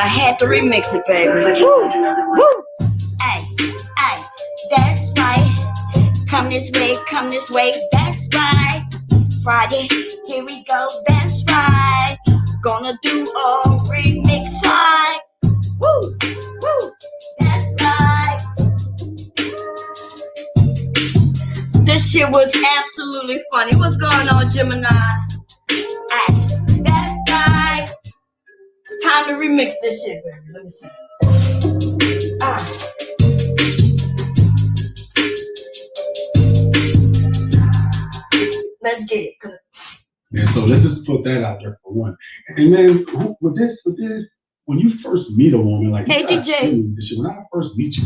I had to remix it, baby. Woo, woo. Ay, ay, that's right. Come this way, that's right. Friday, here we go, that's right. Gonna do a remix side. Woo, woo, that's right. This shit was absolutely funny. What's going on, Gemini? That's right. Time to remix this shit, baby. Let me see. Let's get it. And so let's just put that out there for one. And then with this, when you first meet a woman, like, hey DJ, when I first meet you,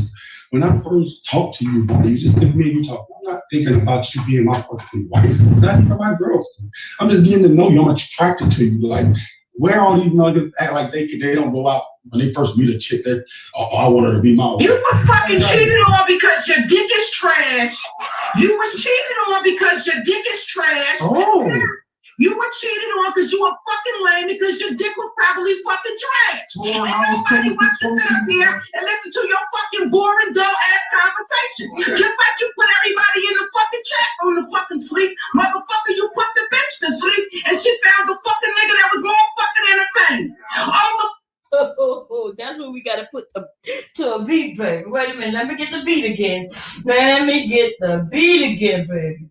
when I first talk to you, you just think me and you talk. I'm not thinking about you being my fucking wife. Not even my girlfriend. I'm just getting to know you. I'm attracted to you. Like, where all these niggas act like they don't go out when they first meet a chick that, I want her to be my wife. You was fucking cheated on because your dick is trash. You was cheated on because your dick is trash. Oh. You were cheated on because you were fucking lame because your dick was probably fucking trash. Well, and nobody wants to sit up here and listen to your fucking boring, dull ass conversation. Just like you put everybody in the fucking chat on the fucking sleep. Motherfucker, you put the bitch to sleep and she found the fucking nigga that was more fucking entertaining. Oh, that's what we gotta put to a beat, baby. Wait a minute, let me get the beat again. Let me get the beat again, baby.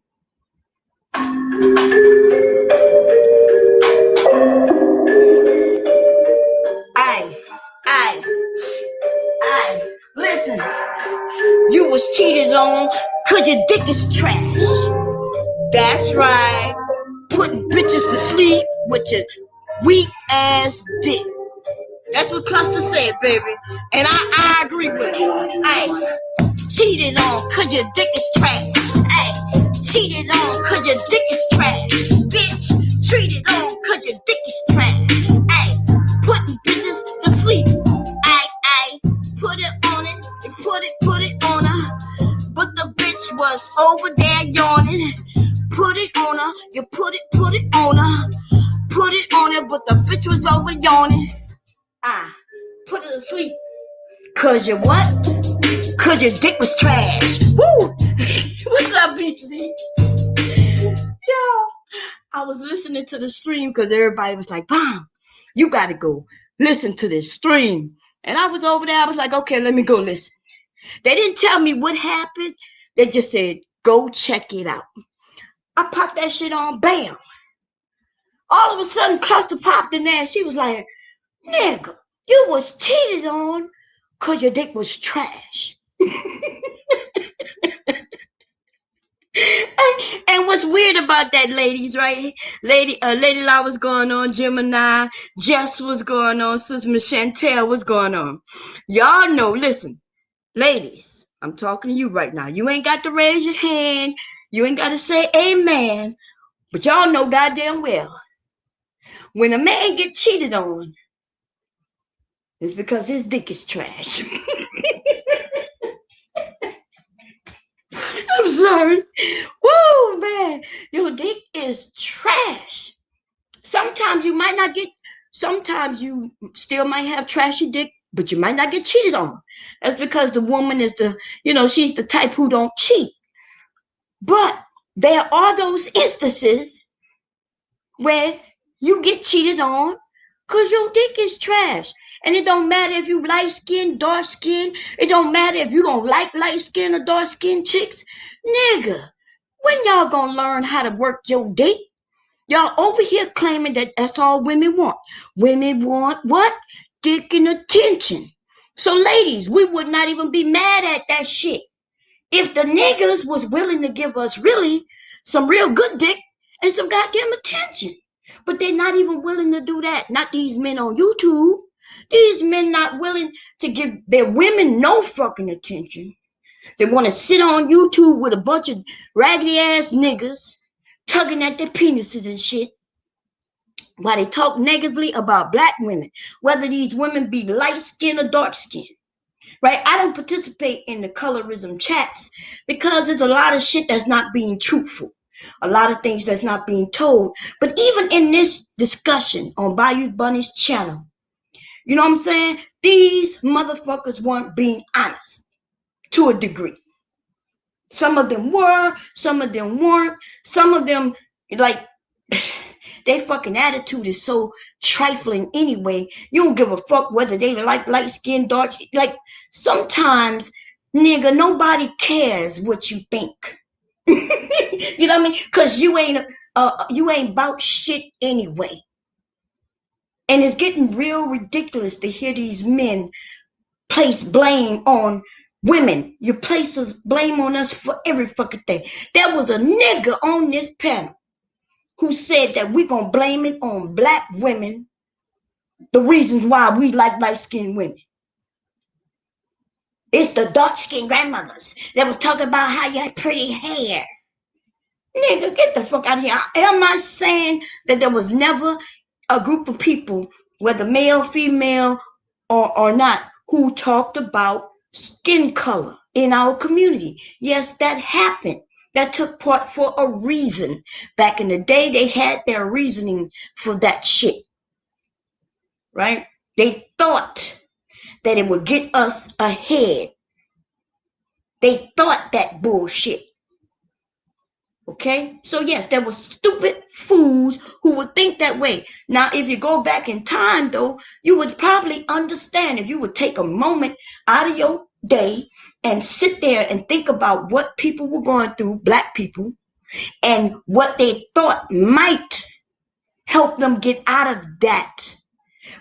Aye. Listen, you was cheated on cause your dick is trash. That's right. Putting bitches to sleep with your weak ass dick. That's what Cluster said, baby. And I agree with him. Aye. Cheated on cause your dick is trash. Aye. Cheated on cause your dick is trash. Bitch, treated on cause your dick is trash. Aye. Putting bitches to sleep. Aye. Put it on it. Put it on her. But the bitch was over there yawning. Put it on her. You put it on her. Put it on her, but the bitch was over yawning. Put her to sleep. Cause you what? Cause your dick was trash. Woo! What's up, BC? Yo, I was listening to the stream because everybody was like, Bomb, you gotta go listen to this stream. And I was over there, I was like, okay, let me go listen. They didn't tell me what happened. They just said, go check it out. I popped that shit on, bam. All of a sudden, Cluster popped in there and she was like, nigga, you was cheated on because your dick was trash. And what's weird about that, ladies, right? Lady Law was going on, Gemini, Jess was going on, Sis Miss Chantel was going on. Y'all know, listen, ladies, I'm talking to you right now. You ain't got to raise your hand. You ain't got to say amen. But y'all know goddamn well, when a man get cheated on, it's because his dick is trash. I'm sorry. Woo, man. Your dick is trash. Sometimes you still might have trashy dick, but you might not get cheated on. That's because the woman is she's the type who don't cheat. But there are those instances where you get cheated on because your dick is trash. And it don't matter if you light skin, dark skin. It don't matter if you don't like light skin or dark skin chicks. Nigga, when y'all gonna learn how to work your dick? Y'all over here claiming that that's all women want. Women want what? Dick and attention. So ladies, we would not even be mad at that shit if the niggas was willing to give us really some real good dick and some goddamn attention. But they're not even willing to do that. Not these men on YouTube. These men not willing to give their women no fucking attention. They want to sit on YouTube with a bunch of raggedy ass niggas tugging at their penises and shit while they talk negatively about black women, whether these women be light skinned or dark skinned. Right? I don't participate in the colorism chats because there's a lot of shit that's not being truthful. A lot of things that's not being told. But even in this discussion on Bayou Bunny's channel, You know what I'm saying? These motherfuckers weren't being honest to a degree. Some of them were, some of them weren't. Some of them, like, their fucking attitude is so trifling anyway. You don't give a fuck whether they like light skin, dark skin. Like, sometimes, nigga, nobody cares what you think. You know what I mean? Because you ain't about shit anyway. And it's getting real ridiculous to hear these men place blame on women. You place blame on us for every fucking thing. There was a nigga on this panel who said that we're going to blame it on black women, the reasons why we like light-skinned women. It's the dark-skinned grandmothers that was talking about how you had pretty hair. Nigga, get the fuck out of here. Am I saying that there was never a group of people, whether male, female, or not, who talked about skin color in our community? Yes, that happened. That took part for a reason. Back in the day, they had their reasoning for that shit. Right? They thought that it would get us ahead. They thought that bullshit. Okay? So yes, there were stupid fools who would think that way. Now, if you go back in time, though, you would probably understand if you would take a moment out of your day and sit there and think about what people were going through, black people, and what they thought might help them get out of that.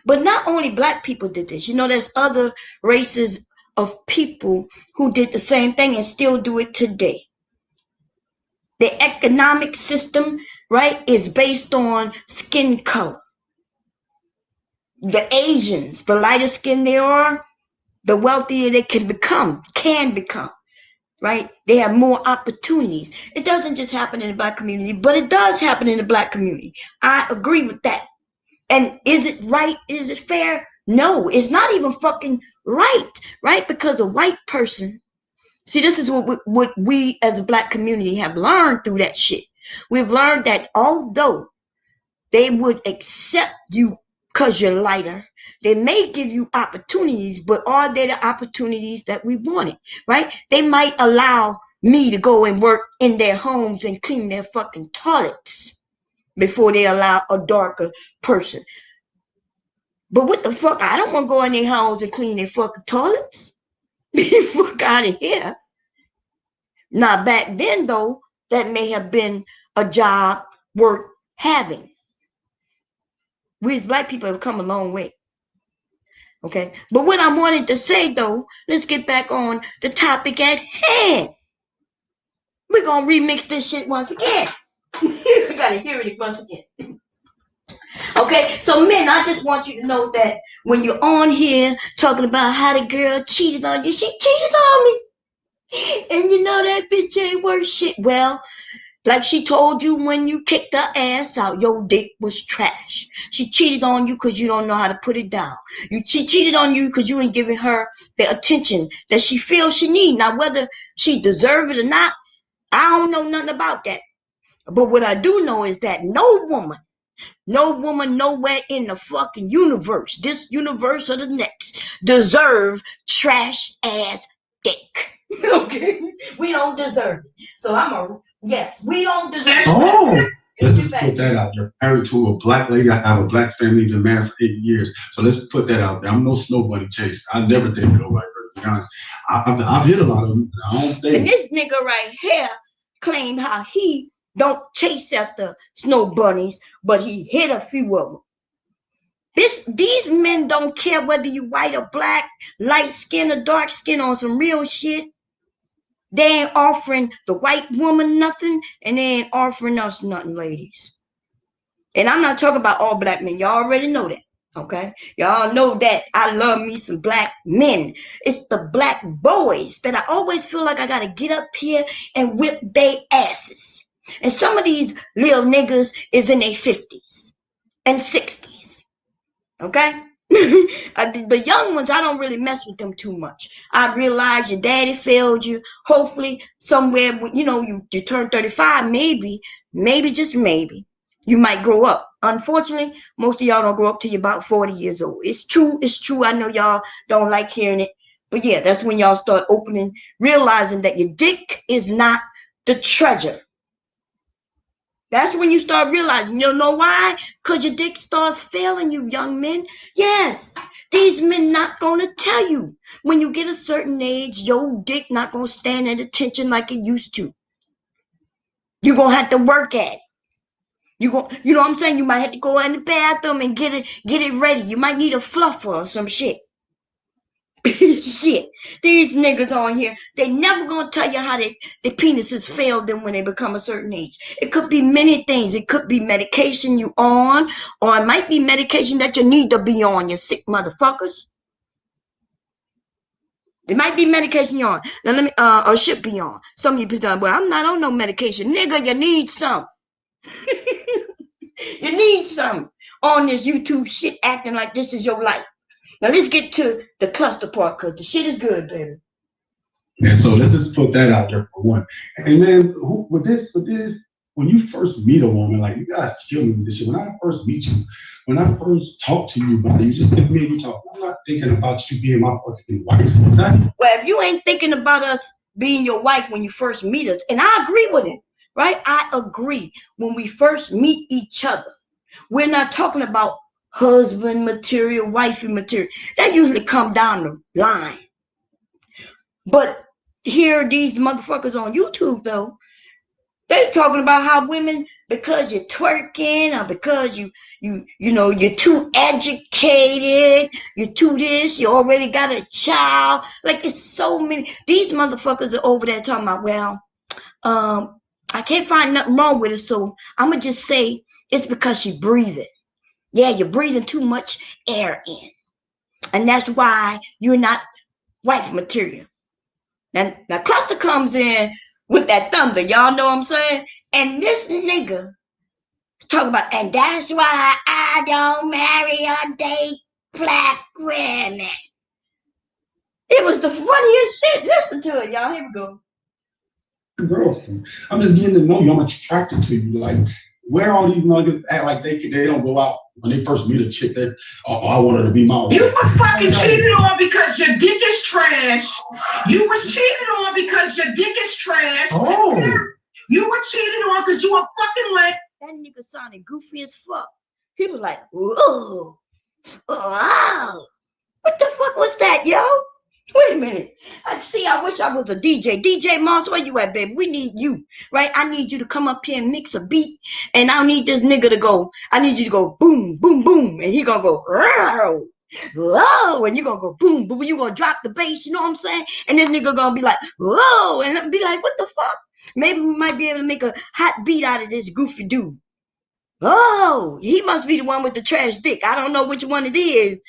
But not only black people did this. You know, there's other races of people who did the same thing and still do it today. The economic system, right, is based on skin color. The Asians, the lighter skin they are, the wealthier they can become, right? They have more opportunities. It doesn't just happen in the black community, but it does happen in the black community. I agree with that. And is it right? Is it fair? No, it's not even fucking right? Because a white person, see, this is what we as a black community have learned through that shit. We've learned that although they would accept you because you're lighter, they may give you opportunities, but are they the opportunities that we wanted, right? They might allow me to go and work in their homes and clean their fucking toilets before they allow a darker person. But what the fuck? I don't want to go in their house and clean their fucking toilets. Fuck out of here. Now, back then, though, that may have been a job worth having. We as black people have come a long way. Okay? But what I wanted to say, though, let's get back on the topic at hand. We're going to remix this shit once again. You got to hear it once again. Okay, so men, I just want you to know that when you're on here talking about how the girl cheated on you, she cheated on me. And you know that bitch ain't worth shit. Well, like she told you when you kicked her ass out, your dick was trash. She cheated on you because you don't know how to put it down. She cheated on you because you ain't giving her the attention that she feels she needs. Now, whether she deserves it or not, I don't know nothing about that. But what I do know is that no woman nowhere in the fucking universe, this universe or the next, deserve trash ass dick. Okay? We don't deserve it. So yes, we don't deserve it. Oh, let's just put that out there. Married to a black lady. I have a black family, been married for 8 years. So let's put that out there. I'm no snow bunny chaser. I never did go like her, to be honest. I've hit a lot of them. I don't think. And this nigga right here claimed how he don't chase after snow bunnies, but he hit a few of them. These men don't care whether you white or black, light skin or dark skin, on some real shit. They ain't offering the white woman nothing, and they ain't offering us nothing, ladies. And I'm not talking about all black men. Y'all already know that, okay? Y'all know that I love me some black men. It's the black boys that I always feel like I got to get up here and whip their asses. And some of these little niggas is in their 50s and 60s. Okay? The young ones, I don't really mess with them too much. I realize your daddy failed you. Hopefully, somewhere, you turn 35, maybe, just maybe, you might grow up unfortunately, most of y'all don't grow up till you're about 40 years old. It's true. It's true. I know y'all don't like hearing it. But yeah, that's when y'all start realizing that your dick is not the treasure. That's when you start realizing. You know why? Because your dick starts failing you, young men. Yes. These men not going to tell you. When you get a certain age, your dick not going to stand at attention like it used to. You're going to have to work at it. You know what I'm saying? You might have to go in the bathroom and get it ready. You might need a fluffer or some shit. Shit. These niggas on here, they never gonna tell you how their penises failed them when they become a certain age. It could be many things. It could be medication you on, or it might be medication that you need to be on, you sick motherfuckers. It might be medication you on. Now let me or should be on. Some of you be done, well, I'm not on no medication. Nigga, you need some. You need some on this YouTube shit acting like this is your life. Now let's get to the cluster part because the shit is good, baby. And so let's just put that out there for one. And then with this, when you first meet a woman, like you guys kill me with this shit. When I first meet you, when I first talk to you about it, you just think me and you talk. I'm not thinking about you being my fucking wife. Well, if you ain't thinking about us being your wife when you first meet us, and I agree with it, right? I agree. When we first meet each other, we're not talking about husband material, wifey material. That usually come down the line. But here, these motherfuckers on YouTube, though, they talking about how women, because you're twerking or because you're too educated, you're too this, you already got a child. Like, it's so many. These motherfuckers are over there talking about, well, I can't find nothing wrong with it, so I'm going to just say it's because you're breathing. Yeah, you're breathing too much air in. And that's why you're not wife material. Now Cluster comes in with that thunder. Y'all know what I'm saying? And this nigga talk about, and that's why I don't marry or date black women. It was the funniest shit. Listen to it, y'all. Here we go. Girlfriend. I'm just getting to know you. I'm attracted to you. Like, where all these niggas act like they don't go out when they first meet a chick that, oh, I want her to be my wife. You was fucking cheated on because your dick is trash. You was cheated on because your dick is trash. Oh. You were cheated on because you were fucking lame. That nigga sounded goofy as fuck. He was like, whoa, wow. What the fuck was that, yo? Wait a minute. I wish I was a DJ. DJ Moss, where you at, baby? We need you, right? I need you to come up here and mix a beat. And I need this nigga to go. I need you to go boom, boom, boom. And he gonna go, whoa, whoa. And you gonna go boom, boom. You gonna drop the bass, you know what I'm saying? And this nigga gonna be like, whoa. And I'll be like, what the fuck? Maybe we might be able to make a hot beat out of this goofy dude. Oh, he must be the one with the trash dick. I don't know which one it is.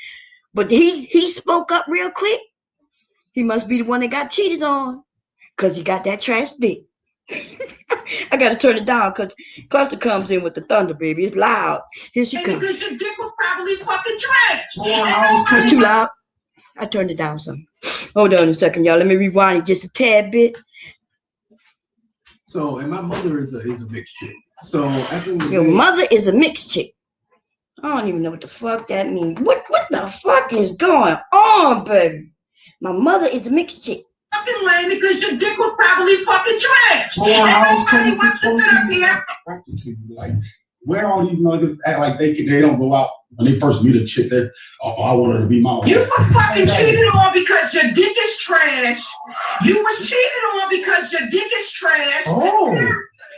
But he spoke up real quick. He must be the one that got cheated on because he got that trash dick. I got to turn it down because Cluster comes in with the thunder, baby. It's loud. Here she comes. Because your dick was probably fucking trash. It's too loud. I turned it down some. Hold on a second, y'all. Let me rewind it just a tad bit. So, and my mother is a mixed chick. So, your mother is a mixed chick. I don't even know what the fuck that means. What the fuck is going on, baby? My mother is a mixed chick. Fucking lame because your dick was probably fucking trash. And nobody wants to sit up here. Like, where all these niggas act like they don't go out when they first meet a chick that, oh, I want her to be my wife. You was fucking cheated on because your dick is trash. You was cheated on because your dick is trash. Oh.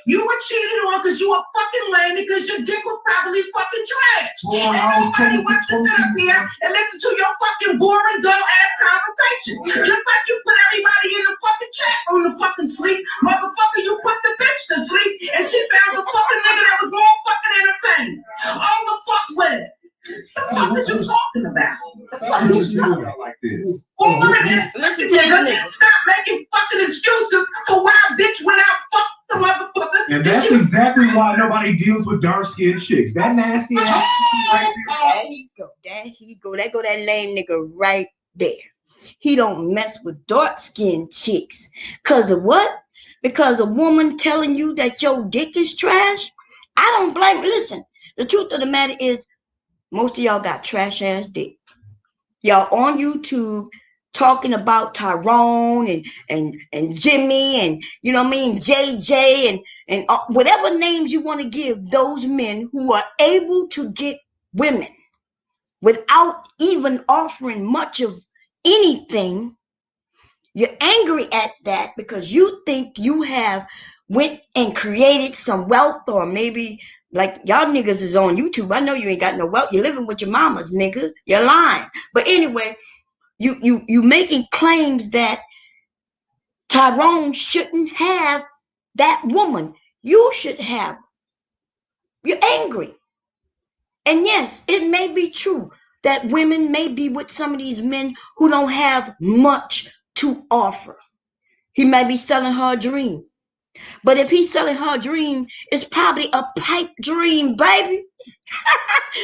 You were cheated on because you were fucking lame because your dick was probably fucking trash. And nobody wants to sit up here and listen to your fucking boring, dull-ass conversation. Just like you put everybody in the fucking chat on the fucking sleep. Motherfucker, you put the bitch to sleep and she found the fucking nigga that was more fucking entertaining. On the fuck with it. The fuck is you talking about? The fuck is you talking about like this? Well, listen, nigga, stop making fucking excuses for why a bitch went out fuck the motherfucker. And that's exactly why nobody deals with dark-skinned chicks. That nasty ass right there. There he go. There go that lame nigga right there. He don't mess with dark-skinned chicks. Cause of what? Because a woman telling you that your dick is trash? I don't blame. Listen, The truth of the matter is, most of y'all got trash ass dick. Y'all on YouTube talking about Tyrone and Jimmy and you know what I mean, JJ and whatever names you want to give those men who are able to get women without even offering much of anything. You're angry at that because you think you have went and created some wealth, or maybe like y'all niggas is on YouTube. I know you ain't got no wealth. You're living with your mamas, nigga. You're lying. But anyway, you making claims that Tyrone shouldn't have that woman. You should have. You're angry. And yes, it may be true that women may be with some of these men who don't have much to offer. He might be selling her a dream. But if he's selling her a dream, it's probably a pipe dream, baby.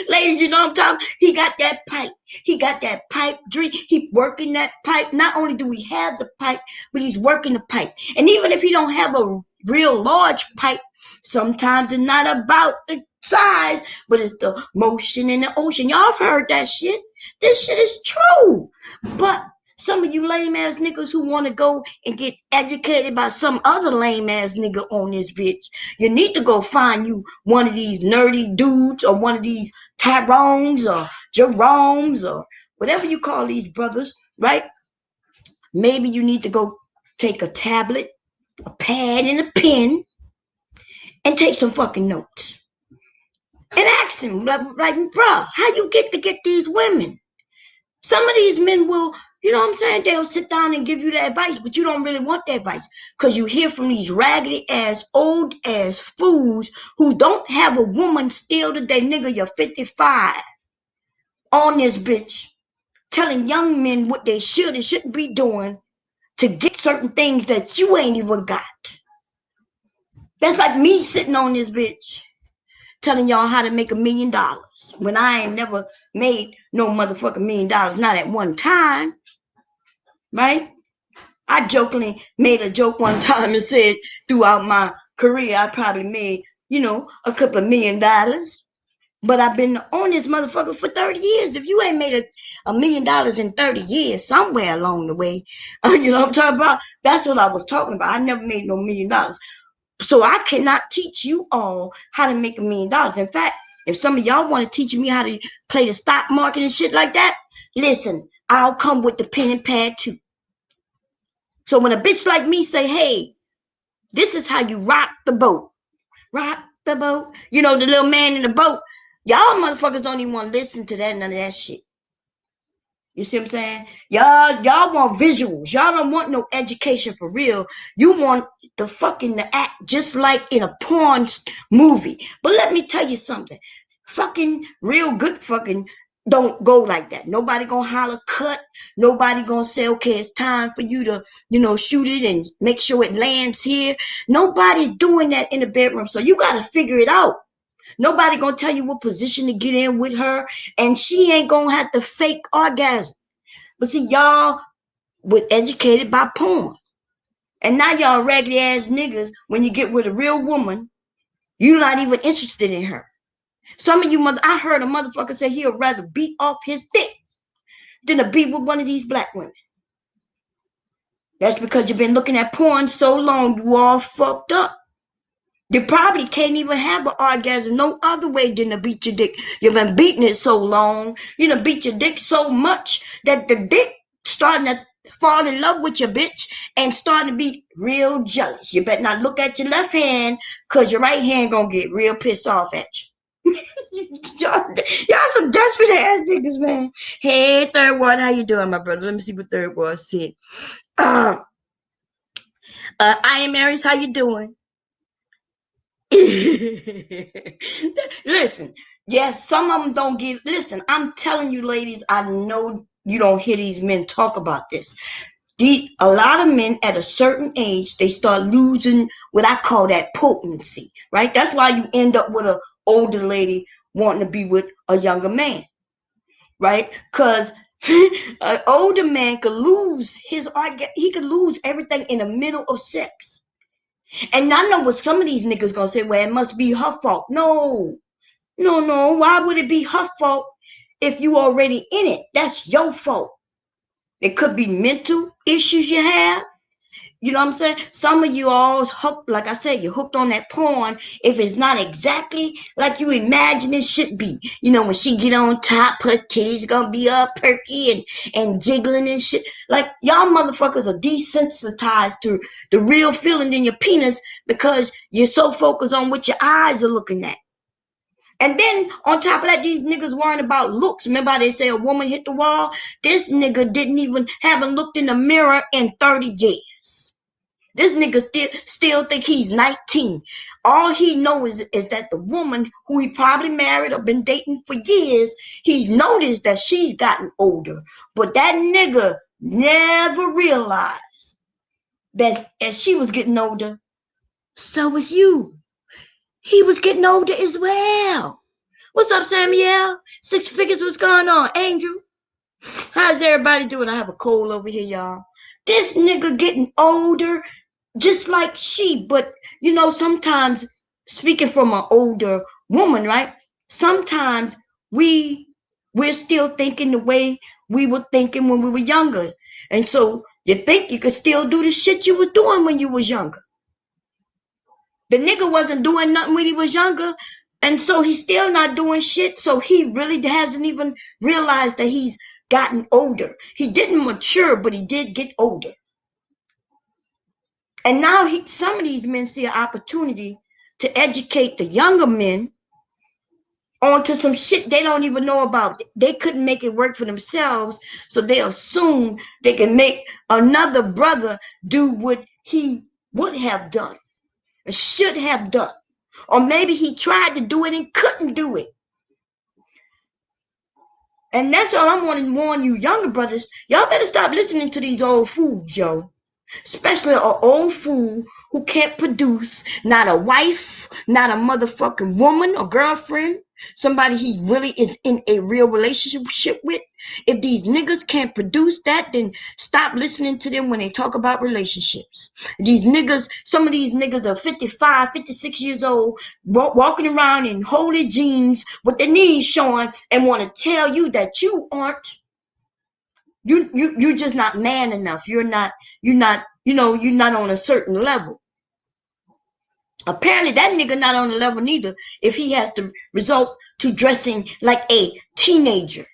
Ladies, you know what I'm talking? He got that pipe. He got that pipe dream. He working that pipe. Not only do we have the pipe, but he's working the pipe. And even if he don't have a real large pipe, sometimes it's not about the size, but it's the motion in the ocean. Y'all have heard that shit. This shit is true. But some of you lame ass niggas who want to go and get educated by some other lame ass nigga on this bitch, you need to go find you one of these nerdy dudes or one of these Tyrones or Jeromes or whatever you call these brothers, right? Maybe you need to go take a tablet, a pad, and a pen and take some fucking notes. And ask him, like, bruh, how you get these women? Some of these men will, you know what I'm saying? They'll sit down and give you the advice, but you don't really want the advice because you hear from these raggedy ass, old ass fools who don't have a woman still today. Nigga, you're 55 on this bitch telling young men what they should and shouldn't be doing to get certain things that you ain't even got. That's like me sitting on this bitch telling y'all how to make $1 million when I ain't never made no motherfucking $1 million, not at one time, right? I jokingly made a joke one time and said throughout my career I probably made, you know, a couple of $1 million, but I've been on this motherfucker for 30 years. If you ain't made $1 million in 30 years somewhere along the way, you know what I'm talking about? That's what I was talking about. I never made no $1 million. So I cannot teach you all how to make $1 million. In fact, if some of y'all want to teach me how to play the stock market and shit like that, listen, I'll come with the pen and pad too. So when a bitch like me say, hey, this is how you rock the boat. Rock the boat. You know, the little man in the boat. Y'all motherfuckers don't even want to listen to that, none of that shit. You see what I'm saying? Y'all want visuals. Y'all don't want no education for real. You want the fucking act just like in a porn movie. But let me tell you something. Fucking real good fucking don't go like that. Nobody gonna holler cut. Nobody gonna say, okay, it's time for you to, you know, shoot it and make sure it lands here. Nobody's doing that in the bedroom. So you gotta figure it out. Nobody gonna tell you what position to get in with her, and she ain't gonna have to fake orgasm. But see, y'all was educated by porn, and now y'all raggedy ass niggas. When you get with a real woman, you're not even interested in her. Some of you I heard a motherfucker say he'll rather beat off his dick than to be with one of these black women. That's because you've been looking at porn so long, you all fucked up. You probably can't even have an orgasm no other way than to beat your dick. You've been beating it so long. You done beat your dick so much that the dick starting to fall in love with your bitch and starting to be real jealous. You better not look at your left hand because your right hand gonna get real pissed off at you. y'all some desperate ass niggas, man. Hey, Third Ward, how you doing, my brother? Let me see what Third Ward said. I am Aries, how you doing? Listen, yes, some of them don't get. Listen, I'm telling you, ladies, I know you don't hear these men talk about this. A lot of men at a certain age, they start losing what I call that potency, right? That's why you end up with an older lady wanting to be with a younger man, right? Because an older man could lose he could lose everything in the middle of sex. And I know what some of these niggas gonna say, well, it must be her fault. No, No. Why would it be her fault if you already in it? That's your fault. It could be mental issues you have. You know what I'm saying? Some of you all hooked, like I said, you're hooked on that porn if it's not exactly like you imagine it should be. You know, when she get on top, her titties gonna be all perky and jiggling and shit. Like, y'all motherfuckers are desensitized to the real feeling in your penis because you're so focused on what your eyes are looking at. And then on top of that, these niggas worrying about looks. Remember how they say a woman hit the wall? This nigga haven't looked in the mirror in 30 years. This nigga still think he's 19. All he knows is that the woman who he probably married or been dating for years, he noticed that she's gotten older. But that nigga never realized that as she was getting older, so was you. He was getting older as well. What's up, Samuel? 6 figures, what's going on? Angel, how's everybody doing? I have a cold over here, y'all. This nigga getting older just like she, but you know, sometimes, speaking from an older woman, right? Sometimes we're still thinking the way we were thinking when we were younger. And so you think you could still do the shit you was doing when you was younger. The nigga wasn't doing nothing when he was younger, and so he's still not doing shit. So he really hasn't even realized that he's gotten older. He didn't mature, but he did get older. And now some of these men see an opportunity to educate the younger men onto some shit they don't even know about. They couldn't make it work for themselves, so they assume they can make another brother do what he would have done and should have done. Or maybe he tried to do it and couldn't do it. And that's all I'm wanting to warn you younger brothers. Y'all better stop listening to these old fools, yo. Especially an old fool who can't produce, not a wife, not a motherfucking woman or girlfriend, somebody he really is in a real relationship with. If these niggas can't produce that, then stop listening to them when they talk about relationships. These niggas, some of these niggas are 55, 56 years old, walking around in holy jeans with their knees showing and want to tell you that you aren't, you're just not man enough. You're not on a certain level. Apparently that nigga not on the level neither if he has to resort to dressing like a teenager.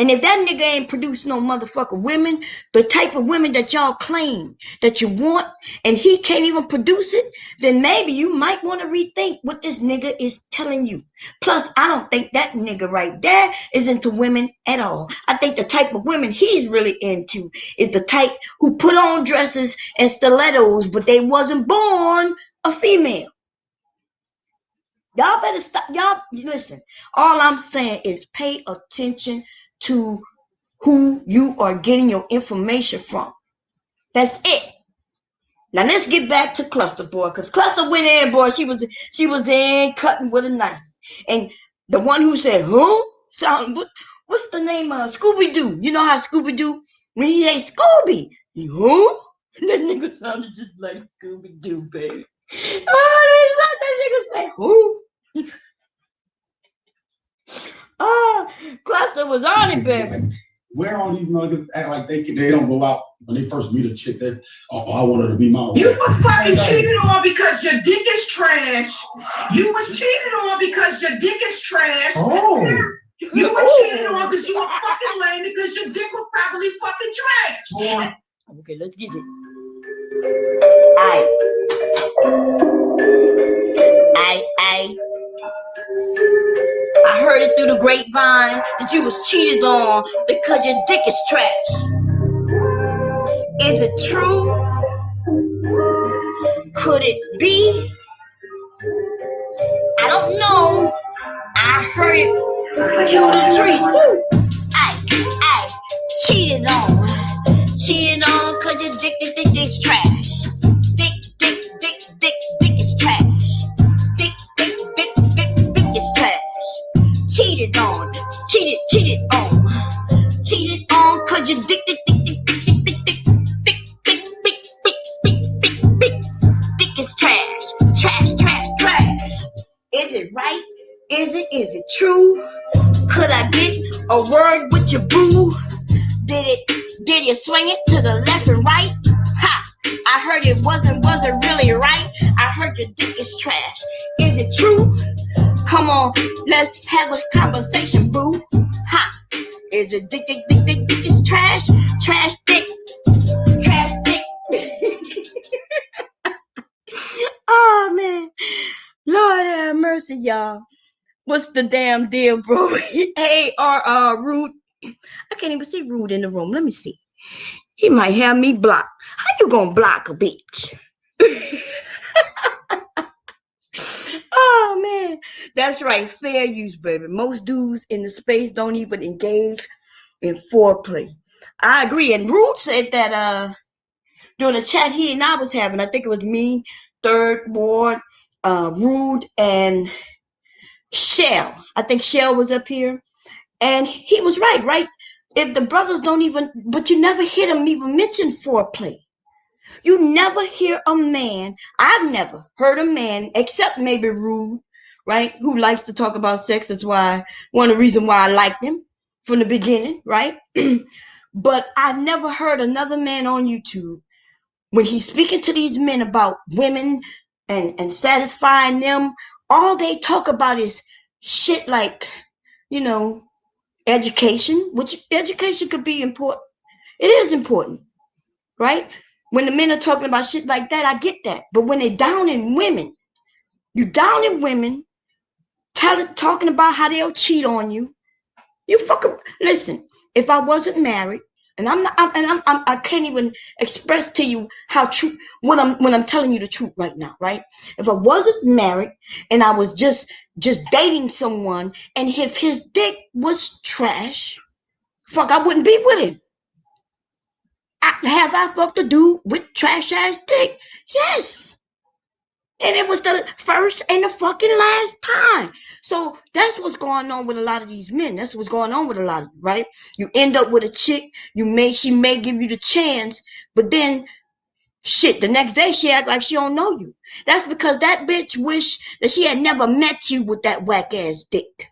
And if that nigga ain't produce no motherfucker women, the type of women that y'all claim that you want, and he can't even produce it, then maybe you might want to rethink what this nigga is telling you. Plus, I don't think that nigga right there is into women at all. I think the type of women he's really into is the type who put on dresses and stilettos, but they wasn't born a female. Y'all better stop. Y'all, listen, all I'm saying is pay attention to who you are getting your information from. That's it. Now let's get back to Cluster, boy, because Cluster went in, boy. She was in cutting with a knife. And the one who said, who? What's the name of Scooby-Doo? You know how Scooby-Doo, when he say Scooby, who? That nigga sounded just like Scooby-Doo, baby. Oh, that nigga say, who? Cluster was on it, baby. Where all these niggas act like they don't go out when they first meet a chick that, oh, I want her to be my wife. You was fucking cheated on because your dick is trash. You was cheated on because your dick is trash. Oh. You was cheated on because you were fucking lame because your dick was probably fucking trash. Okay, let's get it. I heard it through the grapevine that you was cheated on because your dick is trash. Is it true? Could it be? I don't know. I heard it through the tree. I cheated on because your dick is trash. Dick is trash. Dick is trash. Cheated on cause your dick is trash. Is it Is it true? Could I get a word with your boo? Did you swing it to the left and right? Ha! I heard it wasn't really right. I heard your dick is trash. Is it true? Come on, let's have a conversation, boo. Ha! Is it dick is trash? Trash dick. Trash dick. Oh man. Lord have mercy, y'all. What's the damn deal, bro? Hey, Rude. I can't even see Rude in the room. Let me see. He might have me blocked. How you gonna block a bitch? Oh man, that's right. Fair use, baby. Most dudes in the space don't even engage in foreplay. I agree. And Rude said that during the chat he and I was having, I think it was me, Third Ward, Rude, and Shell. I think Shell was up here. And he was right? If the brothers don't even, but you never hear them even mention foreplay. You never hear a man, I've never heard a man, except maybe Rude, right, who likes to talk about sex. That's why, one of the reasons why I liked him from the beginning, right? But I've never heard another man on YouTube, when he's speaking to these men about women and satisfying them, all they talk about is shit like, you know, education, which education could be important. It is important, right? When the men are talking about shit like that, I get that. But when they're down in women, you down in women, talking about how they'll cheat on you. You fucking listen. If I wasn't married, and I can't even express to you how true when I'm telling you the truth right now, right? If I wasn't married and I was just dating someone, and if his dick was trash, fuck, I wouldn't be with him. Have I fucked a dude with trash ass dick? Yes. And it was the first and the fucking last time. So that's what's going on with a lot of these men. That's what's going on with a lot of them, right? You end up with a chick, she may give you the chance, but then shit, the next day she act like she don't know you. That's because that bitch wish that she had never met you with that whack ass dick.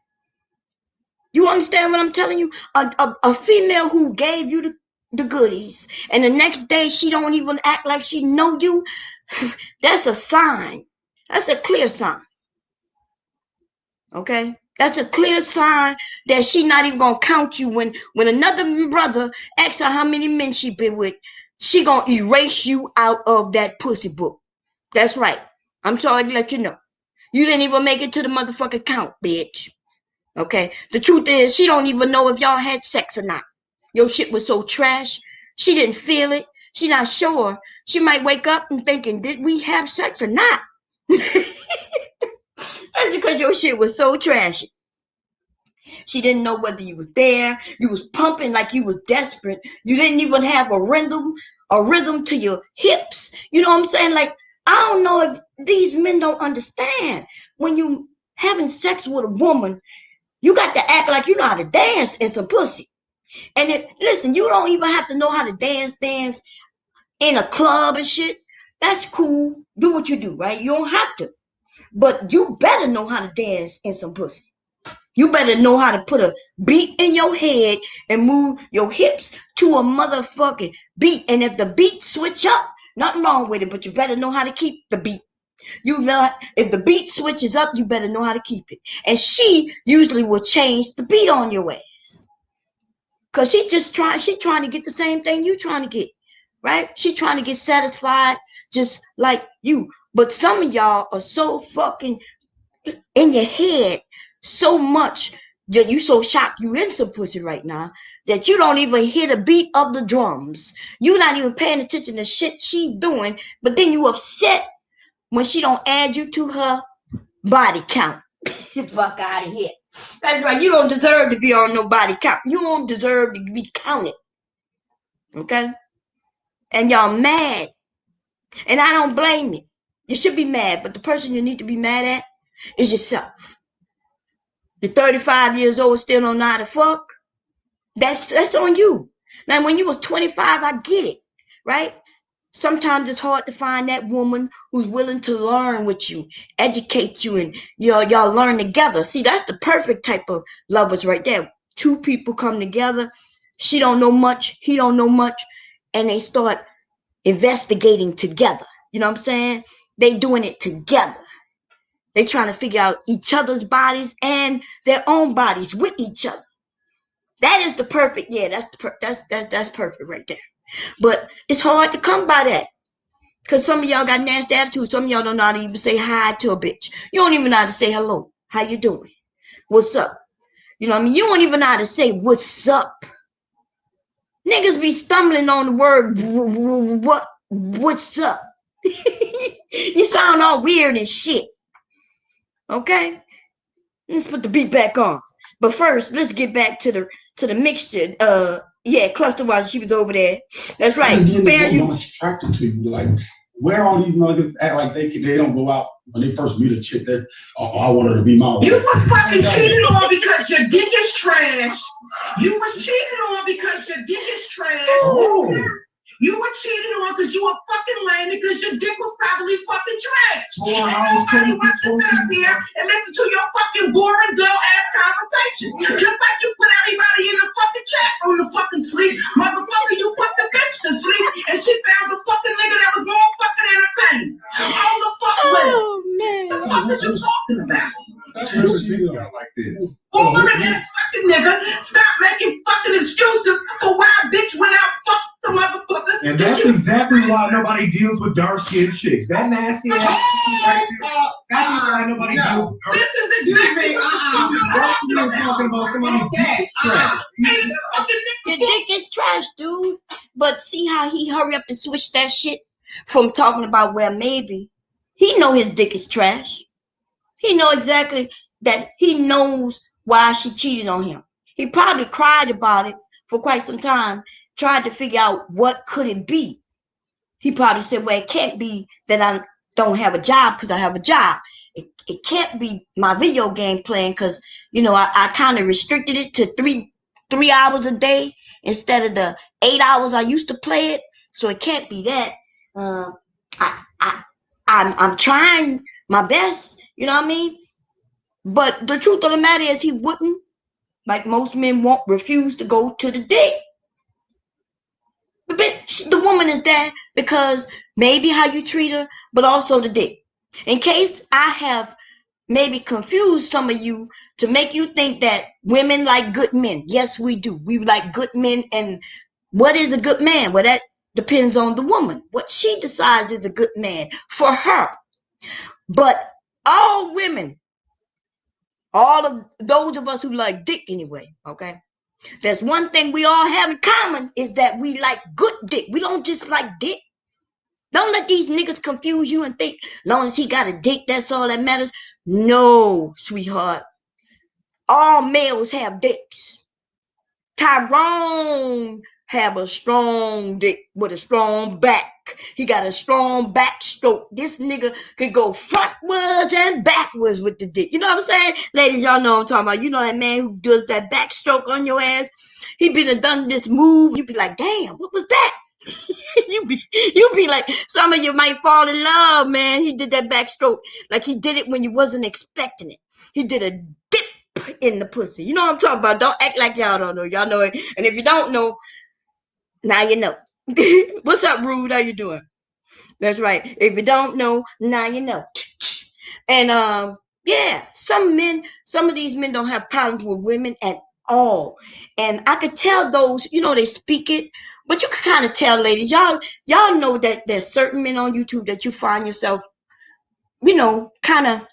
You understand what I'm telling you? A female who gave you the goodies, and the next day she don't even act like she know you, that's a sign. That's a clear sign. Okay? That's a clear sign that she not even gonna count you when another brother asks her how many men she been with, she gonna erase you out of that pussy book. That's right. I'm sorry to let you know. You didn't even make it to the motherfucking count, bitch. Okay? The truth is, she don't even know if y'all had sex or not. Your shit was so trash. She didn't feel it. She not sure. She might wake up and thinking, did we have sex or not? That's because your shit was so trashy. She didn't know whether you was there. You was pumping like you was desperate. You didn't even have a rhythm to your hips. You know what I'm saying? Like, I don't know if these men don't understand. When you having sex with a woman, you got to act like you know how to dance in some pussy. And listen, you don't even have to know how to dance in a club and shit. That's cool. Do what you do, right? You don't have to. But you better know how to dance in some pussy. You better know how to put a beat in your head and move your hips to a motherfucking beat. And if the beat switch up, nothing wrong with it, but you better know how to keep the beat. You know, if the beat switches up, you better know how to keep it. And she usually will change the beat on your ass. Because she trying to get the same thing you trying to get, right? She trying to get satisfied just like you. But some of y'all are so fucking in your head so much that you so shocked you in some pussy right now that you don't even hear the beat of the drums. You're not even paying attention to shit she's doing, but then you upset when she don't add you to her body count. Fuck out of here. That's right. You don't deserve to be on no body count. You don't deserve to be counted. Okay? And y'all mad. And I don't blame you. You should be mad, but the person you need to be mad at is yourself. You're 35 years old, still don't know how to fuck. That's on you. Now, when you was 25, I get it, right? Sometimes it's hard to find that woman who's willing to learn with you, educate you, and y'all learn together. See, that's the perfect type of lovers right there. Two people come together. She don't know much, he don't know much, and they start investigating together. You know what I'm saying? They doing it together. They trying to figure out each other's bodies and their own bodies with each other. That is the perfect. Yeah, that's perfect right there. But it's hard to come by that. Because some of y'all got nasty attitudes. Some of y'all don't know how to even say hi to a bitch. You don't even know how to say hello. How you doing? What's up? You know what I mean? You don't even know how to say what's up. Niggas be stumbling on the word what's up. You sound all weird and shit. Okay? Let's put the beat back on. But first, let's get back to the mixture. Yeah, cluster while she was over there. That's right. Bear, you attracted to you. Like, where all these niggas act like they don't go out when they first meet a chick that, oh, I want her to be my wife. You was fucking cheated on because your dick is trash. You was cheated on because your dick is trash. Oh. You were cheated on because you were fucking lame because your dick was probably fucking trash. Oh, nobody wants to sit up here and listen to your fucking boring girl ass conversation. Just like you put everybody in the fucking chat on the fucking sleep. Motherfucker, you put the bitch to sleep and she found the fucking nigga that was more fucking entertaining. On the fuck with. The fuck is you talking about? Like this. Woman ass fucking nigga, stop making fucking excuses for why a bitch went out fuck the motherfucker. And that's exactly why nobody deals with dark-skinned chicks. That nasty ass right there. That's why nobody deals with dark. This is exactly You're talking about somebody's dick is trash. Your dick is trash, dude. But see how he hurry up and switch that shit from talking about where maybe he know his dick is trash. He know exactly that. He knows why she cheated on him. He probably cried about it for quite some time, tried to figure out what could it be. He probably said, well, it can't be that I don't have a job because I have a job. It can't be my video game playing because, you know, I kind of restricted it to three hours a day instead of the 8 hours I used to play it. So it can't be that. I'm trying my best, you know what I mean? But the truth of the matter is he wouldn't, like most men won't, refuse to go to the dick. The woman is there because maybe how you treat her, but also the dick. In case I have maybe confused some of you to make you think that women like good men. Yes, we do. We like good men. And what is a good man? Well, that depends on the woman. What she decides is a good man for her. But all women, all of those of us who like dick anyway, okay? There's one thing we all have in common is that we like good dick. We don't just like dick. Don't let these niggas confuse you and think, long as he got a dick, that's all that matters. No, sweetheart. All males have dicks. Tyrone have a strong dick with a strong back. He got a strong backstroke. This nigga could go frontwards and backwards with the dick. You know what I'm saying? Ladies, y'all know what I'm talking about. You know that man who does that backstroke on your ass? He been and done this move. You be like, damn, what was that? you be like, some of you might fall in love, man. He did that backstroke. Like he did it when you wasn't expecting it. He did a dip in the pussy. You know what I'm talking about? Don't act like y'all don't know. Y'all know it. And if you don't know, now you know. What's up, Rude? How you doing? That's right. If you don't know, now you know. And yeah, some of these men don't have problems with women at all. And I could tell those, you know, they speak it, but you can kind of tell, ladies, y'all know that there's certain men on YouTube that you find yourself, you know, kind of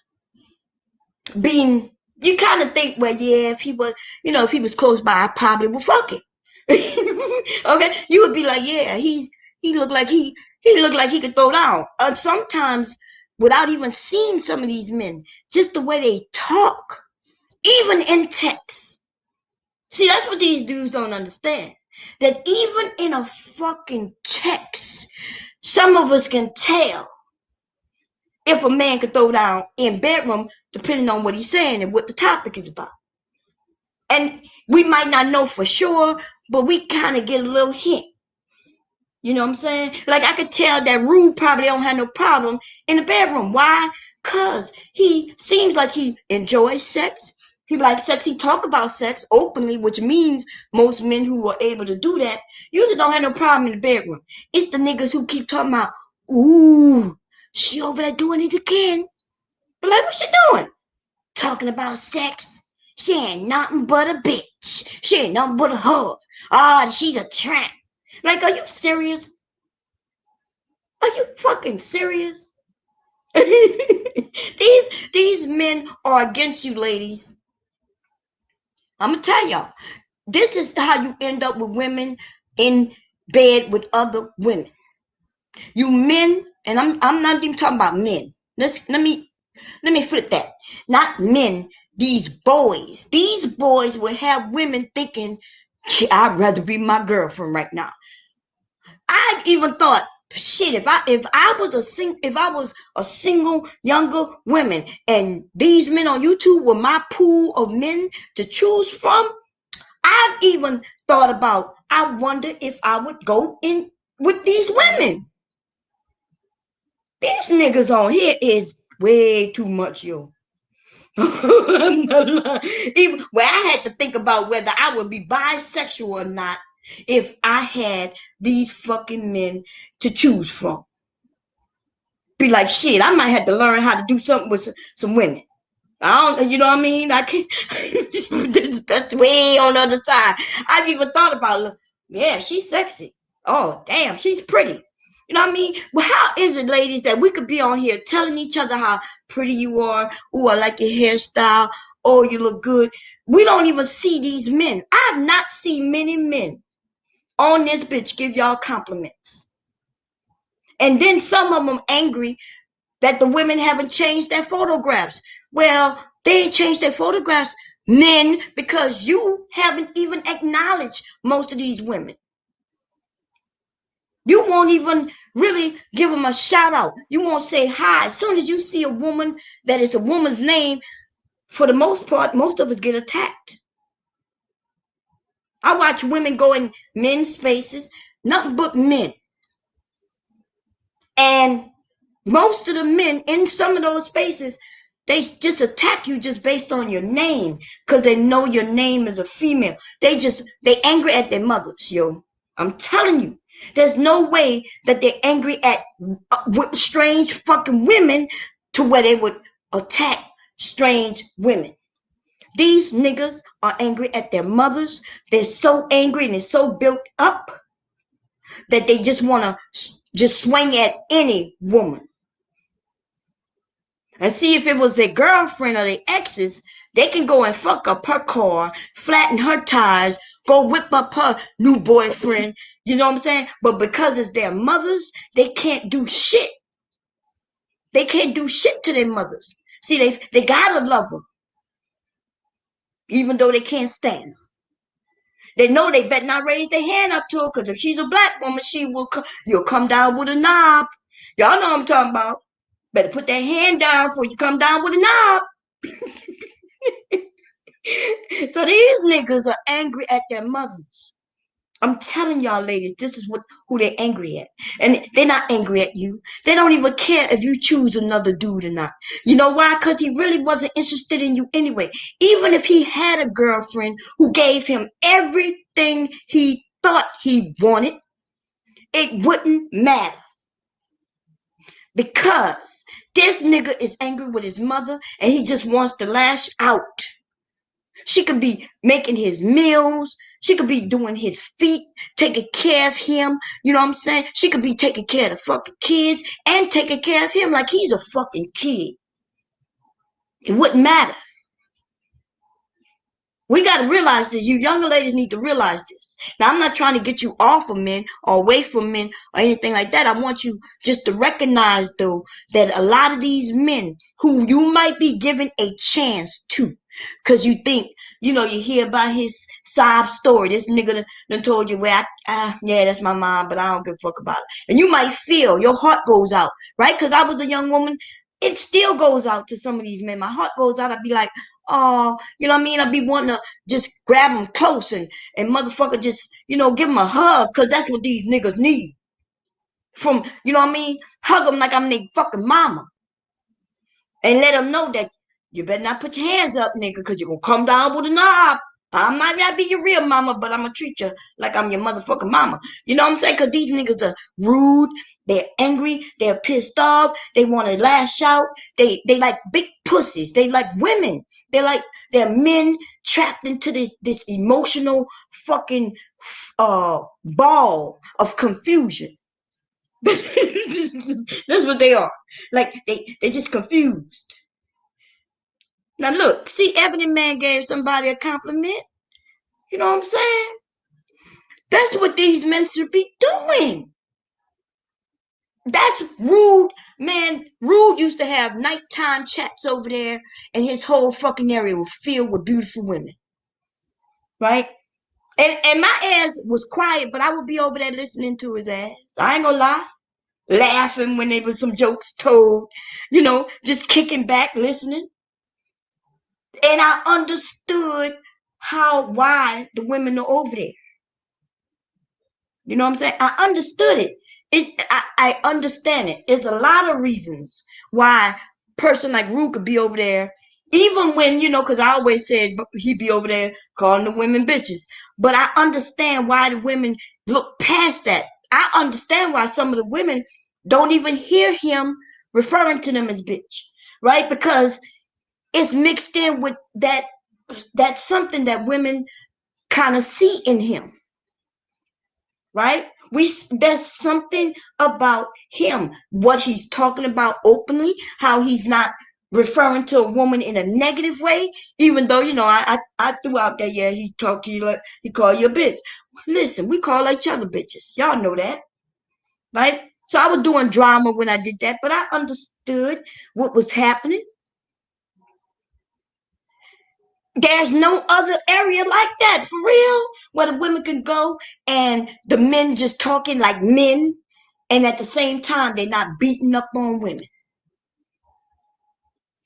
being, you kind of think, well, yeah, if he was, you know, if he was close by, I probably would fuck it. Okay, you would be like, yeah, he looked like he looked like he could throw down. Sometimes without even seeing some of these men, just the way they talk, even in text. See, that's what these dudes don't understand. That even in a fucking text, some of us can tell if a man could throw down in bedroom, depending on what he's saying and what the topic is about. And we might not know for sure, but we kind of get a little hint. You know what I'm saying? Like I could tell that Rude probably don't have no problem in the bedroom. Why? Cause he seems like he enjoys sex. He likes sex. He talk about sex openly, which means most men who are able to do that usually don't have no problem in the bedroom. It's the niggas who keep talking about, ooh, she over there doing it again. But like, what she doing? Talking about sex. She ain't nothing but a bitch. She ain't nothing but a hoe. Ah, she's a tramp. Like, are you serious? Are you fucking serious? these men are against you, ladies. I'm gonna tell y'all. This is how you end up with women in bed with other women. You men, and I'm not even talking about men. Let me flip that. Not men, these boys. These boys will have women thinking, I'd rather be my girlfriend right now. I even thought, shit, if I was a single younger woman and these men on YouTube were my pool of men to choose from, I've even thought about, I wonder if I would go in with these women. These niggas on here is way too much, yo. I'm not lying. Even where I had to think about whether I would be bisexual or not if I had these fucking men to choose from. Be like, shit, I might have to learn how to do something with some women. I don't, you know what I mean? I can't. That's way on the other side. I've even thought about, yeah, she's sexy. Oh, damn, she's pretty. You know what I mean? Well, how is it, ladies, that we could be on here telling each other how pretty you are? Oh, I like your hairstyle. Oh, you look good. We don't even see these men. I have not seen many men on this bitch give y'all compliments. And then some of them angry that the women haven't changed their photographs. Well, they ain't changed their photographs, men, because you haven't even acknowledged most of these women. You won't even really give them a shout out. You won't say hi. As soon as you see a woman that is a woman's name, for the most part, most of us get attacked. I watch women go in men's spaces, nothing but men. And most of the men in some of those spaces, they just attack you just based on your name because they know your name is a female. They angry at their mothers, yo. I'm telling you. There's no way that they're angry at strange fucking women to where they would attack strange women. These niggas are angry at their mothers. They're so angry and they're so built up that they just want to just swing at any woman. And see, if it was their girlfriend or their exes, they can go and fuck up her car, flatten her tires, go whip up her new boyfriend. You know what I'm saying? But because it's their mothers, they can't do shit. They can't do shit to their mothers. See, they gotta love them, even though they can't stand her. They know they better not raise their hand up to her, because if she's a black woman, you'll come down with a knob. Y'all know what I'm talking about. Better put that hand down before you come down with a knob. So these niggas are angry at their mothers. I'm telling y'all, ladies, this is who they're angry at. And they're not angry at you. They don't even care if you choose another dude or not. You know why? Because he really wasn't interested in you anyway. Even if he had a girlfriend who gave him everything he thought he wanted, it wouldn't matter. Because this nigga is angry with his mother and he just wants to lash out. She could be making his meals. She could be doing his feet, taking care of him. You know what I'm saying? She could be taking care of the fucking kids and taking care of him like he's a fucking kid. It wouldn't matter. We got to realize this. You younger ladies need to realize this. Now, I'm not trying to get you off of men or away from men or anything like that. I want you just to recognize, though, that a lot of these men who you might be giving a chance to, because you think, you hear about his sob story. This nigga done told you, yeah, that's my mom, but I don't give a fuck about it. And you might feel, your heart goes out, right? Because I was a young woman. It still goes out to some of these men. My heart goes out. I'd be like, oh, you know what I mean? I'd be wanting to just grab them close and motherfucker just, give them a hug, because that's what these niggas need. From, you know what I mean? Hug them like I'm their fucking mama. And let them know that you better not put your hands up, nigga, because you're going to come down with a knob. I might not be your real mama, but I'm going to treat you like I'm your motherfucking mama. You know what I'm saying? Because these niggas are rude. They're angry. They're pissed off. They want to lash out. They like big pussies. They like women. They're men trapped into this emotional fucking ball of confusion. That's what they are. Like, they just confused. Now look, see, Ebony Man gave somebody a compliment. You know what I'm saying? That's what these men should be doing. That's Rude, man. Rude used to have nighttime chats over there, and his whole fucking area was filled with beautiful women. Right? And my ass was quiet, but I would be over there listening to his ass. I ain't gonna lie. Laughing when there was some jokes told. You know, just kicking back, listening. And I understood why the women are over there. You know what I'm saying? I understood it. I understand it. There's a lot of reasons why a person like Rude could be over there, even when, you know, because I always said he'd be over there calling the women bitches. But I understand why the women look past that. I understand why some of the women don't even hear him referring to them as bitch, right? Because it's mixed in with that's something that women kind of see in him, right? There's something about him, what he's talking about openly, how he's not referring to a woman in a negative way, even though, you know, I threw out there, yeah, he talked to you like he called you a bitch. Listen, we call each other bitches. Y'all know that, right? So I was doing drama when I did that, but I understood what was happening. There's no other area like that, for real, where the women can go and the men just talking like men, and at the same time they're not beating up on women.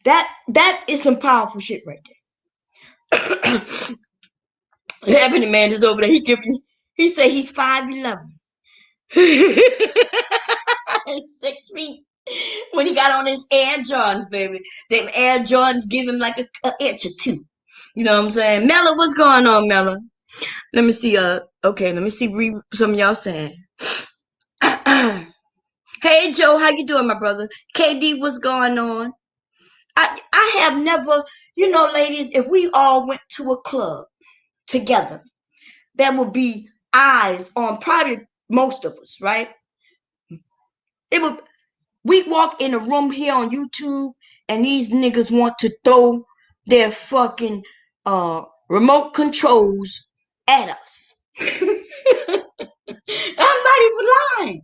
That is some powerful shit right there. Ebony Man is over there. He said he's 5'11". 6 feet. When he got on his Air Jordans, baby. Them Air Jordans give him like an inch or two. You know what I'm saying? Mella, what's going on, Mella? Let me see. Okay, let me see. Read some of y'all saying. Hey, Joe, how you doing, my brother? KD, what's going on? I have never, you know, ladies, if we all went to a club together, there would be eyes on probably most of us, right? We walk in a room here on YouTube, and these niggas want to throw their fucking remote controls at us. I'm not even lying.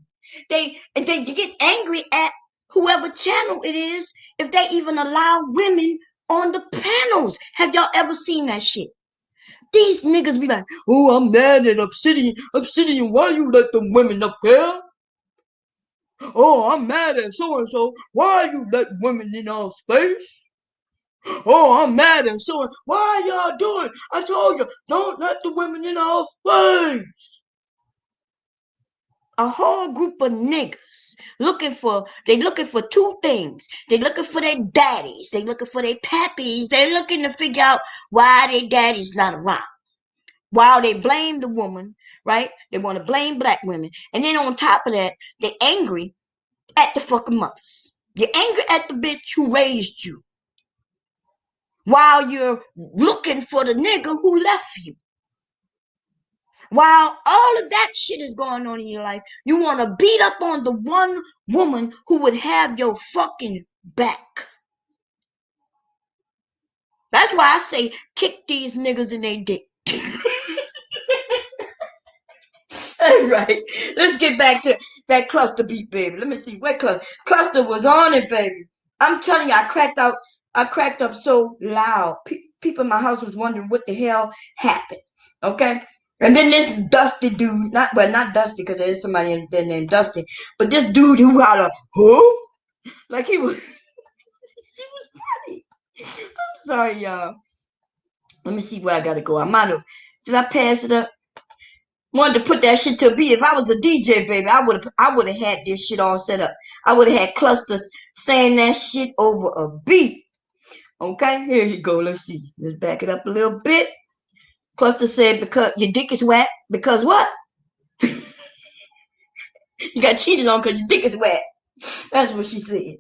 They get angry at whoever channel it is if they even allow women on the panels. Have y'all ever seen that shit? These niggas be like, oh, I'm mad at Obsidian. Obsidian, why you let them women up here? Oh, I'm mad at so-and-so. Why you let women in our space? Oh, I'm mad at so-and-so. Why y'all doing? I told you, don't let the women in our space. A whole group of niggas looking for two things. They looking for their daddies. They looking for their pappies. They looking to figure out why their daddy's not around. While they blame the woman, right? They want to blame black women. And then on top of that, they're angry at the fucking mothers. You're angry at the bitch who raised you. While you're looking for the nigga who left you. While all of that shit is going on in your life, you want to beat up on the one woman who would have your fucking back. That's why I say kick these niggas in their dick. All right, let's get back to that cluster beat, baby. Let me see what cluster was on it, baby. I'm telling you, I cracked up so loud. People in my house was wondering what the hell happened. Okay. And then this Dusty dude, not Dusty, because there's somebody in there named Dusty, but this dude who hollered, who? Like he was, she was funny. I'm sorry, y'all. Let me see where I gotta go. Did I pass it up? Wanted to put that shit to a beat. If I was a DJ, baby, I would have had this shit all set up. I would have had clusters saying that shit over a beat. Okay, here you go. Let's see. Let's back it up a little bit. Cluster said, because your dick is wet. Because what? You got cheated on because your dick is wet. That's what she said.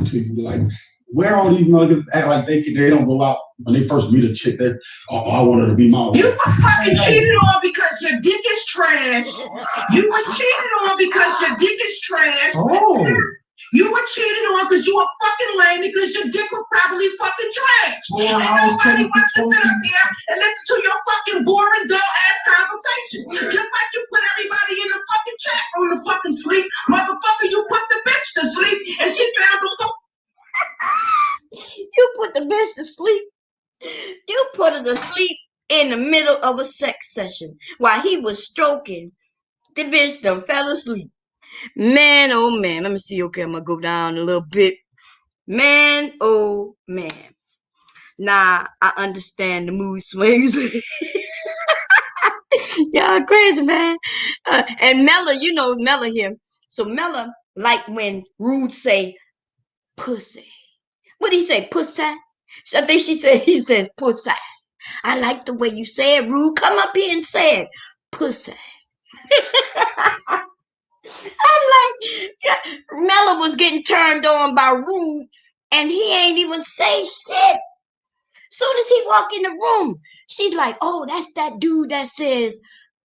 To you, like, where all these niggas act like they don't go out when they first meet a chick that, oh, I want her to be my wife. You was fucking cheated on because your dick is trash. You was cheated on because your dick is trash. Oh. You were cheated on because you were fucking lame because your dick was probably fucking trash. Well, and nobody wants to sit up here and listen to your fucking boring, dull ass conversation. Just like you put everybody in the fucking chat on the fucking sleep. Motherfucker, you put the bitch to sleep and she found them. You put the bitch to sleep. You put her to sleep in the middle of a sex session while he was stroking. The bitch done fell asleep. Man, oh man. Let me see. Okay, I'm gonna go down a little bit. Man, oh man. Nah, I understand the mood swings. Y'all crazy, man. And Mella, you know Mella here. So Mella, like when Rude say pussy. What did he say? Pussy? I think he said pussy. I like the way you say it, Rude. Come up here and say it. Pussy. I'm like, yeah, Mella was getting turned on by Rude, and he ain't even say shit. Soon as he walk in the room, she's like, oh, that's that dude that says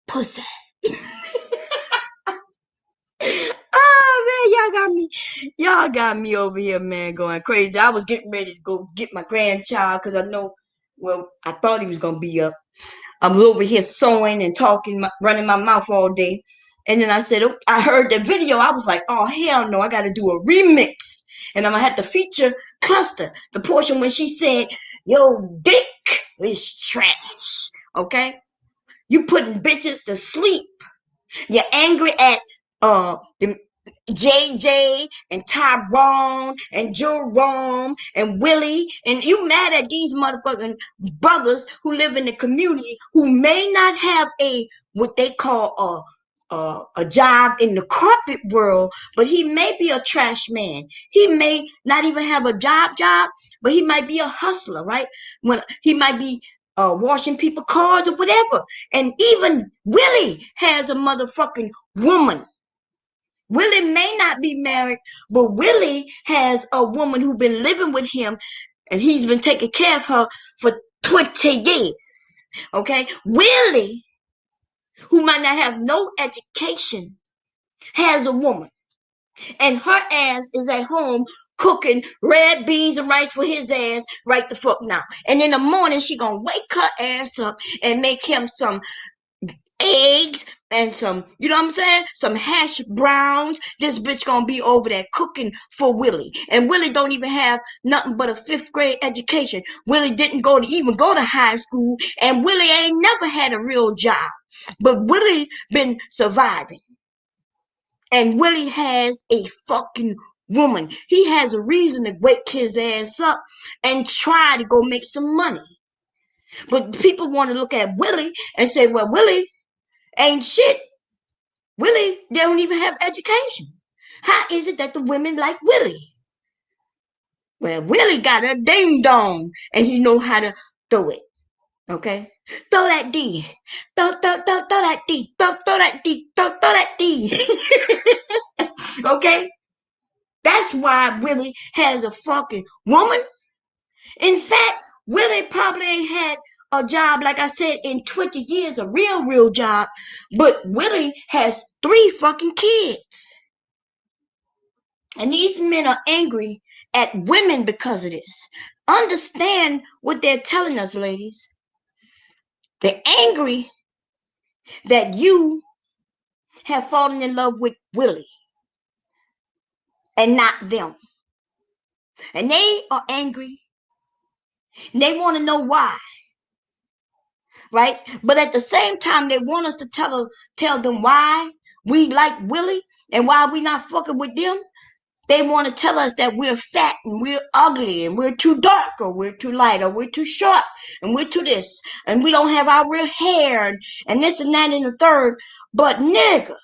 pussy. Oh man, y'all got me over here, man, going crazy. I was getting ready to go get my grandchild because I know, well, I thought he was gonna be up. I'm over here sewing and talking, running my mouth all day. And then I said, oh, I heard the video. I was like, oh, hell no, I got to do a remix. And I'm going to have to feature Cluster, the portion when she said, yo, dick is trash. Okay? You putting bitches to sleep. You're angry at the JJ and Tyrone and Jerome and Willie, and you mad at these motherfucking brothers who live in the community who may not have what they call a job in the corporate world, but he may be a trash man. He may not even have a job, but he might be a hustler, right? When he might be washing people's cars or whatever. And even Willie has a motherfucking woman. Willie may not be married, but Willie has a woman who's been living with him, and he's been taking care of her for 20 years. Okay? Willie, who might not have no education, has a woman, and her ass is at home cooking red beans and rice for his ass right the fuck now. And in the morning, she gonna wake her ass up and make him some eggs and some, you know what I'm saying? Some hash browns. This bitch gonna be over there cooking for Willie. And Willie don't even have nothing but a 5th grade education. Willie didn't even go to high school, and Willie ain't never had a real job. But Willie been surviving. And Willie has a fucking woman. He has a reason to wake his ass up and try to go make some money. But people want to look at Willie and say, well, Willie ain't shit. Willie, they don't even have education. How is it that the women like Willie? Well, Willie got a ding dong and he know how to throw it. Okay? Throw that D. Throw that D. Throw that D. Throw that D. Okay? That's why Willie has a fucking woman. In fact, Willie probably ain't had a job, like I said, in 20 years, a real job, but Willie has 3 fucking kids. And these men are angry at women because of this. Understand what they're telling us, ladies. They're angry that you have fallen in love with Willie and not them. And they are angry. And they want to know why. Right? But at the same time, they want us to tell them why we like Willie and why we not fucking with them. They want to tell us that we're fat and we're ugly and we're too dark or we're too light or we're too short and we're too this and we don't have our real hair and this and that and the third. But nigga,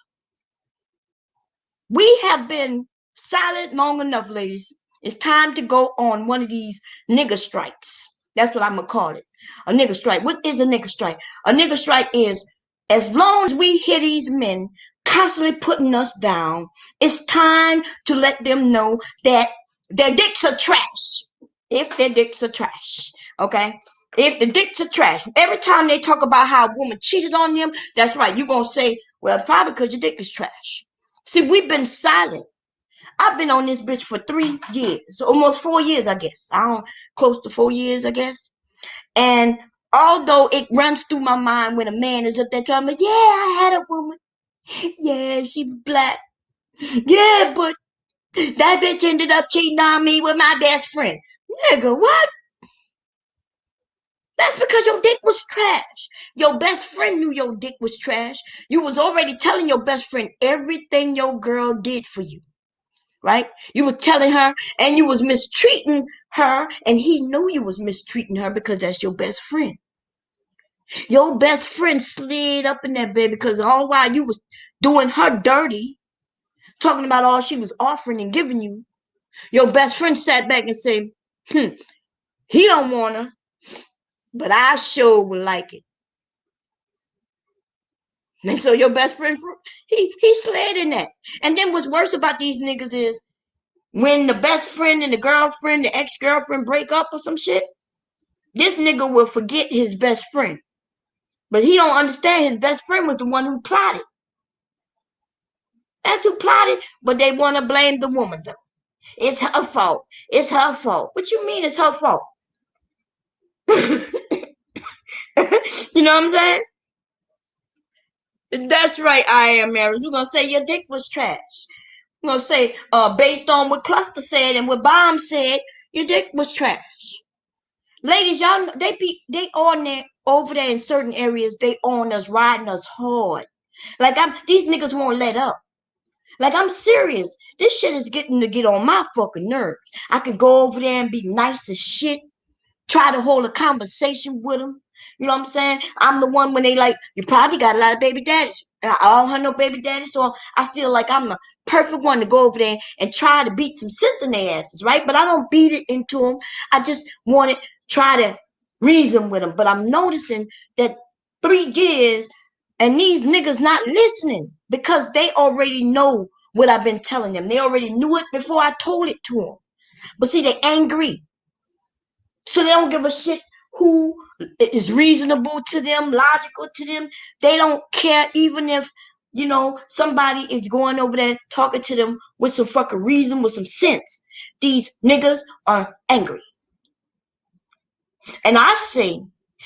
we have been silent long enough, ladies. It's time to go on one of these nigger strikes. That's what I'm going to call it. A nigger strike. What is a nigger strike? A nigger strike is as long as we hear these men constantly putting us down, it's time to let them know that their dicks are trash. If their dicks are trash. Okay? If the dicks are trash. Every time they talk about how a woman cheated on them, that's right. You're going to say, well, probably because your dick is trash. See, we've been silent. I've been on this bitch for 3 years, almost 4 years, I guess. Close to 4 years, I guess. And although it runs through my mind when a man is up there trying to, yeah, I had a woman. Yeah, she black. Yeah, but that bitch ended up cheating on me with my best friend. Nigga, what? That's because your dick was trash. Your best friend knew your dick was trash. You was already telling your best friend everything your girl did for you. Right? You were telling her and you was mistreating her and he knew you was mistreating her because that's your best friend. Your best friend slid up in that bed because all while you was doing her dirty, talking about all she was offering and giving you, your best friend sat back and said, he don't want her, but I sure would like it. And so your best friend, he slid in that. And then what's worse about these niggas is when the best friend and the girlfriend, the ex-girlfriend break up or some shit, this nigga will forget his best friend. But he don't understand his best friend was the one who plotted. That's who plotted, but they want to blame the woman though. It's her fault. It's her fault. What you mean it's her fault? You know what I'm saying? That's right, I am married. You're going to say your dick was trash. You're going to say, based on what Cluster said and what Bomb said, your dick was trash. Ladies, y'all, they on there, over there in certain areas, they on us, riding us hard. Like, these niggas won't let up. Like, I'm serious. This shit is getting to get on my fucking nerves. I could go over there and be nice as shit. Try to hold a conversation with them. You know what I'm saying? I'm the one when they like, you probably got a lot of baby daddies. I don't have no baby daddies, so I feel like I'm the perfect one to go over there and try to beat some sense in their asses, right? But I don't beat it into them. I just want to try to reason with them. But I'm noticing that 3 years and these niggas not listening because they already know what I've been telling them. They already knew it before I told it to them. But see, they're angry. So they don't give a shit who is reasonable to them, logical to them. They don't care even if, you know, somebody is going over there talking to them with some fucking reason, with some sense. These niggas are angry. And I say,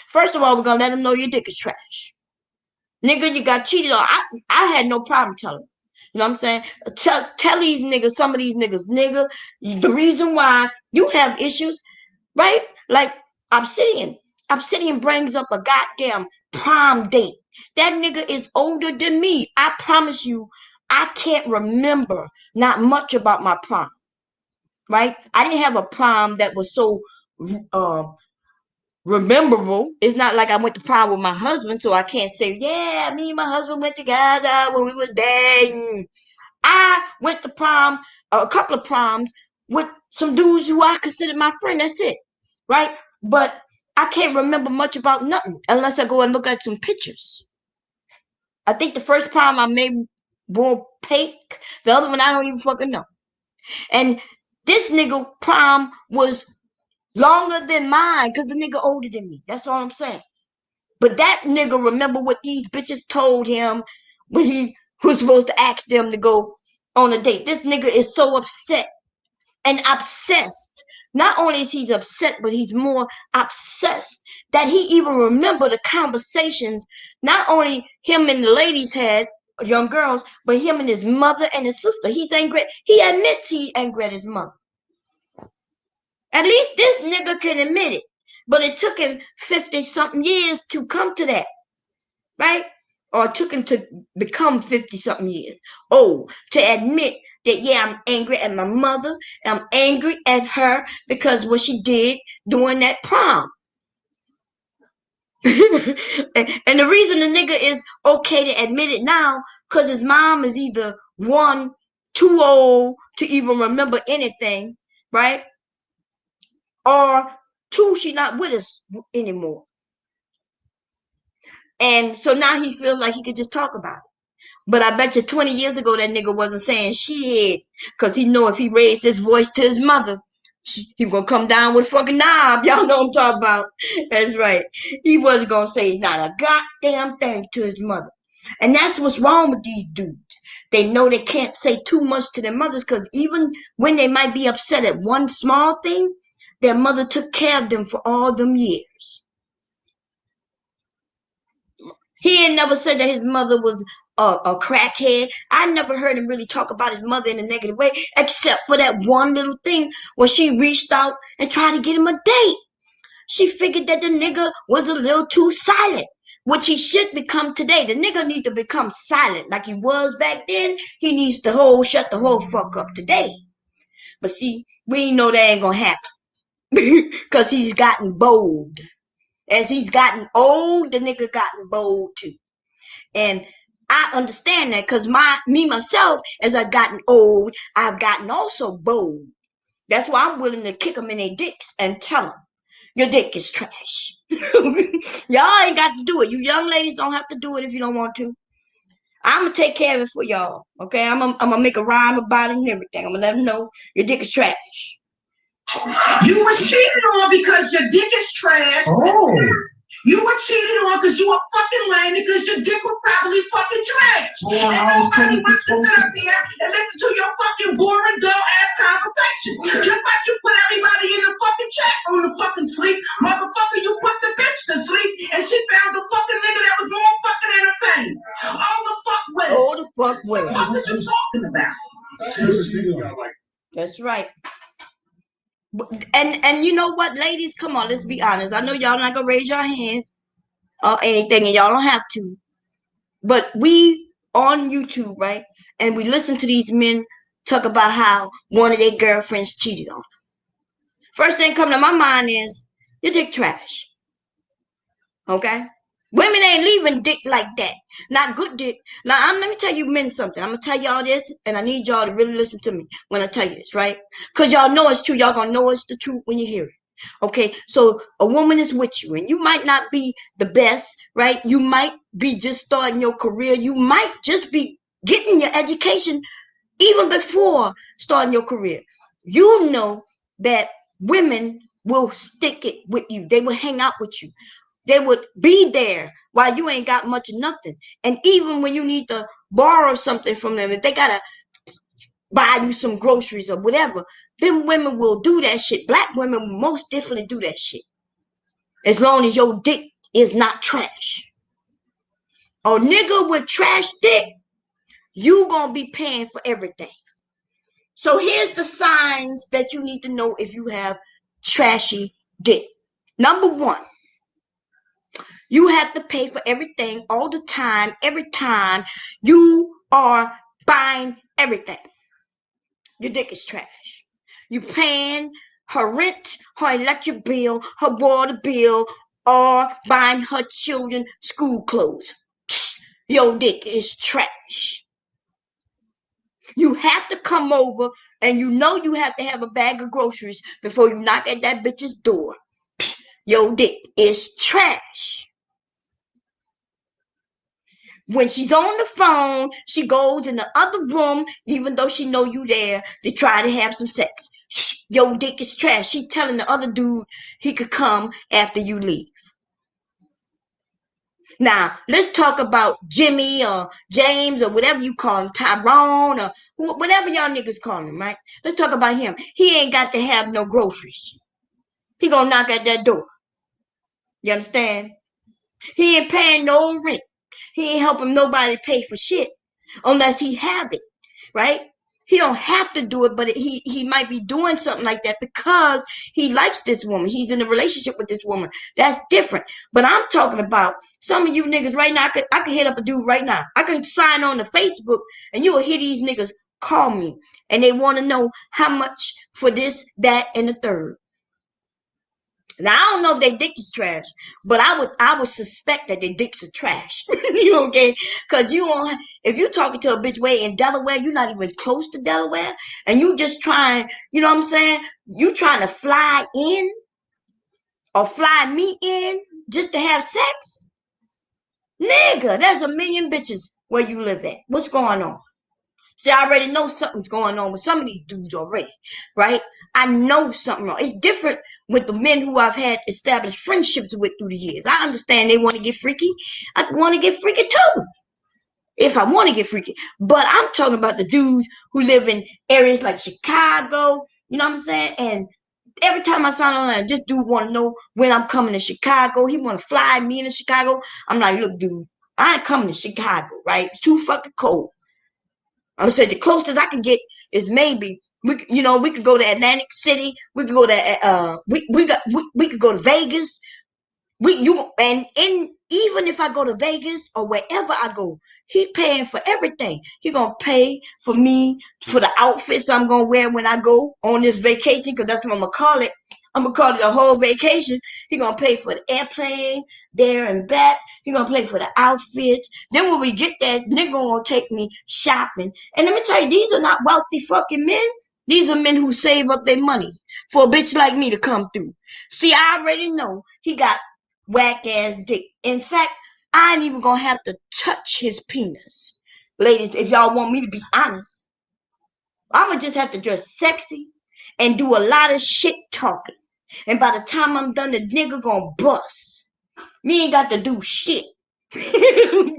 first of all, we're going to let them know your dick is trash. Nigga, you got cheated on. I had no problem telling them. You know what I'm saying? Tell these niggas, some of these niggas, nigga, the reason why you have issues, right? Like Obsidian. Obsidian brings up a goddamn prom date. That nigga is older than me. I promise you, I can't remember not much about my prom. Right? I didn't have a prom that was so rememberable. It's not like I went to prom with my husband, so I can't say, yeah, me and my husband went together when we was there. I went to prom, a couple of proms with some dudes who I considered my friend. That's it, right? But I can't remember much about nothing unless I go and look at some pictures. I think the first prom I made wore pink. The other one I don't even fucking know. And this nigga prom was longer than mine because the nigga older than me. That's all I'm saying. But that nigga remember what these bitches told him when he was supposed to ask them to go on a date. This nigga is so upset and obsessed. Not only is he upset, but he's more obsessed that he even remember the conversations, not only him and the ladies had, young girls, but him and his mother and his sister. He's angry. He admits he angry at his mother. At least this nigga can admit it. But it took him 50-something years to come to that. Right? Or it took him to become 50-something years old to admit that, yeah, I'm angry at my mother. I'm angry at her because what she did during that prom. And the reason the nigga is okay to admit it now, because his mom is either one, too old to even remember anything, right? Or two, she not with us anymore. And so now he feels like he could just talk about it. But I bet you 20 years ago that nigga wasn't saying shit, because he know if he raised his voice to his mother, he gonna come down with a fucking knob. Y'all know what I'm talking about. That's right. He wasn't gonna say not a goddamn thing to his mother. And that's what's wrong with these dudes. They know they can't say too much to their mothers, because even when they might be upset at one small thing, their mother took care of them for all them years. He ain't never said that his mother was a crackhead. I never heard him really talk about his mother in a negative way, except for that one little thing where she reached out and tried to get him a date. She figured that the nigga was a little too silent, which he should become today. The nigga need to become silent like he was back then. He needs to shut the whole fuck up today. But see, we know that ain't gonna happen because he's gotten bold. As he's gotten old, the nigga gotten bold too. And I understand that because myself, as I've gotten old, I've gotten also bold. That's why I'm willing to kick them in their dicks and tell them, your dick is trash. Y'all ain't got to do it. You young ladies don't have to do it if you don't want to. I'm going to take care of it for y'all. Okay? I'm going to make a rhyme about it and everything. I'm going to let them know your dick is trash. You were cheated on because your dick is trash. Oh. You were cheated on because you were fucking lame because your dick was probably fucking trash. Boy, and nobody wants to sit up here and listen to your fucking boring, dull ass conversation. Just like you put everybody in the fucking chat on the fucking sleep. Motherfucker, you put the bitch to sleep and she found the fucking nigga that was more fucking entertained. All the fuck way. Oh, the fuck way. What the fuck is you talking about? That's right. And you know what, ladies, come on, let's be honest. I know y'all not gonna raise your hands or anything, and y'all don't have to. But we on YouTube, right? And we listen to these men talk about how one of their girlfriends cheated on them. First thing coming to my mind is your dick trash. Okay? Women ain't leaving dick like that. Not good dick. Now, let me tell you men something. I'm going to tell y'all this, and I need y'all to really listen to me when I tell you this, right? Because y'all know it's true. Y'all going to know it's the truth when you hear it. Okay? So, a woman is with you, and you might not be the best, right? You might be just starting your career. You might just be getting your education even before starting your career. You know that women will stick it with you. They will hang out with you. They would be there while you ain't got much of nothing. And even when you need to borrow something from them, if they got to buy you some groceries or whatever, them women will do that shit. Black women will most definitely do that shit. As long as your dick is not trash. A nigga with trash dick, you gonna be paying for everything. So here's the signs that you need to know if you have trashy dick. Number one. You have to pay for everything all the time, every time you are buying everything. Your dick is trash. You paying her rent, her electric bill, her water bill, or buying her children school clothes. Your dick is trash. You have to come over and you know you have to have a bag of groceries before you knock at that bitch's door. Your dick is trash. When she's on the phone, she goes in the other room, even though she know you there, to try to have some sex. Your dick is trash. She telling the other dude he could come after you leave. Now, let's talk about Jimmy or James or whatever you call him, Tyrone or whatever y'all niggas call him, right? Let's talk about him. He ain't got to have no groceries. He gonna knock at that door. You understand? He ain't paying no rent. He ain't helping nobody pay for shit unless he have it, right? He don't have to do it, but he might be doing something like that because he likes this woman. He's in a relationship with this woman. That's different. But I'm talking about some of you niggas right now. I could hit up a dude right now. I can sign on to Facebook and you will hear these niggas call me and they want to know how much for this, that, and the third. Now I don't know if their dick is trash, but I would suspect that their dicks are trash. You know, okay? Cause if you talking to a bitch way in Delaware, you're not even close to Delaware, and you just trying, you know what I'm saying? You trying to fly in or fly me in just to have sex? Nigga, there's a million bitches where you live at. What's going on? See, I already know something's going on with some of these dudes already, right? I know something wrong. It's different with the men who I've had established friendships with through the years. I understand they want to get freaky. I want to get freaky too, if I want to get freaky. But I'm talking about the dudes who live in areas like Chicago, you know what I'm saying? And every time I sign online, this dude want to know when I'm coming to Chicago. He want to fly me into Chicago. I'm like, look, dude, I ain't coming to Chicago, right? It's too fucking cold. I'm saying the closest I can get is maybe we could go to Atlantic City. We could go to we could go to Vegas. Even if I go to Vegas or wherever I go, he paying for everything. He gonna pay for me for the outfits I'm gonna wear when I go on this vacation, because that's what I'm gonna call it. I'm gonna call it a whole vacation. He gonna pay for the airplane there and back. He gonna pay for the outfits. Then when we get there, nigga gonna take me shopping. And let me tell you, these are not wealthy fucking men. These are men who save up their money for a bitch like me to come through. See, I already know he got whack ass dick. In fact, I ain't even gonna have to touch his penis. Ladies, if y'all want me to be honest, I'm gonna just have to dress sexy and do a lot of shit talking. And by the time I'm done, the nigga gonna bust. Me ain't got to do shit. I'm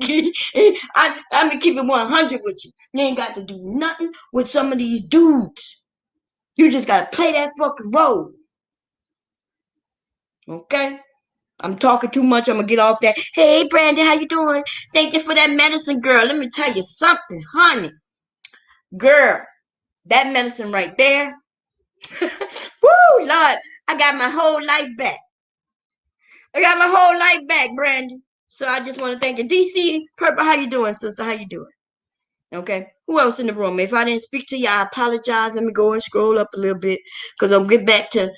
gonna keep it 100 with you. You ain't got to do nothing with some of these dudes. You just gotta play that fucking role. Okay? I'm talking too much. I'm gonna get off that. Hey, Brandon, how you doing? Thank you for that medicine, girl. Let me tell you something, honey. Girl, that medicine right there. Woo, Lord, I got my whole life back. I got my whole life back, Brandon. So I just want to thank you. DC Purple, how you doing, sister? How you doing? Okay. Who else in the room? If I didn't speak to you, I apologize. Let me go and scroll up a little bit, because I'll get back to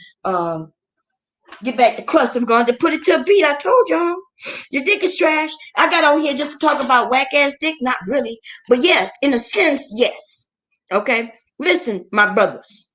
cluster. I'm going to put it to a beat. I told y'all. Your dick is trash. I got on here just to talk about whack ass dick. Not really. But yes, in a sense, yes. Okay. Listen, my brothers.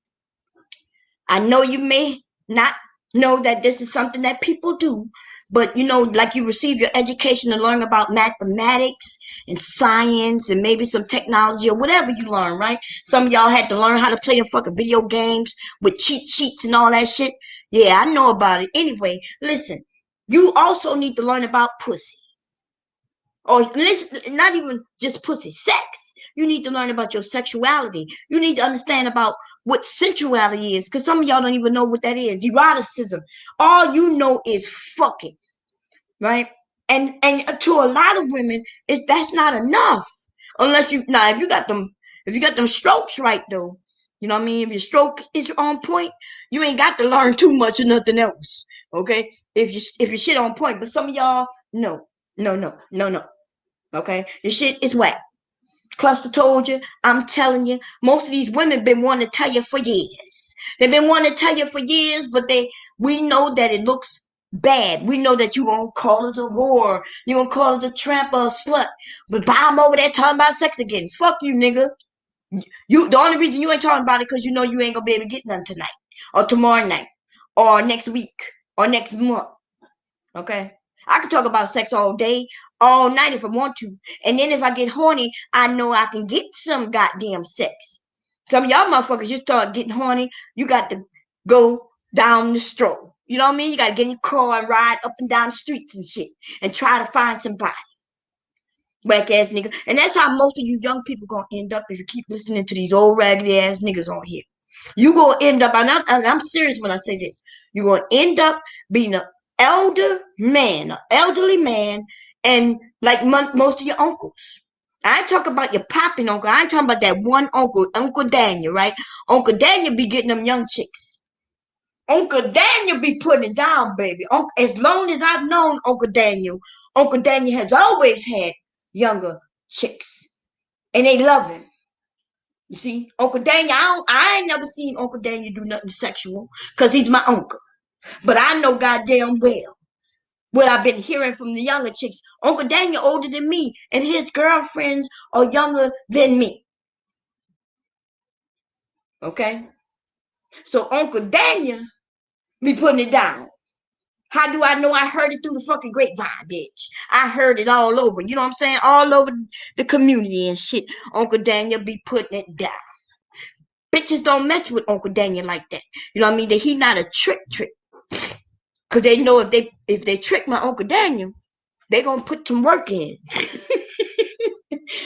I know you may not know that this is something that people do, but like you receive your education to learn about mathematics and science and maybe some technology or whatever you learn, right? Some of y'all had to learn how to play the fucking video games with cheat sheets and all that shit. Yeah, I know about it. Anyway, listen, you also need to learn about pussy. Or listen, not even just pussy, sex. You need to learn about your sexuality. You need to understand about what sensuality is, because some of y'all don't even know what that is. Eroticism. All you know is fucking, right? And to a lot of women, that's not enough. Unless if you got them strokes right though. You know what I mean? If your stroke is on point, you ain't got to learn too much or nothing else. Okay? If your shit on point. But some of y'all, no. Okay? Your shit is whack. Cluster told you, I'm telling you, most of these women been wanting to tell you for years. They've been wanting to tell you for years, but we know that it looks bad. We know that you gonna call it a whore. You gonna call it a tramp or a slut. But I'm over there talking about sex again. Fuck you, nigga. The only reason you ain't talking about it because you know you ain't gonna be able to get none tonight or tomorrow night or next week or next month. Okay? I can talk about sex all day, all night if I want to. And then if I get horny, I know I can get some goddamn sex. Some of y'all motherfuckers, you start getting horny, you got to go down the stroll. You know what I mean? You got to get in your car and ride up and down the streets and shit and try to find somebody. Whack ass nigga. And that's how most of you young people gonna end up if you keep listening to these old raggedy ass niggas on here. You gonna end up, and I'm serious when I say this, you gonna end up being an elderly man, and like most of your uncles. I ain't talking about your popping uncle. I ain't talking about that one uncle, Uncle Daniel, right? Uncle Daniel be getting them young chicks. Uncle Daniel be putting it down, baby. As long as I've known Uncle Daniel has always had younger chicks. And they love him. You see, Uncle Daniel, I ain't never seen Uncle Daniel do nothing sexual because he's my uncle. But I know goddamn well what I've been hearing from the younger chicks. Uncle Daniel older than me, and his girlfriends are younger than me. Okay? So Uncle Daniel be putting it down. How do I know? I heard it through the fucking grapevine, bitch. I heard it all over. You know what I'm saying? All over the community and shit. Uncle Daniel be putting it down. Bitches don't mess with Uncle Daniel like that. You know what I mean? That he not a trick. Cause they know if they trick my Uncle Daniel, they gonna put some work in.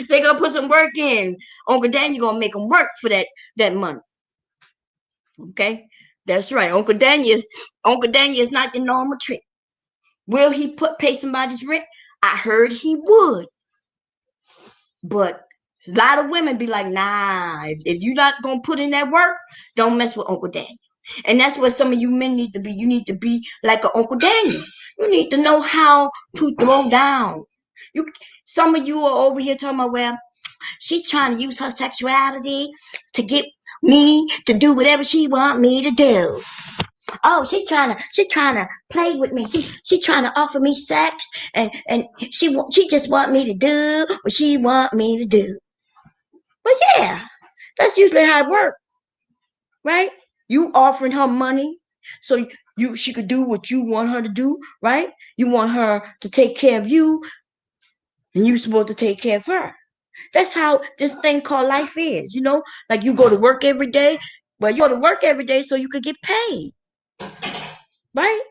They gonna put some work in. Uncle Daniel gonna make them work for that money. Okay? That's right. Uncle Daniel is not the normal trick. Will he pay somebody's rent? I heard he would. But a lot of women be like, nah, if you're not going to put in that work, don't mess with Uncle Daniel. And that's what some of you men need to be. You need to be like an Uncle Daniel. You need to know how to throw down. Some of you are over here talking about, well, she's trying to use her sexuality to get me to do whatever she want me to do. Oh, she's trying to play with me. She trying to offer me sex, and she just want me to do what she want me to do. But yeah, that's usually how it works, right? You offering her money so she could do what you want her to do, right? You want her to take care of you, and you supposed to take care of her. That's how this thing called life is, you know? Like you go to work every day. Well, you go to work every day so you could get paid, right?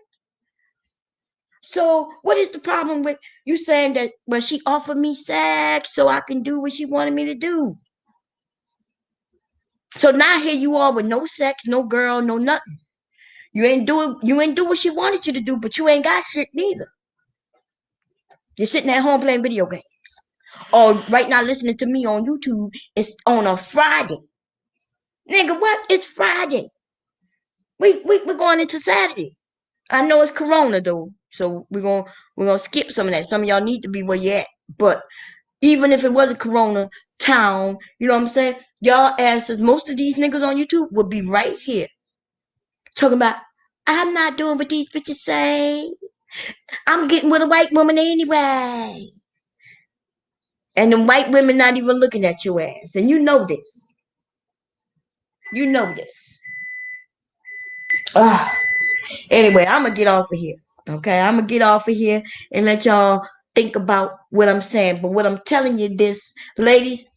So what is the problem with you saying that, well, she offered me sex so I can do what she wanted me to do? So now here you are with no sex, no girl, no nothing. You ain't do what she wanted you to do, but you ain't got shit neither. You're sitting at home playing video games. Or right now listening to me on YouTube. It's on a Friday. Nigga, what? It's Friday. We're going into Saturday. I know it's Corona though, so we're gonna skip some of that. Some of y'all need to be where you at. But even if it was a Corona town, you know what I'm saying? Y'all asses, most of these niggas on YouTube would be right here talking about, I'm not doing what these bitches say. I'm getting with a white woman anyway. And the white women not even looking at your ass. And you know this. You know this. Anyway, I'm going to get off of here. Okay? I'm going to get off of here and let y'all think about what I'm saying. But what I'm telling you this, ladies,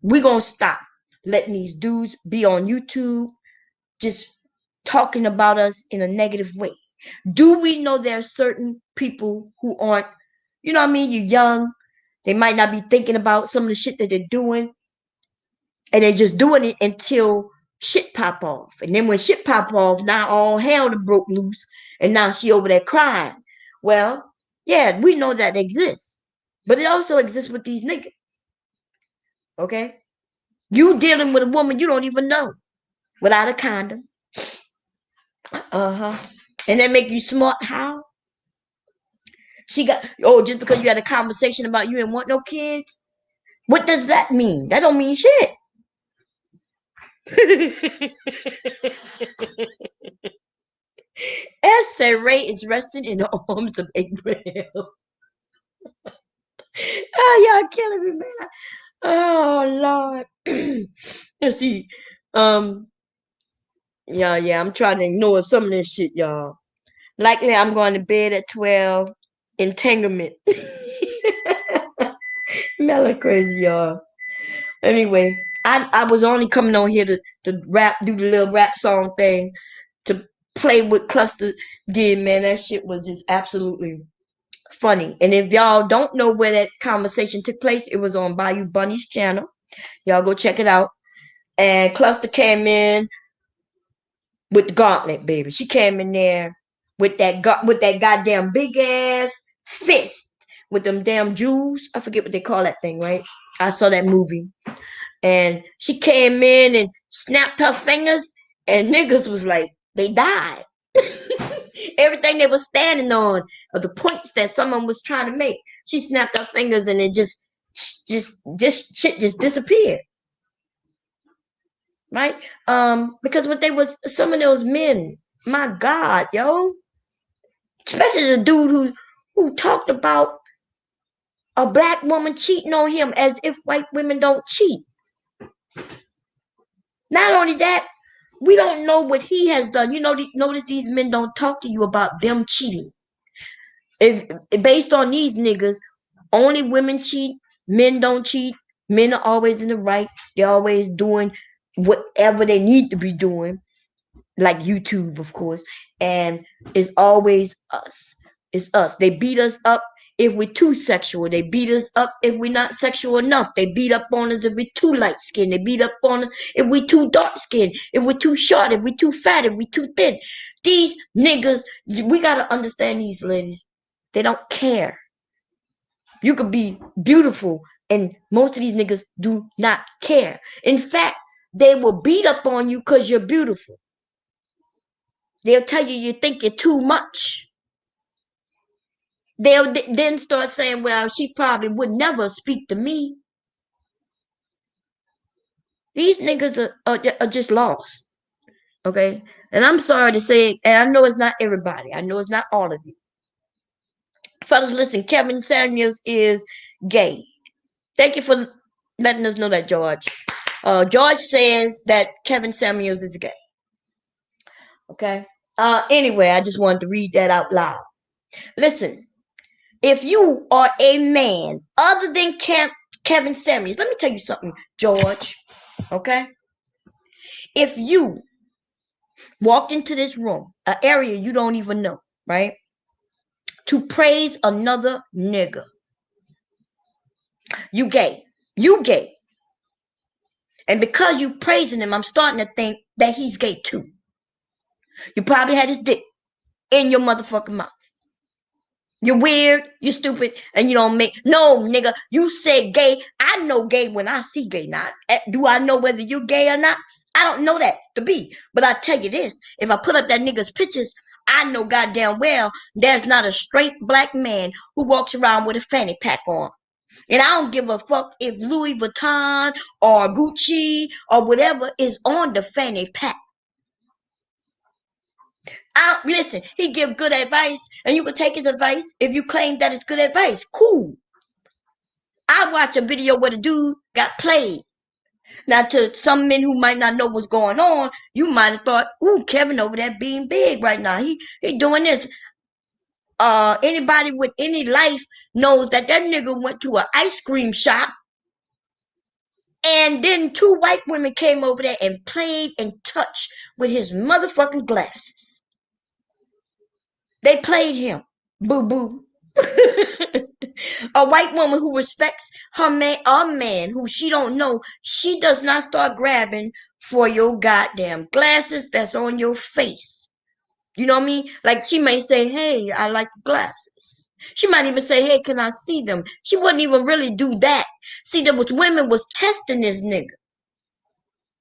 we're going to stop letting these dudes be on YouTube just talking about us in a negative way. Do we know there are certain people who aren't, you know what I mean? You're young. They might not be thinking about some of the shit that they're doing. And they're just doing it until shit pop off. And then when shit pop off, now all hell broke loose. And now she over there crying. Well, yeah, we know that exists. But it also exists with these niggas. Okay? You dealing with a woman you don't even know without a condom. And that make you smart how? Just because you had a conversation about you didn't want no kids? What does that mean? That don't mean shit. S.A. Ray is resting in the arms of Abraham. Oh, y'all killing me, man. Oh, Lord. Let's see. Yeah, I'm trying to ignore some of this shit, y'all. Likely I'm going to bed at 12. Entanglement. Mellow crazy, y'all. Anyway, I was only coming on here to rap, do the little rap song thing, to play with Cluster did, man. That shit was just absolutely funny. And if y'all don't know where that conversation took place, it was on Bayou Bunny's channel. Y'all go check it out. And Cluster came in with the gauntlet, baby. She came in there with that goddamn big ass fist with them damn jewels. I forget what they call that thing, right? I saw that movie. And she came in and snapped her fingers, and niggas was like, they died. Everything they were standing on, or the points that someone was trying to make, she snapped her fingers, and it just shit just disappeared. right? Because what they was some of those men, my God, yo, especially the dude who talked about a black woman cheating on him as if white women don't cheat. Not only that, we don't know what he has done. You know, notice these men don't talk to you about them cheating. If based on these niggas, only women cheat, men don't cheat. Men are always in the right. They're always doing whatever they need to be doing, like YouTube, of course. And it's always us. It's us. They beat us up if we're too sexual. They beat us up if we're not sexual enough. They beat up on us if we're too light skinned. They beat up on us if we're too dark skinned, if we're too short, if we're too fat, if we're too thin. These niggas, we gotta understand these ladies. They don't care. You could be beautiful, and most of these niggas do not care. In fact, they will beat up on you because you're beautiful. They'll tell you think you're too much. They'll then start saying, well, she probably would never speak to me. These niggas are just lost. Okay? And I'm sorry to say, and I know it's not everybody. I know it's not all of you. Fellas, listen, Kevin Samuels is gay. Thank you for letting us know that, George. George says that Kevin Samuels is gay. Okay? Anyway, I just wanted to read that out loud. Listen, if you are a man other than Kevin Samuels, let me tell you something, George. Okay? If you walked into this room, an area you don't even know, right? To praise another nigga, you gay. You gay. And because you praising him, I'm starting to think that he's gay too. You probably had his dick in your motherfucking mouth. You're weird, you're stupid, and you don't make no nigga. You said gay. I know gay when I see gay. Now, do I know whether you gay or not? I don't know that to be. But I tell you this: if I put up that nigga's pictures, I know goddamn well there's not a straight black man who walks around with a fanny pack on. And I don't give a fuck if Louis Vuitton or Gucci or whatever is on the fanny pack. Listen, he give good advice, and you can take his advice if you claim that it's good advice. Cool. I watched a video where the dude got played. Now, to some men who might not know what's going on, you might have thought, "Ooh, Kevin over there being big right now. He doing this." Anybody with any life knows that nigga went to an ice cream shop, and then two white women came over there and played and touched with his motherfucking glasses. They played him. Boo boo. A white woman who respects her man, a man who she don't know, she does not start grabbing for your goddamn glasses that's on your face. You know what I mean? Like, she may say, hey, I like the glasses. She might even say, hey, can I see them? She wouldn't even really do that. See, there was women was testing this nigga.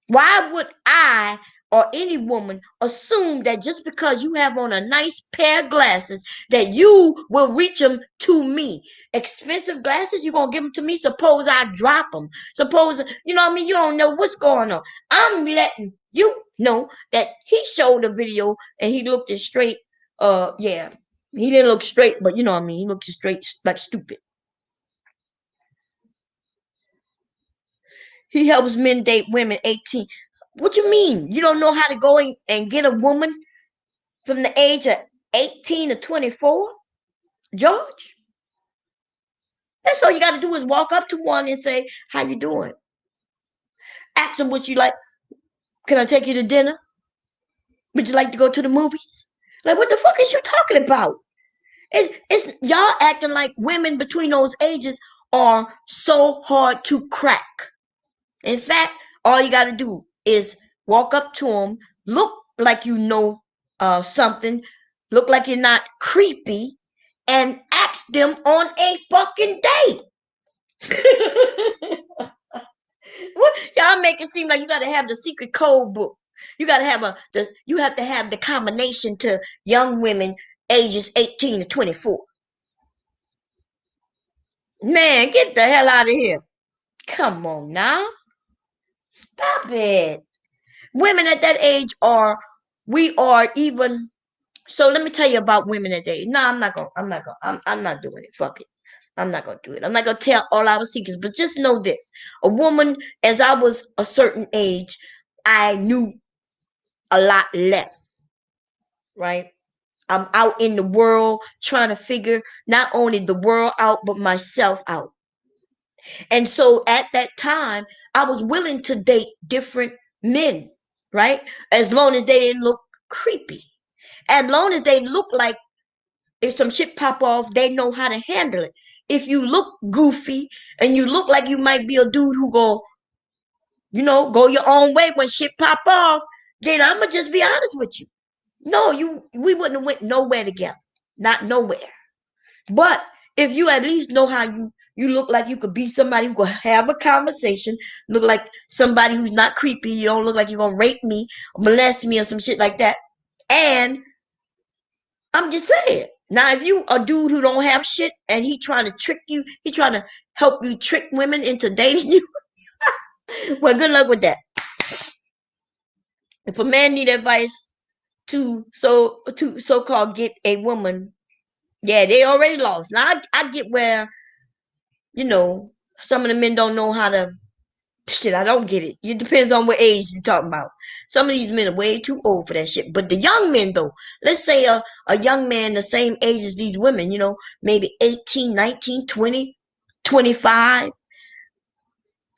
Why would I or any woman assume that just because you have on a nice pair of glasses that you will reach them to me? Expensive glasses, you gonna give them to me? Suppose I drop them. Suppose, you know what I mean? You don't know what's going on. I'm letting you know that he showed a video and he looked as straight. Yeah, he didn't look straight, but you know what I mean? He looked straight like stupid. He helps men date women 18. What you mean? You don't know how to go and get a woman from the age of 18 to 24? George? That's all you got to do is walk up to one and say, how you doing? Ask them what you like. Can I take you to dinner? Would you like to go to the movies? Like, what the fuck is you talking about? It's y'all acting like women between those ages are so hard to crack. In fact, all you got to do is walk up to them, look like you know something, look like you're not creepy, and ask them on a fucking date. What y'all make it seem like you got to have the secret code book. You got to have you have to have the combination to young women ages 18 to 24. Man, get the hell out of here. Come on now. Stop it. Women at that age we are even. So let me tell you about women at that age. No, I'm not doing it. Fuck it. I'm not gonna do it. I'm not gonna tell all our secrets, but just know this: a woman, as I was a certain age, I knew a lot less. Right? I'm out in the world trying to figure not only the world out, but myself out. And so at that time, I was willing to date different men, right? As long as they didn't look creepy. As long as they look like if some shit pop off, they know how to handle it. If you look goofy and you look like you might be a dude who go your own way when shit pop off, then I'ma just be honest with you. No, we wouldn't have went nowhere together. Not nowhere. But if you at least know how you look like you could be somebody who could have a conversation, look like somebody who's not creepy, you don't look like you're gonna rape me, or molest me, or some shit like that. And I'm just saying. Now, if you a dude who don't have shit and he trying to trick you, he trying to help you trick women into dating you, well, good luck with that. If a man need advice to so-called get a woman, yeah, they already lost. Now I get where some of the men don't know how to. Shit, I don't get it. It depends on what age you're talking about. Some of these men are way too old for that shit. But the young men, though, let's say a young man the same age as these women, maybe 18, 19, 20, 25.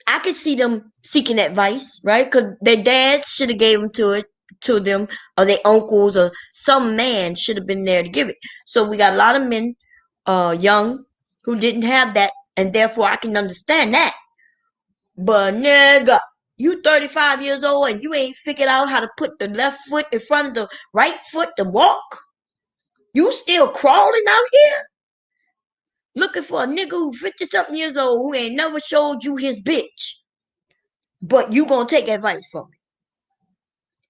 I could see them seeking advice, right? Because their dads should have gave them to them, or their uncles, or some man should have been there to give it. So we got a lot of men, young, who didn't have that, and therefore I can understand that. But nigga, you 35 years old and you ain't figured out how to put the left foot in front of the right foot to walk? You still crawling out here? Looking for a nigga who 50-something years old who ain't never showed you his bitch. But you gonna take advice from him.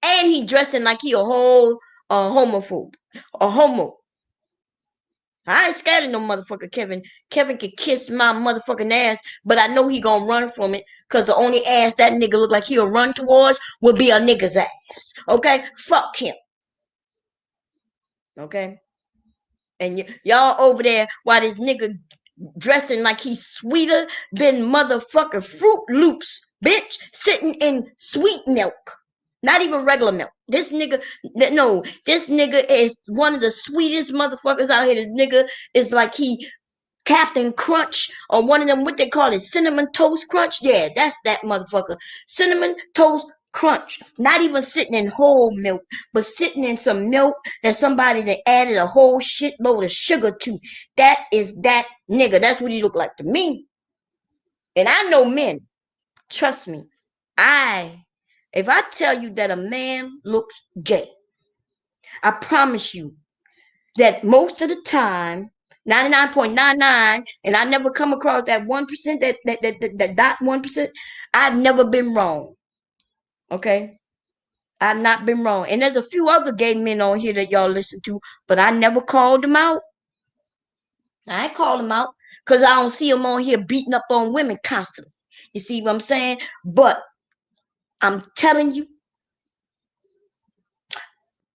And he dressing like he a whole homophobe. A homo. I ain't scared of no motherfucker Kevin. Kevin can kiss my motherfucking ass, but I know he gonna run from it, because the only ass that nigga look like he'll run towards will be a nigga's ass. Okay? Fuck him. Okay? And y'all over there while this nigga dressing like he's sweeter than motherfucking Fruit Loops, bitch, sitting in sweet milk. Not even regular milk. This nigga is one of the sweetest motherfuckers out here. This nigga is like he Captain Crunch, or one of them, what they call it, Cinnamon Toast Crunch. Yeah, that's that motherfucker. Cinnamon Toast Crunch. Not even sitting in whole milk, but sitting in some milk that somebody that added a whole shitload of sugar to. That is that nigga. That's what he look like to me. And I know men. Trust me. If I tell you that a man looks gay, I promise you that most of the time, 99.99, and I never come across that 1%, that dot 1%, I've never been wrong. Okay? I've not been wrong. And there's a few other gay men on here that y'all listen to, but I never called them out. I ain't called them out because I don't see them on here beating up on women constantly. You see what I'm saying? But I'm telling you,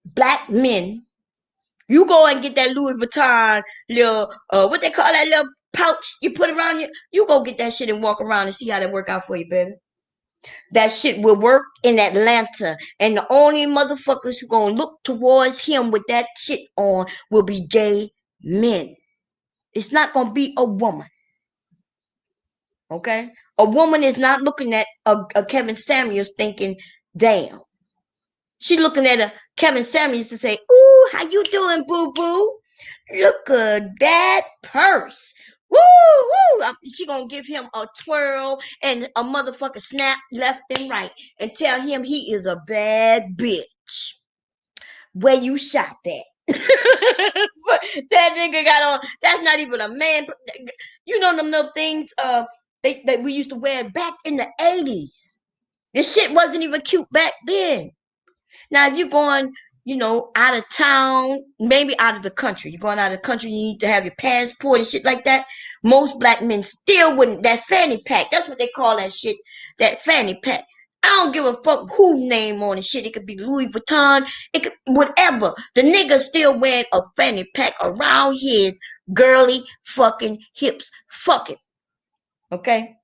black men, you go and get that Louis Vuitton little, what they call that little pouch you put around you go get that shit and walk around and see how that work out for you, baby. That shit will work in Atlanta. And the only motherfuckers who gonna look towards him with that shit on will be gay men. It's not gonna be a woman. Okay? A woman is not looking at a Kevin Samuels thinking, damn. She looking at a Kevin Samuels to say, ooh, how you doing, boo-boo? Look at that purse. Woo, woo. She gonna give him a twirl and a motherfucker snap left and right and tell him he is a bad bitch. Where you shop at? That nigga got on, that's not even a man. You know them little things that we used to wear back in the 80s. This shit wasn't even cute back then. Now, if you're going, out of town, maybe out of the country, you're going out of the country, you need to have your passport and shit like that. Most black men still wouldn't, that fanny pack, that's what they call that shit, that fanny pack. I don't give a fuck who name on the shit. It could be Louis Vuitton. It could whatever. The nigga still wearing a fanny pack around his girly fucking hips. Fuck it. Okay?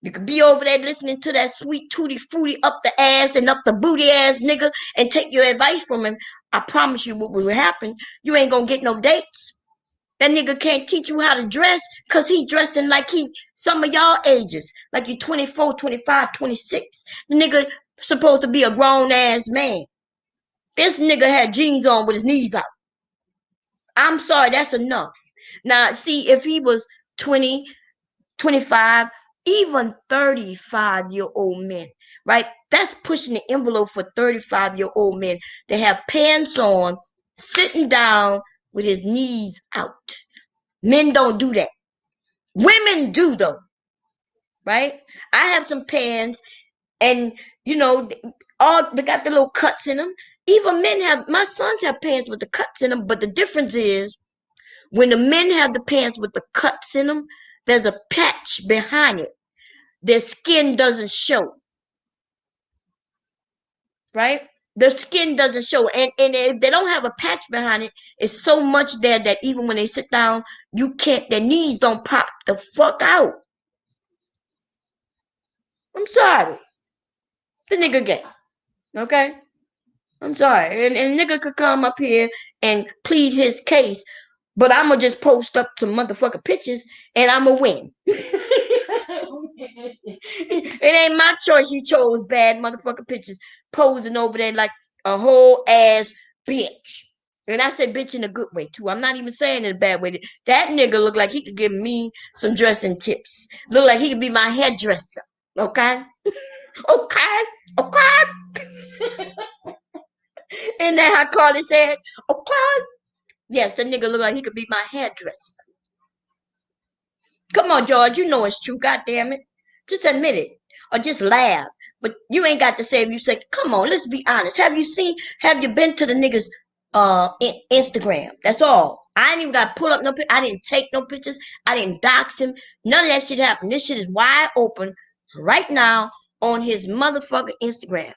You could be over there listening to that sweet tutti fruity up the ass and up the booty ass nigga and take your advice from him. I promise you what will happen. You ain't gonna get no dates. That nigga can't teach you how to dress because he dressing like he some of y'all ages. Like you 24, 25, 26. The nigga supposed to be a grown-ass man. This nigga had jeans on with his knees out. I'm sorry, that's enough. Now, see, if he was 20, 25, even 35-year-old men, right? That's pushing the envelope for 35-year-old men. They have pants on, sitting down, with his knees out. Men don't do that. Women do though, right? I have some pants and you know, they got the little cuts in them. Even men have, my sons have pants with the cuts in them, but the difference is when the men have the pants with the cuts in them, there's a patch behind it. Their skin doesn't show, right? Their skin doesn't show, and if they don't have a patch behind it, it's so much there that even when they sit down, you can't. Their knees don't pop the fuck out. I'm sorry, the nigga gay. Okay, I'm sorry, and nigga could come up here and plead his case, but I'ma just post up some motherfucking pictures and I'ma win. It ain't my choice. You chose bad motherfucking pictures, posing over there like a whole ass bitch. And I said bitch in a good way too. I'm not even saying in a bad way. That nigga look like he could give me some dressing tips. Look like he could be my hairdresser. Okay? Okay? Okay? And then how Carly said, okay? Yes, that nigga look like he could be my hairdresser. Come on, George. You know it's true. God damn it. Just admit it. Or just laugh. But you ain't got to say if you say, come on, let's be honest. Have you been to the niggas Instagram? That's all. I ain't even got to pull up no pictures. I didn't take no pictures. I didn't dox him. None of that shit happened. This shit is wide open right now on his motherfucking Instagram.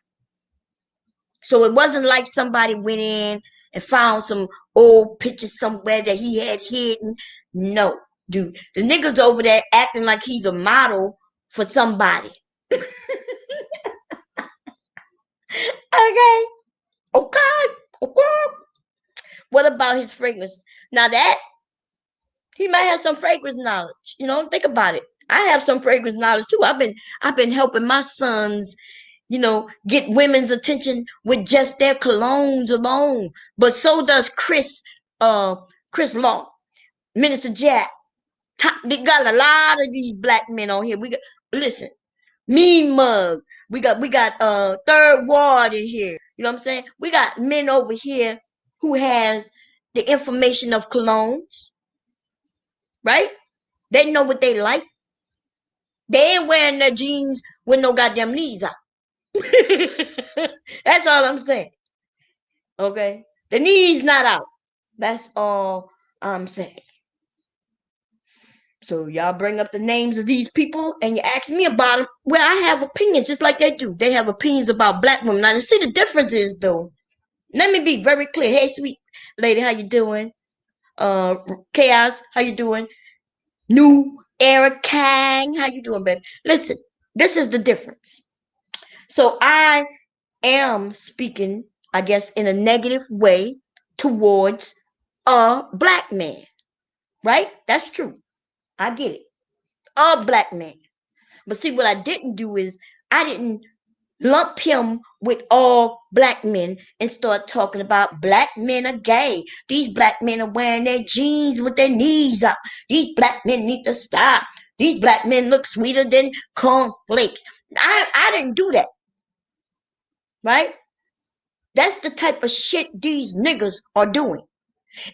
So it wasn't like somebody went in and found some old pictures somewhere that he had hidden. No, dude. The nigga's over there acting like he's a model for somebody. Okay. What about his fragrance? Now that he might have some fragrance knowledge. You know, think about it. I have some fragrance knowledge too. I've been helping my sons, you know, get women's attention with just their colognes alone. But so does Chris Law, Minister Jack. They got a lot of these black men on here. Listen, Mean Mug. We got Third Ward in here. You know what I'm saying? We got men over here who has the information of colognes, right? They know what they like. They ain't wearing their jeans with no goddamn knees out. That's all I'm saying. Okay? The knees not out. That's all I'm saying. So y'all bring up the names of these people and you ask me about them. Well, I have opinions just like they do. They have opinions about black women. Now, see the difference is though. Let me be very clear. Hey, sweet lady, how you doing? Chaos, how you doing? New Eric Kang, how you doing, baby? Listen, this is the difference. So I am speaking, I guess, in a negative way towards a black man, right? That's true. I get it. A black man. But see, what I didn't do is I didn't lump him with all black men and start talking about black men are gay. These black men are wearing their jeans with their knees up. These black men need to stop. These black men look sweeter than cornflakes. I didn't do that. Right? That's the type of shit these niggas are doing.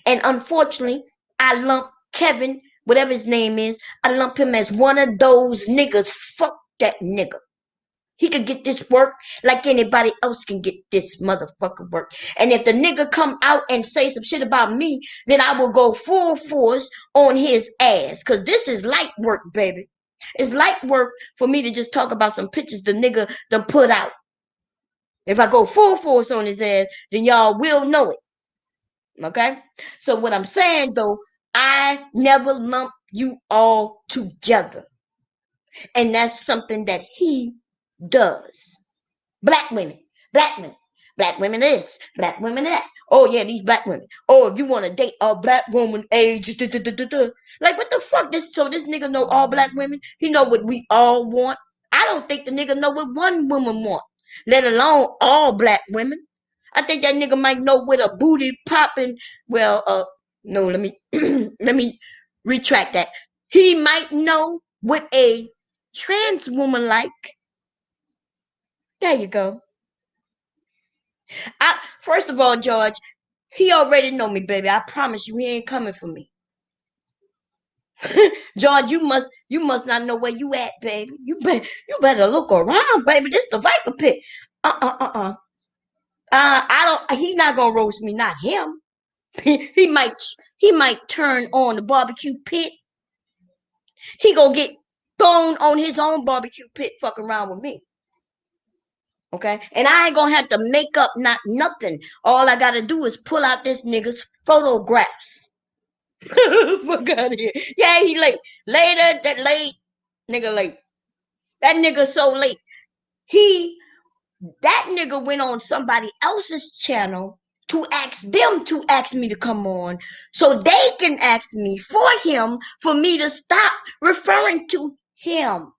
And unfortunately, I lump Kevin, whatever his name is, I lump him as one of those niggas. Fuck that nigga. He could get this work like anybody else can get this motherfucker work. And if the nigga come out and say some shit about me, then I will go full force on his ass. Because this is light work, baby. It's light work for me to just talk about some pictures the nigga done put out. If I go full force on his ass, then y'all will know it. Okay? So what I'm saying though, I never lump you all together. And that's something that he does. Black women, black women, black women this, black women that. Oh yeah, these black women. Oh, if you want to date a black woman age, like what the fuck? This nigga know all black women. He know what we all want. I don't think the nigga know what one woman want, let alone all black women. I think that nigga might know what a booty popping. Well, no, let me let me retract that. He might know what a trans woman like. There you go. First of all, George, he already know me, baby. I promise you, he ain't coming for me. George, you must not know where you at, baby. You better look around, baby. This the Viper Pit. He not gonna roast me, not him. he might turn on the barbecue pit. He gonna get thrown on his own barbecue pit, fucking around with me. Okay, and I ain't gonna have to make up nothing. All I gotta do is pull out this nigga's photographs. Fuck out of here. Yeah, he late. Nigga late. That nigga so late. That nigga went on somebody else's channel to ask them to ask me to come on so they can ask me for me to stop referring to him.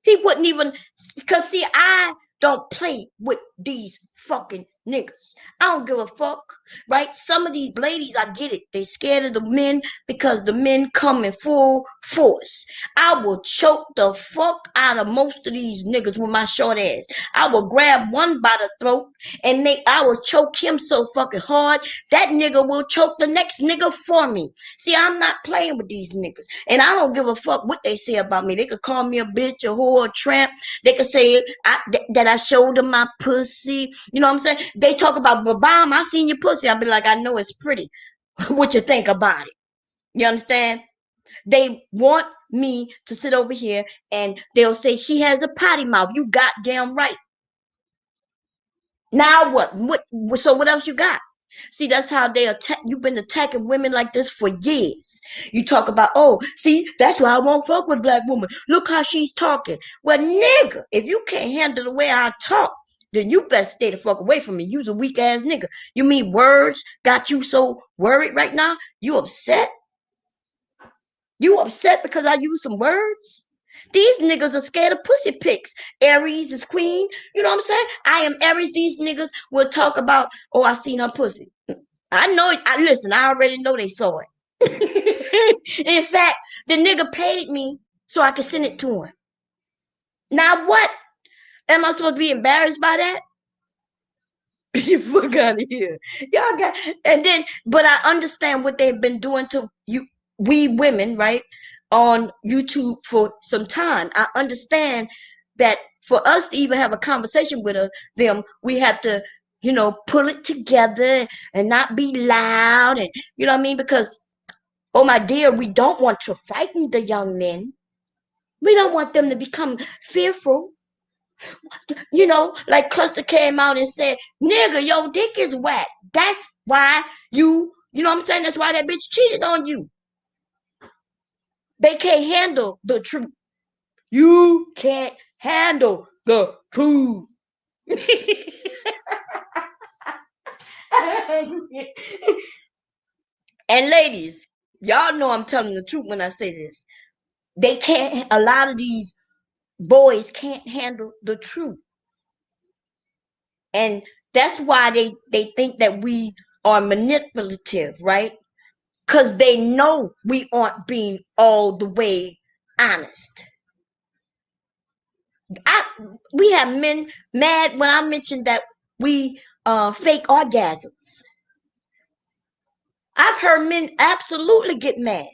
He wouldn't even, because see, I don't play with these fucking niggas. I don't give a fuck, right? Some of these ladies, I get it. They scared of the men because the men come in full force. I will choke the fuck out of most of these niggas with my short ass. I will grab one by the throat and I will choke him so fucking hard that nigga will choke the next nigga for me. See, I'm not playing with these niggas. And I don't give a fuck what they say about me. They could call me a bitch, a whore, a tramp. They could say that I showed them my pussy. You know what I'm saying? They talk about, but Bomb, I seen your pussy. I'll be like, I know it's pretty. What you think about it? You understand? They want me to sit over here and they'll say she has a potty mouth. You goddamn right. Now what? So what else you got? See, that's how they attack. You've been attacking women like this for years. You talk about, oh, see, that's why I won't fuck with black women. Look how she's talking. Well, nigga, if you can't handle the way I talk, then you better stay the fuck away from me. You's a weak ass nigga. You mean words got you so worried right now? You upset? You upset because I use some words? These niggas are scared of pussy pics. Aries is queen. You know what I'm saying? I am Aries. These niggas will talk about, oh, I seen her pussy. I know it. Listen, I already know they saw it. In fact, the nigga paid me so I could send it to him. Now what? Am I supposed to be embarrassed by that? You fuck out of here. Y'all got, but I understand what they've been doing to we women, right? On YouTube for some time. I understand that for us to even have a conversation with them, we have to, pull it together and not be loud, and you know what I mean? Because, oh my dear, we don't want to frighten the young men. We don't want them to become fearful. Like Cluster came out and said, nigga, your dick is whack. That's why you know what I'm saying? That's why that bitch cheated on you. They can't handle the truth. You can't handle the truth. And ladies, y'all know I'm telling the truth when I say this. A lot of these boys can't handle the truth. And that's why they think that we are manipulative, right? Because they know we aren't being all the way honest. We have men mad when I mentioned that we fake orgasms. I've heard men absolutely get mad.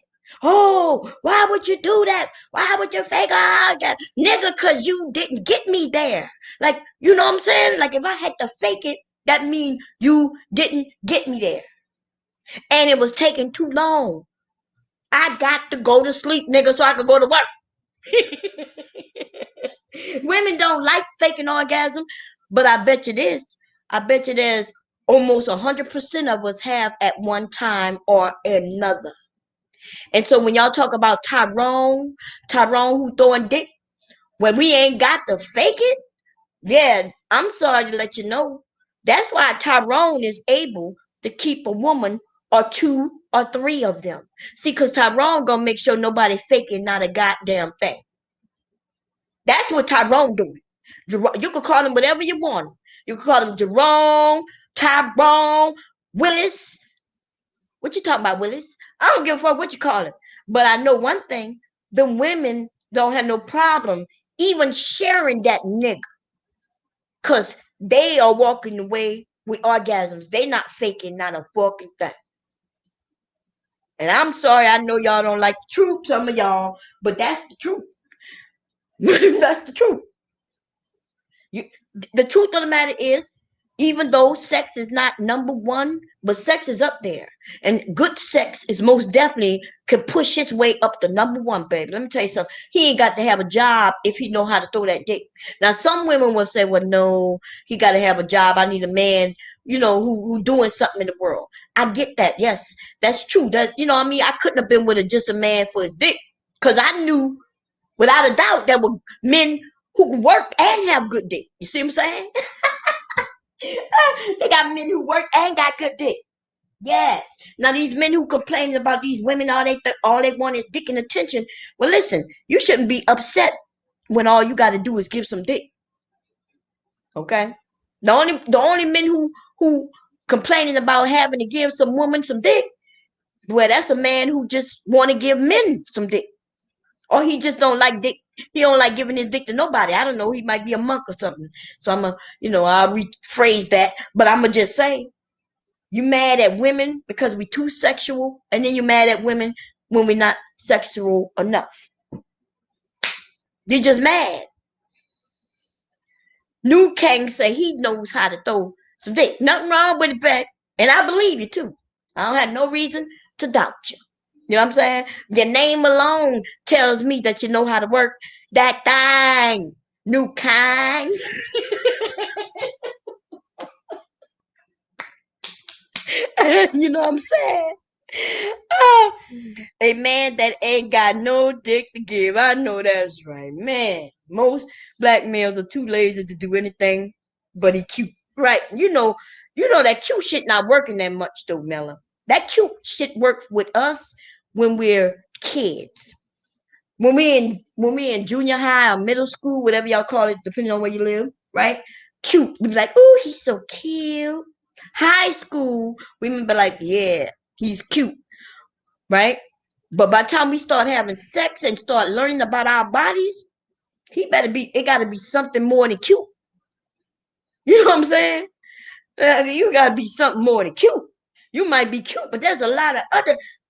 Oh, why would you do that? Why would you fake orgasm? Nigga, because you didn't get me there. Like, you know what I'm saying? Like, if I had to fake it, that means you didn't get me there. And it was taking too long. I got to go to sleep, nigga, so I could go to work. Women don't like faking orgasm, but I bet you this. I bet you there's almost 100% of us have at one time or another. And so when y'all talk about Tyrone who throwing dick, when we ain't got to fake it, yeah, I'm sorry to let you know. That's why Tyrone is able to keep a woman or two or three of them. See, because Tyrone gonna make sure nobody faking not a goddamn thing. That's what Tyrone doing. You can call him whatever you want. You can call him Jerome, Tyrone, Willis. What you talking about, Willis? I don't give a fuck what you call him. But I know one thing. The women don't have no problem even sharing that nigga. Because they are walking away with orgasms. They not faking not a fucking thing. And I'm sorry, I know y'all don't like the truth, some of y'all, but that's the truth. That's the truth. The truth of the matter is, even though sex is not number one, but sex is up there. And good sex is most definitely could push his way up to number one, baby. Let me tell you something. He ain't got to have a job if he know how to throw that dick. Now, some women will say, well, no, he got to have a job. I need a man, who doing something in the world. I get that. Yes, that's true. That, I mean, I couldn't have been with just a man for his dick because I knew without a doubt there were men who can work and have good dick. You see what I'm saying? They got men who work and got good dick. Yes. Now these men who complain about these women, all they want is dick and attention. Well, listen, you shouldn't be upset when all you got to do is give some dick. Okay. The only men who complaining about having to give some woman some dick, well, that's a man who just want to give men some dick, or he just don't like dick. He don't like giving his dick to nobody. I don't know. He might be a monk or something. So I'll rephrase that. But I'm going to just say, you mad at women because we too sexual, and then you mad at women when we're not sexual enough. You're just mad. New King say he knows how to throw some dick. Nothing wrong with it, back. And I believe you too. I don't have no reason to doubt you. You know what I'm saying? Your name alone tells me that you know how to work that thing, New King. You know what I'm saying? A man that ain't got no dick to give. I know that's right, man. Most black males are too lazy to do anything but he cute, right? You know that cute shit not working that much though, Mella. That cute shit works with us when we're kids. When we in junior high or middle school, whatever y'all call it, depending on where you live, right? Cute. We be like, oh, he's so cute. High school, we be like, yeah, he's cute, right? But by the time we start having sex and start learning about our bodies, it gotta be something more than cute. You know what I'm saying? You gotta be something more than cute. You might be cute, but there's a lot of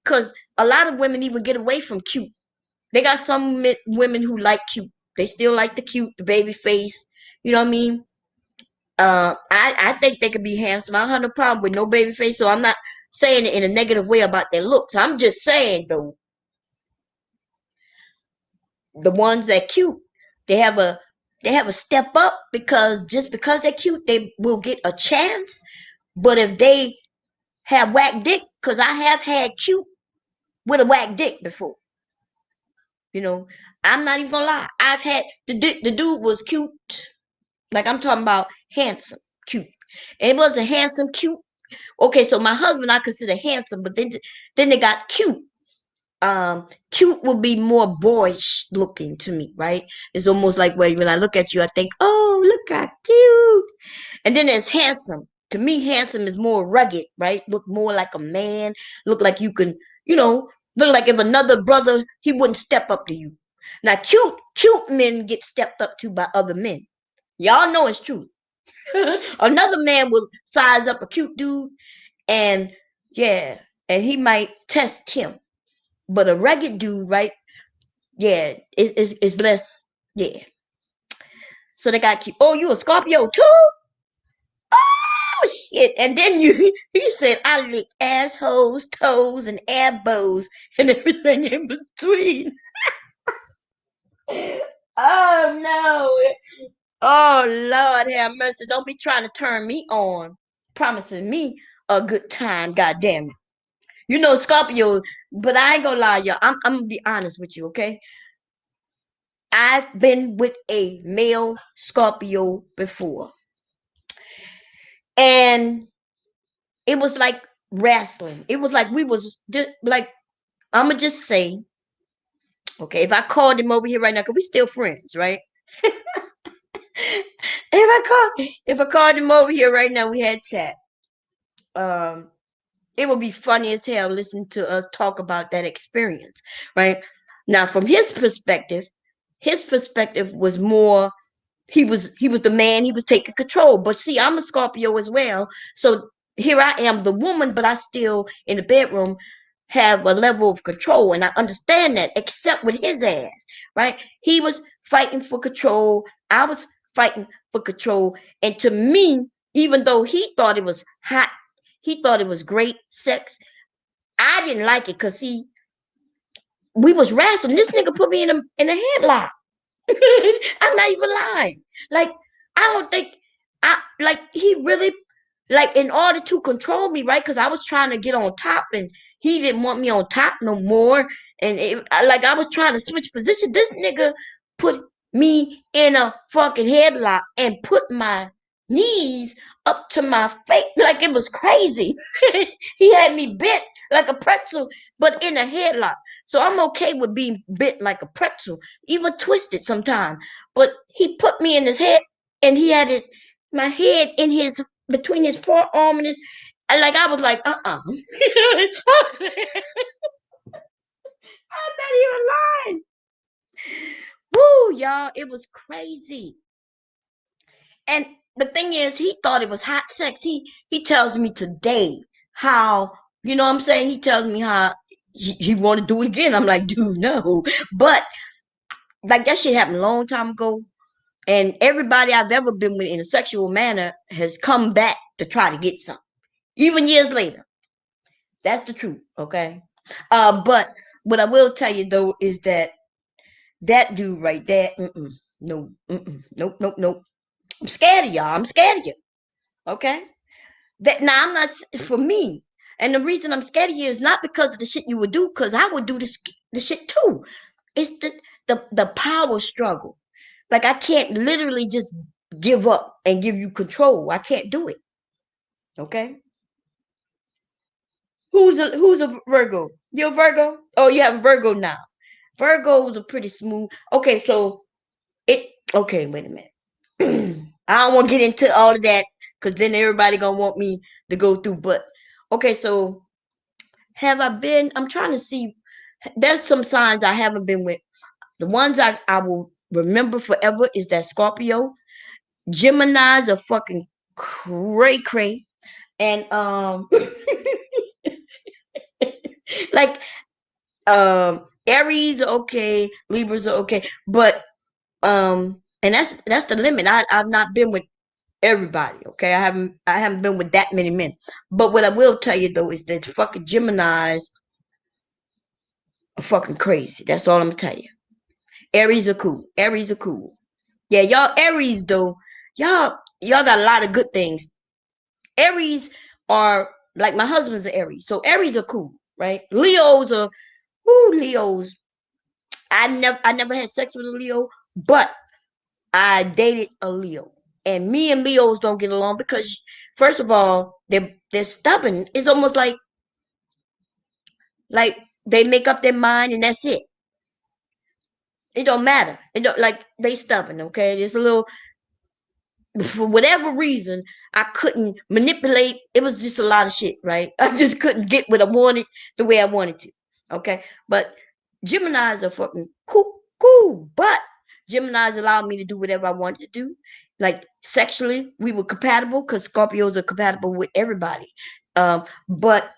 because a lot of women even get away from cute. They got some women who like cute. They still like the cute, the baby face. You know what I mean? I think they could be handsome. I don't have no problem with no baby face, so I'm not saying it in a negative way about their looks. I'm just saying though, the ones that cute, they have a step up because just because they're cute, they will get a chance. But if they have whack dick, because I have had cute with a whack dick before. I'm not even gonna lie. I've had the dude was cute. Like I'm talking about handsome, cute. And it wasn't handsome, cute. Okay, so my husband I consider handsome, but then they got cute. Cute will be more boyish looking to me, right? It's almost like when I look at you, I think, oh, look how cute. And then there's handsome. To me, handsome is more rugged, right? Look more like a man. Look like you can, look like if another brother, he wouldn't step up to you. Now, cute men get stepped up to by other men. Y'all know it's true. Another man will size up a cute dude, and he might test him. But a rugged dude, right? Yeah, it's less. Yeah. So they got cute. Oh, you a Scorpio too? Oh shit! And then you said I lick assholes, toes, and elbows, and everything in between. Oh no. Oh Lord have mercy. Don't be trying to turn me on. Promising me a good time, god damn it. You know Scorpio, but I ain't gonna lie, y'all. I'm gonna be honest with you, okay? I've been with a male Scorpio before. And it was like wrestling. It was like we was just like I'ma just say, okay, if I called him over here right now, cause we still friends, right? If I called him over here right now, we had chat. Um, it would be funny as hell listening to us talk about that experience, right? Now, from his perspective was more. He was the man. He was taking control. But see, I'm a Scorpio as well, so here I am, the woman, but I still in the bedroom have a level of control, and I understand that. Except with his ass, right? He was fighting for control. I was fighting for control, and to me, even though he thought it was hot, he thought it was great sex. I didn't like it because we was wrestling. This nigga put me in a headlock. I'm not even lying. Like, I don't think I like he really like in order to control me, right? Because I was trying to get on top and he didn't want me on top no more. And like I was trying to switch position. This nigga put me in a fucking headlock and put my knees up to my face like it was crazy. He had me bent like a pretzel, but in a headlock. So I'm okay with being bent like a pretzel, even twisted sometimes. But he put me in his head, and he had my head in his between his forearm and his. Like I was like, I'm not even lying. Woo, y'all, it was crazy. And the thing is, he thought it was hot sex. He tells me today how, you know what I'm saying? He tells me how he want to do it again. I'm like, dude, no. But like that shit happened a long time ago. And everybody I've ever been with in a sexual manner has come back to try to get something, even years later. That's the truth, okay? But what I will tell you though is that dude right there, no, nope, nope, nope. I'm scared of y'all. I'm scared of you, okay? That now I'm not for me, and the reason I'm scared of you is not because of the shit you would do, because I would do the shit too. It's the power struggle. Like I can't literally just give up and give you control. I can't do it. Okay. Who's a Virgo? You're a Virgo? Oh, you have a Virgo now. Virgos are pretty smooth. Okay, so okay, wait a minute. I don't want to get into all of that because then everybody gonna want me to go through. But okay, so have I been? I'm trying to see. There's some signs I haven't been with. The ones I will remember forever is that Scorpio. Geminis are fucking cray. And like Aries are okay, Libras are okay, but and that's the limit. I've not been with everybody, okay? I haven't been with that many men. But what I will tell you though is that fucking Geminis are fucking crazy. That's all I'm gonna tell you. Aries are cool. Aries are cool. Yeah, y'all Aries though, y'all got a lot of good things. Aries are like my husband's an Aries, so Aries are cool, right? Leos are, Leos. I never had sex with a Leo, but I dated a Leo, and me and Leos don't get along because, first of all, they're stubborn. It's almost like they make up their mind and that's it. It don't matter. It don't like they stubborn. Okay, there's a little for whatever reason, I couldn't manipulate. It was just a lot of shit, right? I just couldn't get what I wanted the way I wanted to. Okay. But Geminis are fucking cool. But Geminis allowed me to do whatever I wanted to do. Like sexually, we were compatible because Scorpios are compatible with everybody. But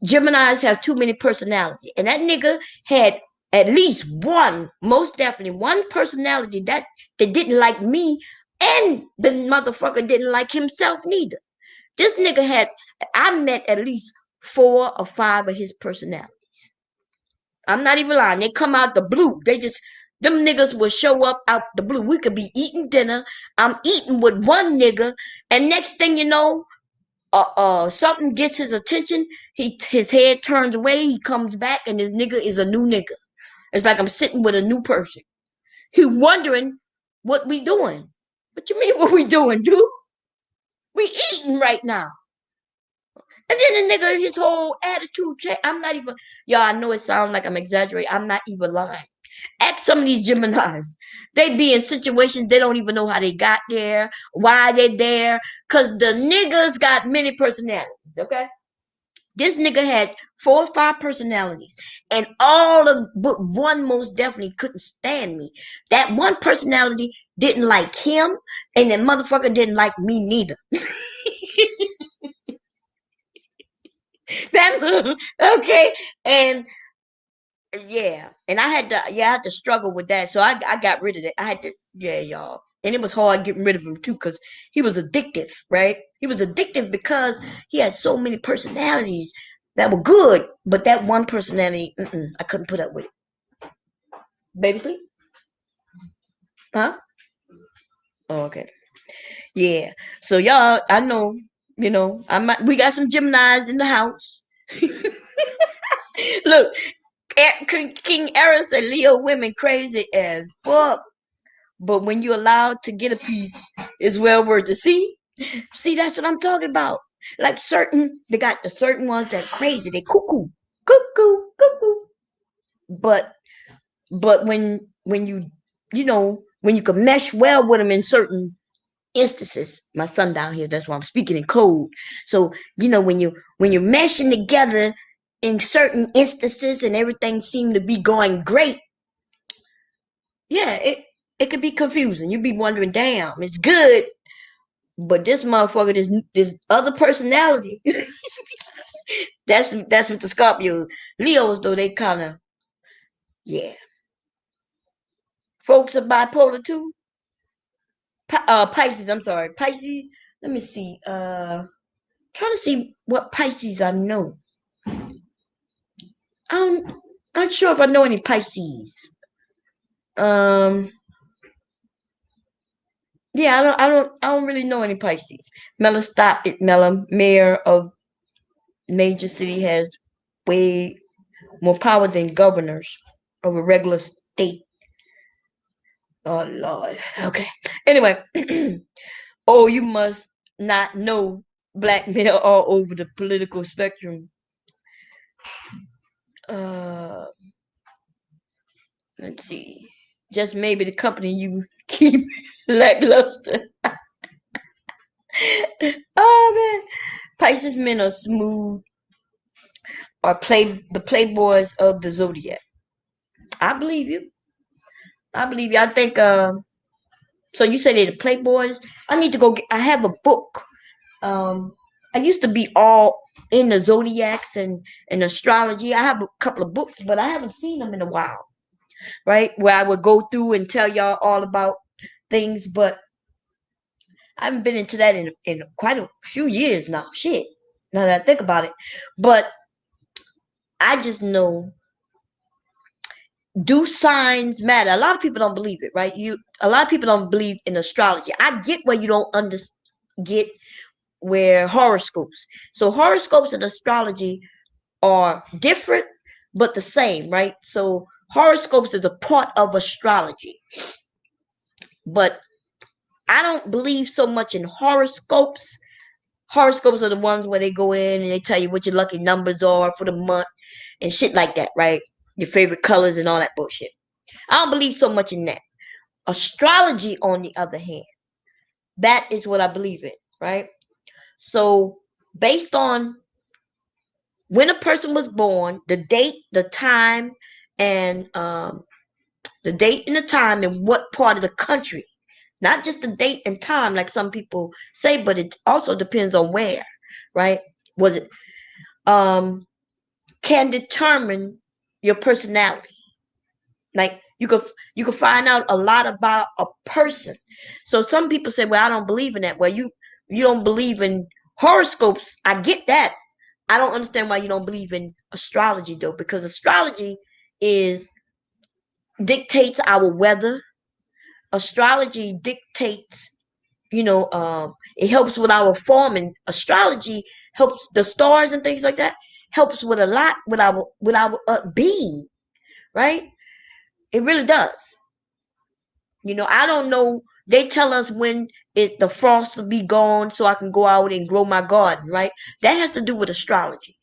Geminis have too many personality. And that nigga had at least one, most definitely one personality that didn't like me, and the motherfucker didn't like himself neither. This nigga had I met at least 4 or 5 of his personalities. I'm not even lying. They come out the blue. Them niggas will show up out the blue. We could be eating dinner. I'm eating with one nigga, and next thing you know, something gets his attention. His head turns away. He comes back, and this nigga is a new nigga. It's like I'm sitting with a new person. He wondering what we doing. What you mean what we doing, dude? We eating right now. And then the nigga, his whole attitude change. I'm not even, y'all, I know it sounds like I'm exaggerating. I'm not even lying. Ask some of these Geminis. They be in situations they don't even know how they got there, why they there, because the niggas got many personalities, okay? This nigga had 4 or 5 personalities, and all of but one most definitely couldn't stand me. That one personality didn't like him, and that motherfucker didn't like me neither. That okay, and yeah, and I had to struggle with that, so I got rid of it. I had to, yeah, y'all, and it was hard getting rid of him too, because he was addictive, right? He was addictive because he had so many personalities that were good, but that one personality, I couldn't put up with it. Baby sleep, huh? Oh, okay, yeah. So y'all, I know, we got some Geminis in the house. Look, King Era said Leo women crazy as fuck. But when you're allowed to get a piece, it's well worth to see. See, that's what I'm talking about. Like they got the certain ones that crazy, they cuckoo, cuckoo, cuckoo. But when when you can mesh well with them in certain instances, my son down here, that's why I'm speaking in code. So when you're meshing together in certain instances and everything seemed to be going great, yeah, it could be confusing. You'd be wondering, damn, it's good, but this motherfucker, this other personality. That's what the Scorpio, Leos though, they kind of, yeah. Folks are bipolar too. Pisces. I'm sorry, Pisces. Let me see. Trying to see what Pisces I know. I'm not sure if I know any Pisces. Yeah, I don't really know any Pisces. Mela, mayor of major city, has way more power than governors of a regular state. Oh Lord. Okay. Anyway, oh, you must not know blackmail all over the political spectrum. Uh, let's see. Just maybe the company you keep lackluster. Oh man, Pisces men are smooth, or the playboys of the zodiac. I believe you. I believe you. I think. So you say they're the playboys. I need to go. I have a book. I used to be all in the zodiacs and astrology. I have a couple of books, but I haven't seen them in a while. Right, where I would go through and tell y'all all about things, but I haven't been into that in quite a few years now. Shit. Now that I think about it. But I just know, do signs matter? A lot of people don't believe it, right? A lot of people don't believe in astrology. I get where you don't get where horoscopes. So horoscopes and astrology are different but the same, right? So horoscopes is a part of astrology. But I don't believe so much in horoscopes. Horoscopes are the ones where they go in and they tell you what your lucky numbers are for the month and shit like that, right? Your favorite colors and all that bullshit. I don't believe so much in that. Astrology, on the other hand, that is what I believe in, right? So based on when a person was born, the date, the time, and the date and the time and what part of the country, not just the date and time like some people say, but it also depends on where, right? Was it can determine your personality. Like you could find out a lot about a person. So some people say, well, I don't believe in that. Well, you don't believe in horoscopes. I get that. I don't understand why you don't believe in astrology though, because astrology dictates our weather. Astrology dictates, it helps with our farming. Astrology helps the stars and things like that. Helps with a lot with our being, right? It really does. I don't know. They tell us when the frost will be gone, so I can go out and grow my garden, right? That has to do with astrology.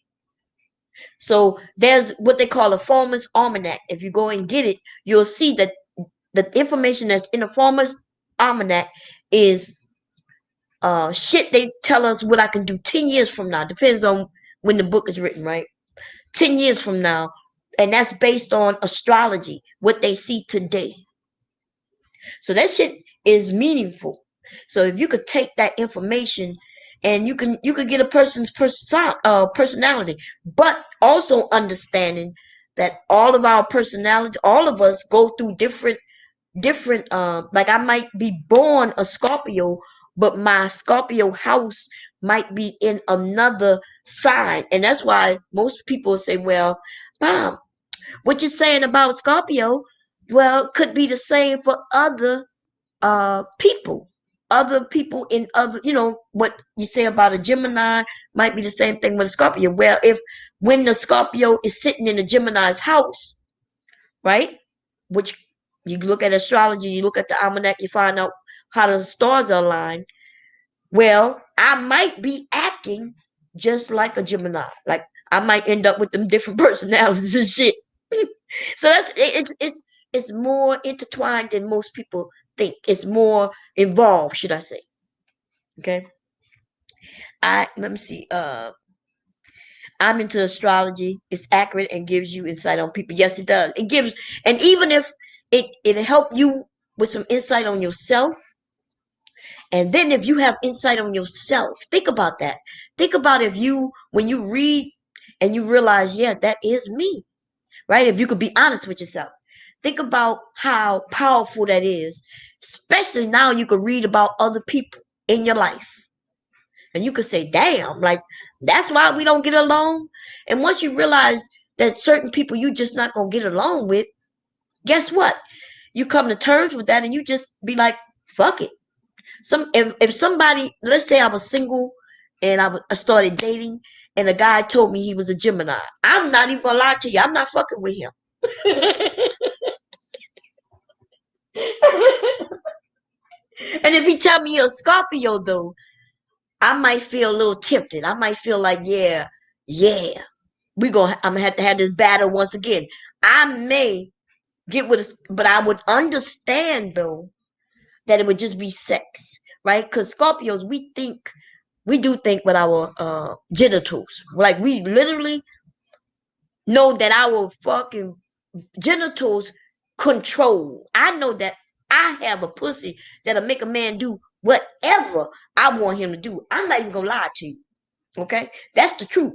So there's what they call a farmer's almanac. If you go and get it, you'll see that the information that's in the farmer's almanac is shit they tell us what I can do 10 years from now. Depends on when the book is written, right? 10 years from now. And that's based on astrology, what they see today. So that shit is meaningful. So if you could take that information and you could get a person's personality, but also understanding that all of our personality, all of us go through different like I might be born a Scorpio, but my Scorpio house might be in another sign. And that's why most people say, well, Mom, what you're saying about Scorpio, well, could be the same for other people. Other people in other, what you say about a Gemini might be the same thing with a Scorpio. Well, when the Scorpio is sitting in the Gemini's house, right? Which you look at astrology, you look at the almanac, you find out how the stars are aligned. Well, I might be acting just like a Gemini. Like I might end up with them different personalities and shit. So it's more intertwined than most people think. It's more involved, should I say? Okay. Let me see. I'm into astrology. It's accurate and gives you insight on people. Yes, it does. It gives, and even if it help you with some insight on yourself, and then if you have insight on yourself, think about that. Think about when you read and you realize, yeah, that is me, right? If you could be honest with yourself, think about how powerful that is. Especially now you could read about other people in your life. And you could say, damn, like, that's why we don't get along. And once you realize that certain people you just not going to get along with, guess what? You come to terms with that and you just be like, fuck it. If somebody, let's say I was single and I started dating and a guy told me he was a Gemini, I'm not even going to lie to you. I'm not fucking with him. And if he tell me you're a Scorpio, though, I might feel a little tempted. I might feel like, yeah, I'm gonna have to have this battle once again. I may get with, but I would understand though that it would just be sex, right? Because Scorpios, we do think with our genitals. Like we literally know that our fucking genitals control. I know that I have a pussy that'll make a man do whatever I want him to do. I'm not even gonna lie to you. Okay? That's the truth.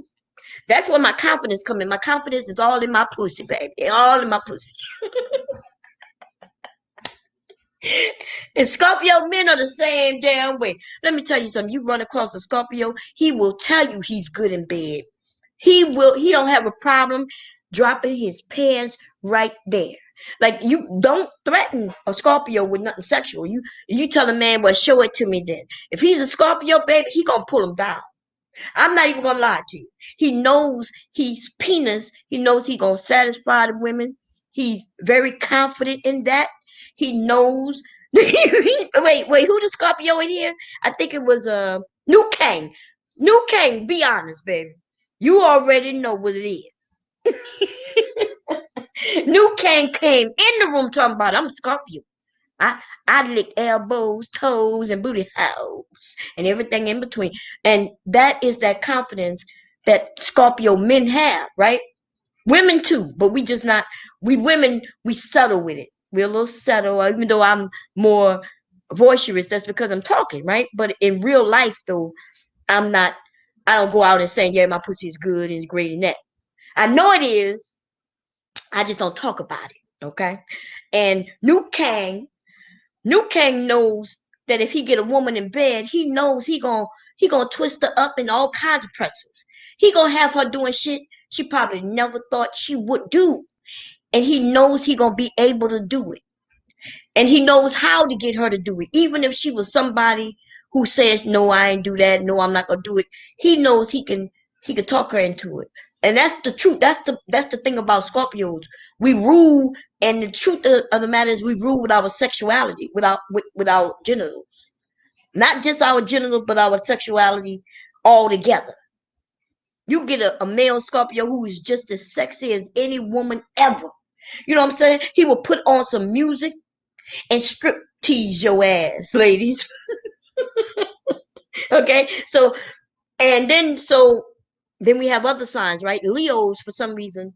That's where my confidence comes in. My confidence is all in my pussy, baby. All in my pussy. And Scorpio men are the same damn way. Let me tell you something. You run across a Scorpio, he will tell you he's good in bed. He don't have a problem dropping his pants right there. Like, you don't threaten a Scorpio with nothing sexual. You tell a man, well, show it to me then. If he's a Scorpio, baby, he gonna pull him down. I'm not even gonna lie to you. He knows he's penis. He knows he gonna satisfy the women. He's very confident in that. He knows. Wait, who the Scorpio in here? I think it was New Kang. New Kang, be honest, baby. You already know what it is. New Kang came in the room talking about, I'm a Scorpio. I lick elbows, toes, and booty holes, and everything in between. And that is that confidence that Scorpio men have, right? Women too, but we women, we subtle with it. We're a little subtle, even though I'm more boisterous. That's because I'm talking, right? But in real life, though, I don't go out and say, yeah, my pussy is good and it's great and that. I know it is. I just don't talk about it, okay? And New Kang knows that if he get a woman in bed, he knows he gonna twist her up in all kinds of pretzels. He gonna have her doing shit she probably never thought she would do. and he knows he gonna be able to do it, and he knows how to get her to do it, even if she was somebody who says, no, I ain't do that, no, I'm not gonna do it. He knows he can talk her into it. And that's the truth. That's the thing about Scorpios. We rule, and the truth of the matter is we rule with our sexuality, with our genitals. Not just our genitals, but our sexuality all together. You get a male Scorpio who is just as sexy as any woman ever. You know what I'm saying? He will put on some music and strip tease your ass, ladies. Okay, so then we have other signs, right? Leos, for some reason,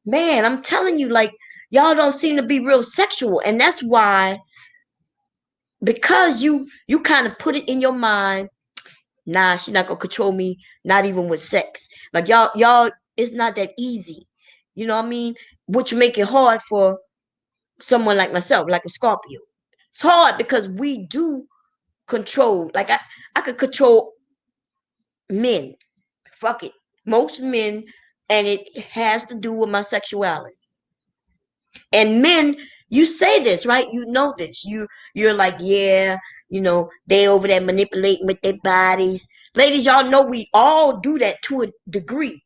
man, I'm telling you, like, y'all don't seem to be real sexual, and that's why, because you kind of put it in your mind, nah, she's not gonna control me, not even with sex. Like y'all, it's not that easy. You know what I mean? Which make it hard for someone like myself, like a Scorpio. It's hard because we do control. Like I could control men. Fuck it. Most men, and it has to do with my sexuality. And men, you say this, right? You know this. You're like, yeah, they over there manipulating with their bodies. Ladies, y'all know we all do that to a degree.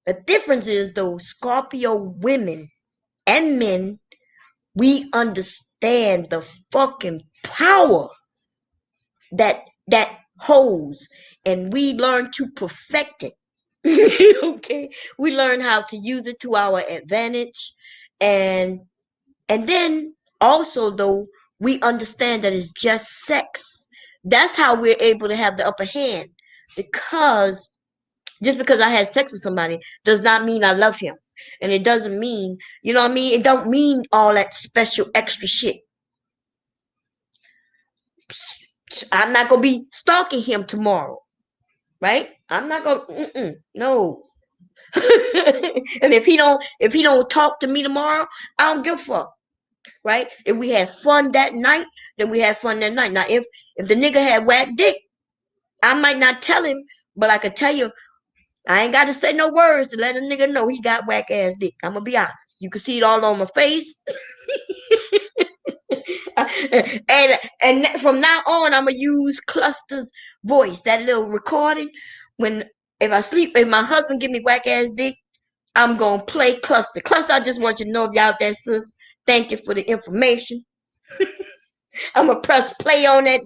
The difference is, though, Scorpio women and men, we understand the fucking power that holds, and we learn to perfect it. Okay, we learn how to use it to our advantage, and then also, though, we understand that it's just sex. That's how we're able to have the upper hand, because just because I had sex with somebody does not mean I love him, and it doesn't mean, you know what I mean, it don't mean all that special extra shit. I'm not gonna be stalking him tomorrow, right? I'm not gonna, no. And if he don't talk to me tomorrow, I don't give a fuck, right? If we had fun that night, then we had fun that night. Now, if the nigga had whack dick, I might not tell him, but I could tell you, I ain't got to say no words to let a nigga know he got whack ass dick. I'm gonna be honest. You can see it all on my face. and from now on, I'm gonna use Cluster's voice, that little recording. If I sleep, if my husband give me whack ass dick, I'm gonna play Cluster. Cluster, I just want you to know, if y'all out there, sis, thank you for the information. I'm gonna press play on that.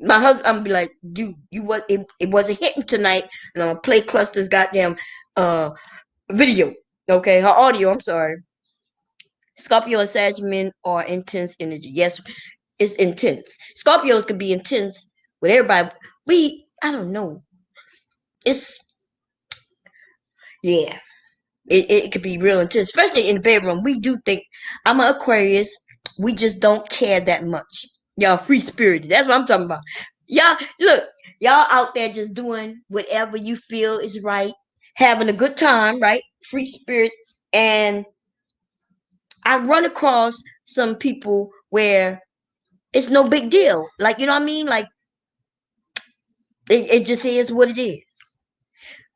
My husband, I'm gonna be like, dude, it wasn't hitting tonight, and I'm gonna play Cluster's goddamn video. Okay, her audio. I'm sorry. Scorpio and Sagittarius are intense energy. Yes, it's intense. Scorpios can be intense with everybody. I don't know. It's, yeah. It could be real intense, especially in the bedroom. We do think, I'm an Aquarius. We just don't care that much. Y'all free spirited. That's what I'm talking about. Y'all, look, y'all out there just doing whatever you feel is right, having a good time, right? Free spirit. And I run across some people where it's no big deal. Like, you know what I mean? Like, it just is what it is.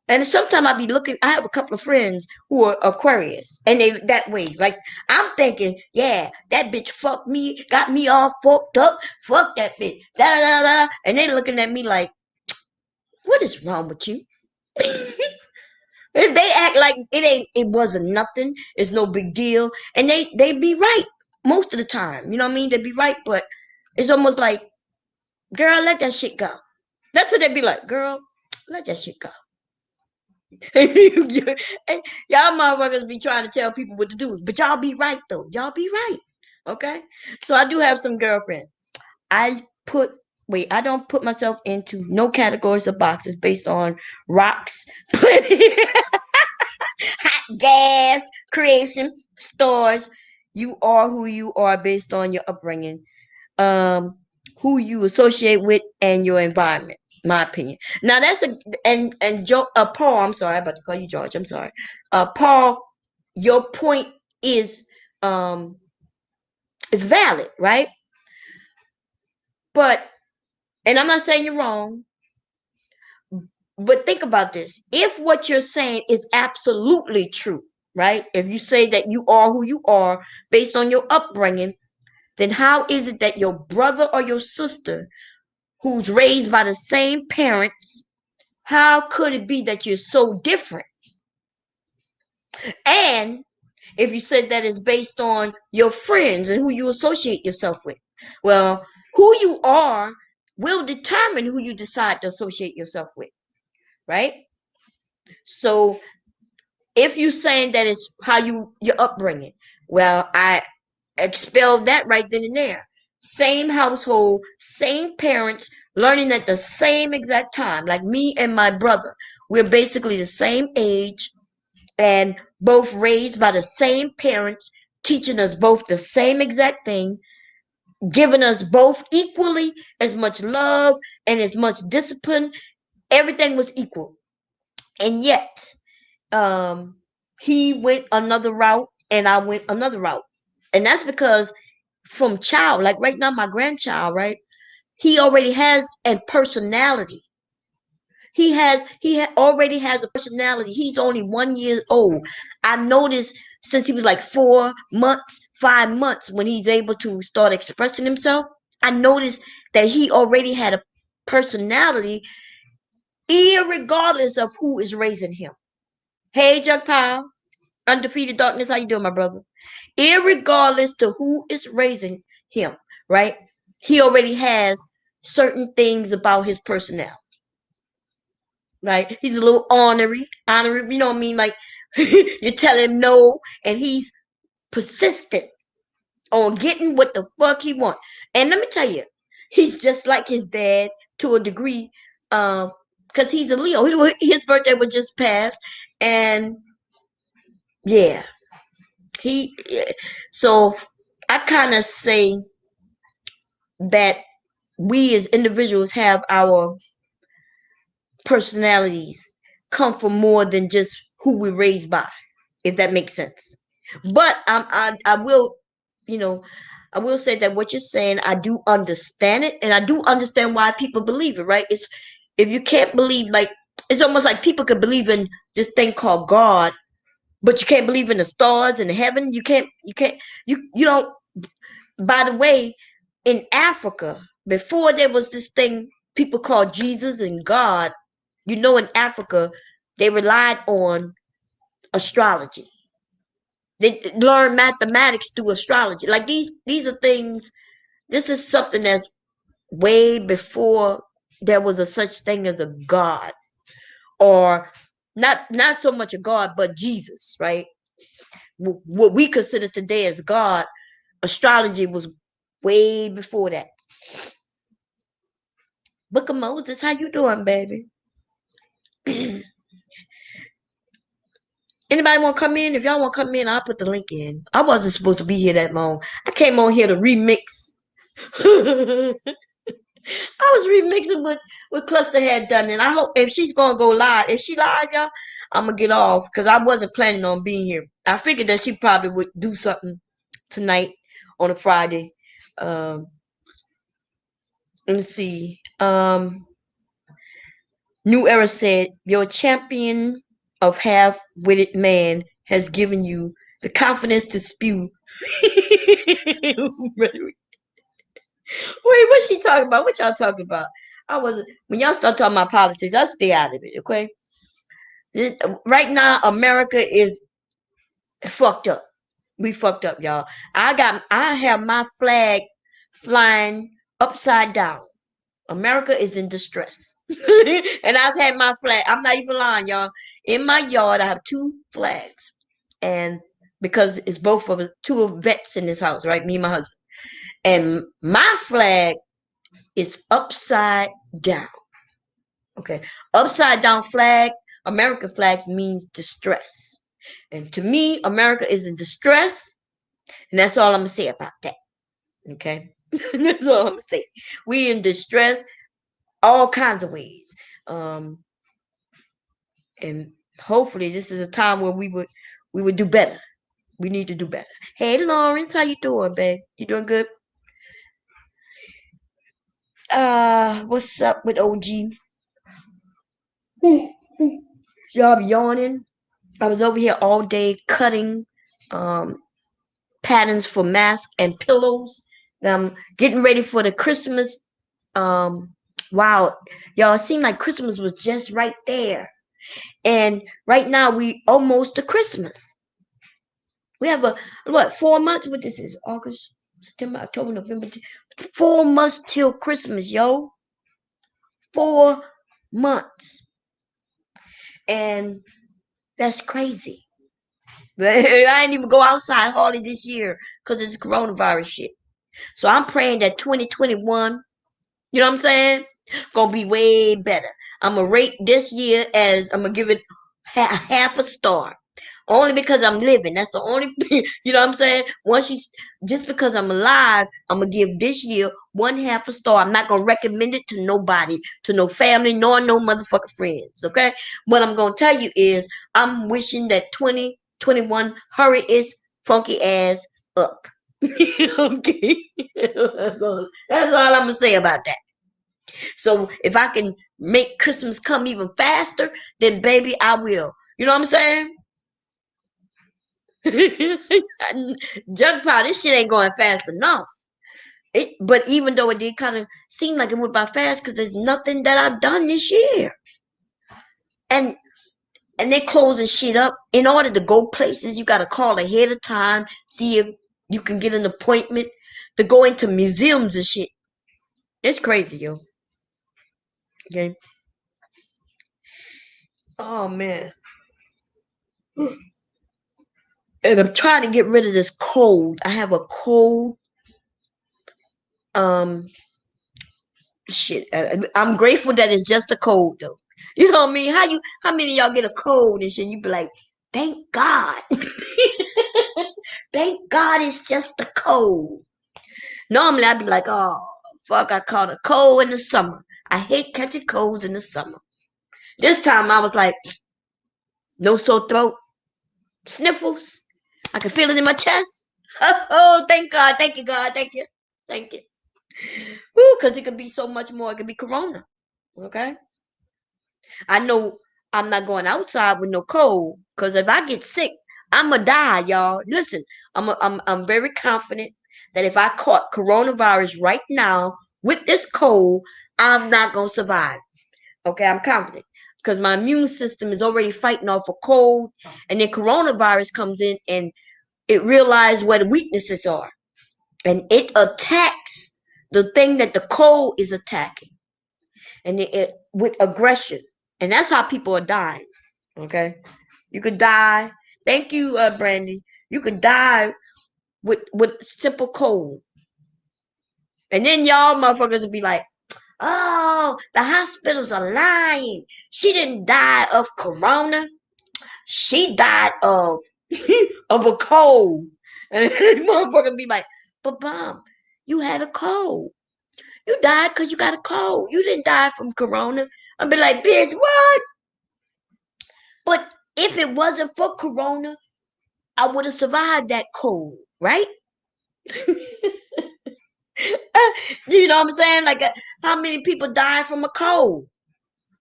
And sometimes I be looking, I have a couple of friends who are Aquarius, and they that way. Like, I'm thinking, yeah, that bitch fucked me, got me all fucked up, fuck that bitch, da da da. And they looking at me like, what is wrong with you? If they act like it wasn't nothing, it's no big deal, and they be right most of the time. You know what I mean? They be right, but it's almost like, girl, let that shit go. That's what they be like, girl, let that shit go. Y'all motherfuckers be trying to tell people what to do, but y'all be right though. Y'all be right. Okay? So I do have some girlfriends. I don't put myself into no categories or boxes based on rocks, hot gas, creation, stars. You are who you are based on your upbringing, who you associate with, and your environment. My opinion. Now that's Paul. I'm sorry, I'm about to call you George. I'm sorry, Paul. Your point is valid, right? But, and I'm not saying you're wrong, but think about this. If what you're saying is absolutely true, right? If you say that you are who you are based on your upbringing, then how is it that your brother or your sister who's raised by the same parents, how could it be that you're so different? And if you said that it's based on your friends and who you associate yourself with, well, who you are will determine who you decide to associate yourself with, right? So if you're saying that it's how your upbringing, well, I expelled that right then and there. Same household, same parents, learning at the same exact time. Like me and my brother, we're basically the same age and both raised by the same parents, teaching us both the same exact thing, giving us both equally as much love and as much discipline. Everything was equal. And yet, um, he went another route and I went another route. And that's because from child, like right now, my grandchild, right? He already has a personality. Already has a personality. He's only 1 year old. I noticed since he was like 4 months, 5 months, when he's able to start expressing himself, I noticed that he already had a personality, irregardless of who is raising him. Hey, Jug Pile, Undefeated Darkness, how you doing, my brother? Irregardless to who is raising him, right? He already has certain things about his personality. Right? He's a little ornery, you know what I mean? Like you tell him no, and he's persistent on getting what the fuck he wants. And let me tell you, he's just like his dad to a degree, because he's a Leo. His birthday was just passed, and yeah, he. So I kind of say that we as individuals have our personalities come from more than just who we're raised by, if that makes sense. But I will, you know, I will say that what you're saying, I do understand it, and I do understand why people believe it. Right? It's if you can't believe, like it's almost like people could believe in this thing called God, but you can't believe in the stars and the heaven. You don't. By the way, in Africa, before there was this thing people called Jesus and God, in Africa, they relied on astrology. They learned mathematics through astrology. Like these are things. This is something that's way before there was a such thing as a God, or not so much a God, but Jesus, right? What we consider today as God, astrology was way before that. Book of Moses, how you doing, baby? Anybody want to come in? If y'all want to come in, I'll put the link in. I wasn't supposed to be here that long. I came on here to remix. I was remixing what Cluster had done, and I hope if she's gonna go live, if she live, y'all, I'm gonna get off because I wasn't planning on being here. I figured that she probably would do something tonight on a Friday. Let's see. New Era said, "Your champion of half-witted man has given you the confidence to spew." Wait, what's she talking about? What y'all talking about? When y'all start talking about politics, I stay out of it, okay? Right now, America is fucked up. We fucked up, y'all. I have my flag flying upside down. America is in distress. And I've had my flag. I'm not even lying, y'all. In my yard, I have 2 flags. And because it's both of 2 vets in this house, right? Me and my husband. And my flag is upside down. Okay. Upside down flag, American flag means distress. And to me, America is in distress. And that's all I'm going to say about that. Okay. That's all I'm going to say. We in distress all kinds of ways. And hopefully this is a time where we would do better. We need to do better. Hey Lawrence, how you doing, babe? You doing good? What's up with OG? Y'all yawning? I was over here all day cutting patterns for masks and pillows. I'm getting ready for the Christmas. Wow, y'all, it seemed like Christmas was just right there. And right now we almost to Christmas. We have 4 months? What this is? August, September, October, November. 4 months till Christmas, yo. 4 months. And that's crazy. I didn't even go outside hardly this year because it's coronavirus shit. So I'm praying that 2021, you know what I'm saying? Gonna be way better. I'm gonna rate this year as I'm gonna give it half a star. Only because I'm living. That's the only you know what I'm saying? Just because I'm alive, I'm gonna give this year 1/2 a star. I'm not gonna recommend it to nobody, to no family, nor no motherfucking friends. Okay? What I'm gonna tell you is I'm wishing that 2021 hurry its funky ass up. Okay. That's all I'm gonna say about that. So if I can make Christmas come even faster, then baby, I will. You know what I'm saying? Junk pile, this shit ain't going fast enough. But even though it did kind of seem like it went by fast, because there's nothing that I've done this year, and they're closing shit up. In order to go places, you got to call ahead of time, see if you can get an appointment to go into museums and shit. It's crazy, yo. Okay. Oh man. And I'm trying to get rid of this cold. I have a cold. Shit. I'm grateful that it's just a cold though. You know what I mean? How many of y'all get a cold and shit? You be like, thank God. Thank God it's just a cold. Normally I'd be like, oh fuck, I caught a cold in the summer. I hate catching colds in the summer. This time I was like, no sore throat, sniffles. I can feel it in my chest. Oh, thank God, thank you, God, thank you, thank you. Woo, because it could be so much more. It could be corona. Okay? I know I'm not going outside with no cold. Because if I get sick, I'ma die, y'all. Listen, I'm very confident that if I caught coronavirus right now with this cold, I'm not gonna survive. Okay, I'm confident. Because my immune system is already fighting off a cold, and then coronavirus comes in and it realizes where the weaknesses are. And it attacks the thing that the cold is attacking. And it with aggression. And that's how people are dying. Okay? You could die. Thank you, Brandy. You could die with simple cold. And then y'all motherfuckers will be like, oh, the hospitals are lying. She didn't die of corona. She died of of a cold. And motherfucker be like, but Mom, you had a cold. You died because you got a cold. You didn't die from corona. I'd be like, bitch, what? But if it wasn't for corona, I would have survived that cold, right? You know what I'm saying? Like, how many people die from a cold?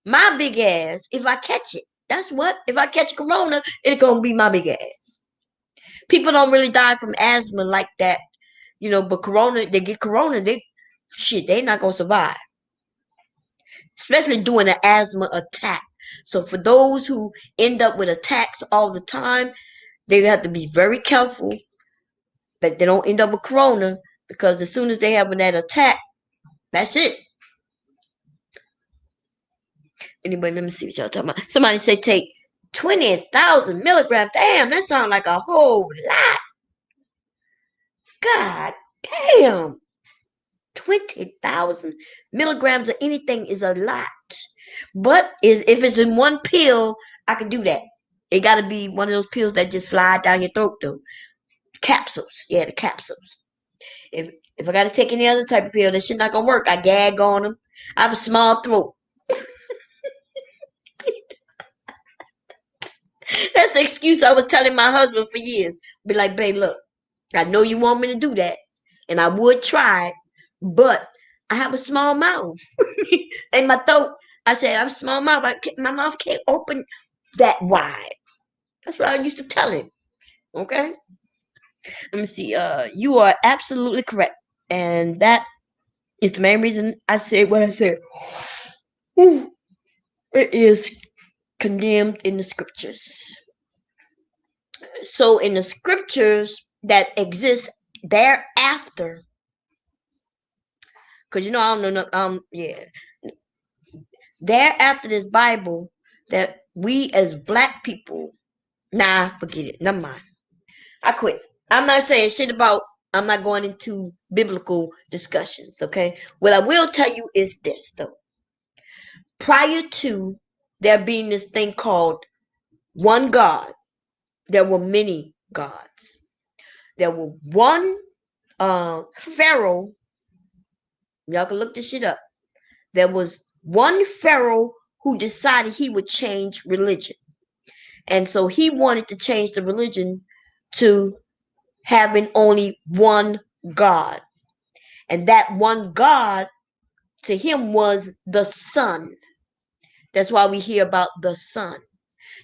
My big ass, if I catch it. That's what? If I catch corona, it's going to be my big ass. People don't really die from asthma like that, you know, but corona, they get corona, they're not going to survive. Especially during an asthma attack. So for those who end up with attacks all the time, they have to be very careful that they don't end up with corona, because as soon as they have that attack, that's it. Anyway, let me see what y'all talking about. Somebody say take 20,000 milligrams. Damn, that sounds like a whole lot. God damn. 20,000 milligrams of anything is a lot. But if it's in one pill, I can do that. It got to be one of those pills that just slide down your throat, though. Capsules. Yeah, the capsules. If I got to take any other type of pill, that shit not going to work. I gag on them. I have a small throat. That's the excuse I was telling my husband for years. Be like, babe, look, I know you want me to do that, and I would try it, but I have a small mouth. And my throat, I said, I have a small mouth. My mouth can't open that wide. That's what I used to tell him. Okay. Let me see. You are absolutely correct, and that is the main reason I said what I said. Ooh, it is condemned in the scriptures. So in the scriptures that exist thereafter, because I don't know, thereafter this Bible that we as black people, forget it, never mind. I quit. I'm not saying shit about. I'm not going into biblical discussions. Okay, what I will tell you is this though. Prior to there being this thing called one God, there were many gods. There were one Pharaoh. Y'all can look this shit up. There was one Pharaoh who decided he would change religion. And so he wanted to change the religion to having only one God. And that one God to him was the sun. That's why we hear about the sun.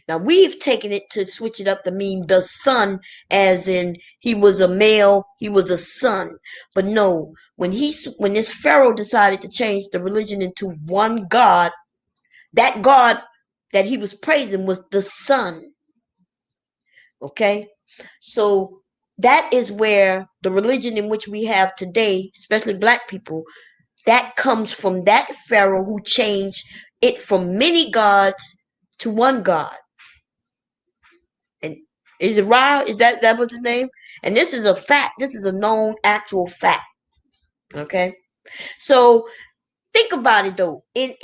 Now we've taken it to switch it up to mean the son, as in he was a male, he was a son. But no, when this Pharaoh decided to change the religion into one God, that God that he was praising was the sun. Okay, so that is where the religion in which we have today, especially black people, that comes from that Pharaoh who changed it from many gods to one God. And is it Ra? Is that what's his name? And this is a fact. This is a known actual fact. Okay, so think about it though. And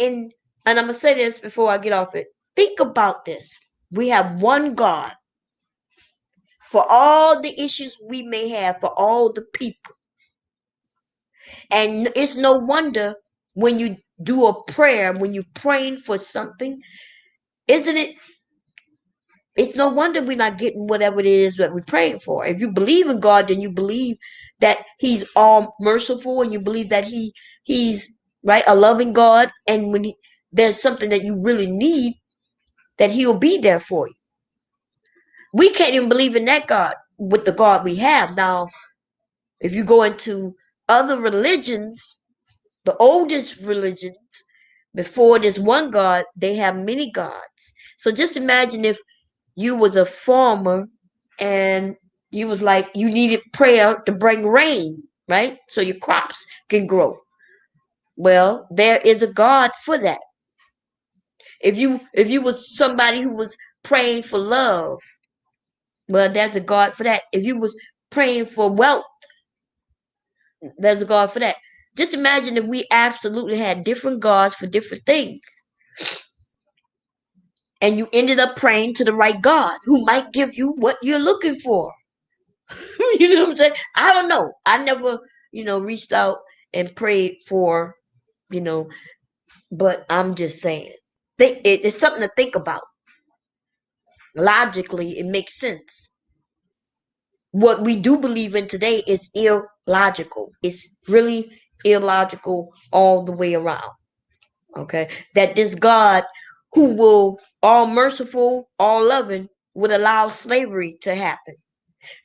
I'm gonna say this before I get off it. Think about this. We have one God for all the issues we may have, for all the people. And it's no wonder when you do a prayer, when you're praying for something, isn't it? It's no wonder we're not getting whatever it is that we're praying for. If you believe in God, then you believe that He's all merciful, and you believe that He's right, a loving God. And when there's something that you really need, that He'll be there for you. We can't even believe in that God with the God we have now. If you go into other religions, the oldest religions, before this one God, they have many gods. So just imagine if you was a farmer and you was like, you needed prayer to bring rain, right? So your crops can grow. Well, there is a God for that. If you was somebody who was praying for love, well, there's a God for that. If you was praying for wealth, there's a God for that. Just imagine if we absolutely had different gods for different things. And you ended up praying to the right God who might give you what you're looking for. You know what I'm saying? I don't know. I never, reached out and prayed for, but I'm just saying. It's something to think about. Logically, it makes sense. What we do believe in today is illogical. It's really illogical all the way around. Okay? That this God who will all merciful, all loving, would allow slavery to happen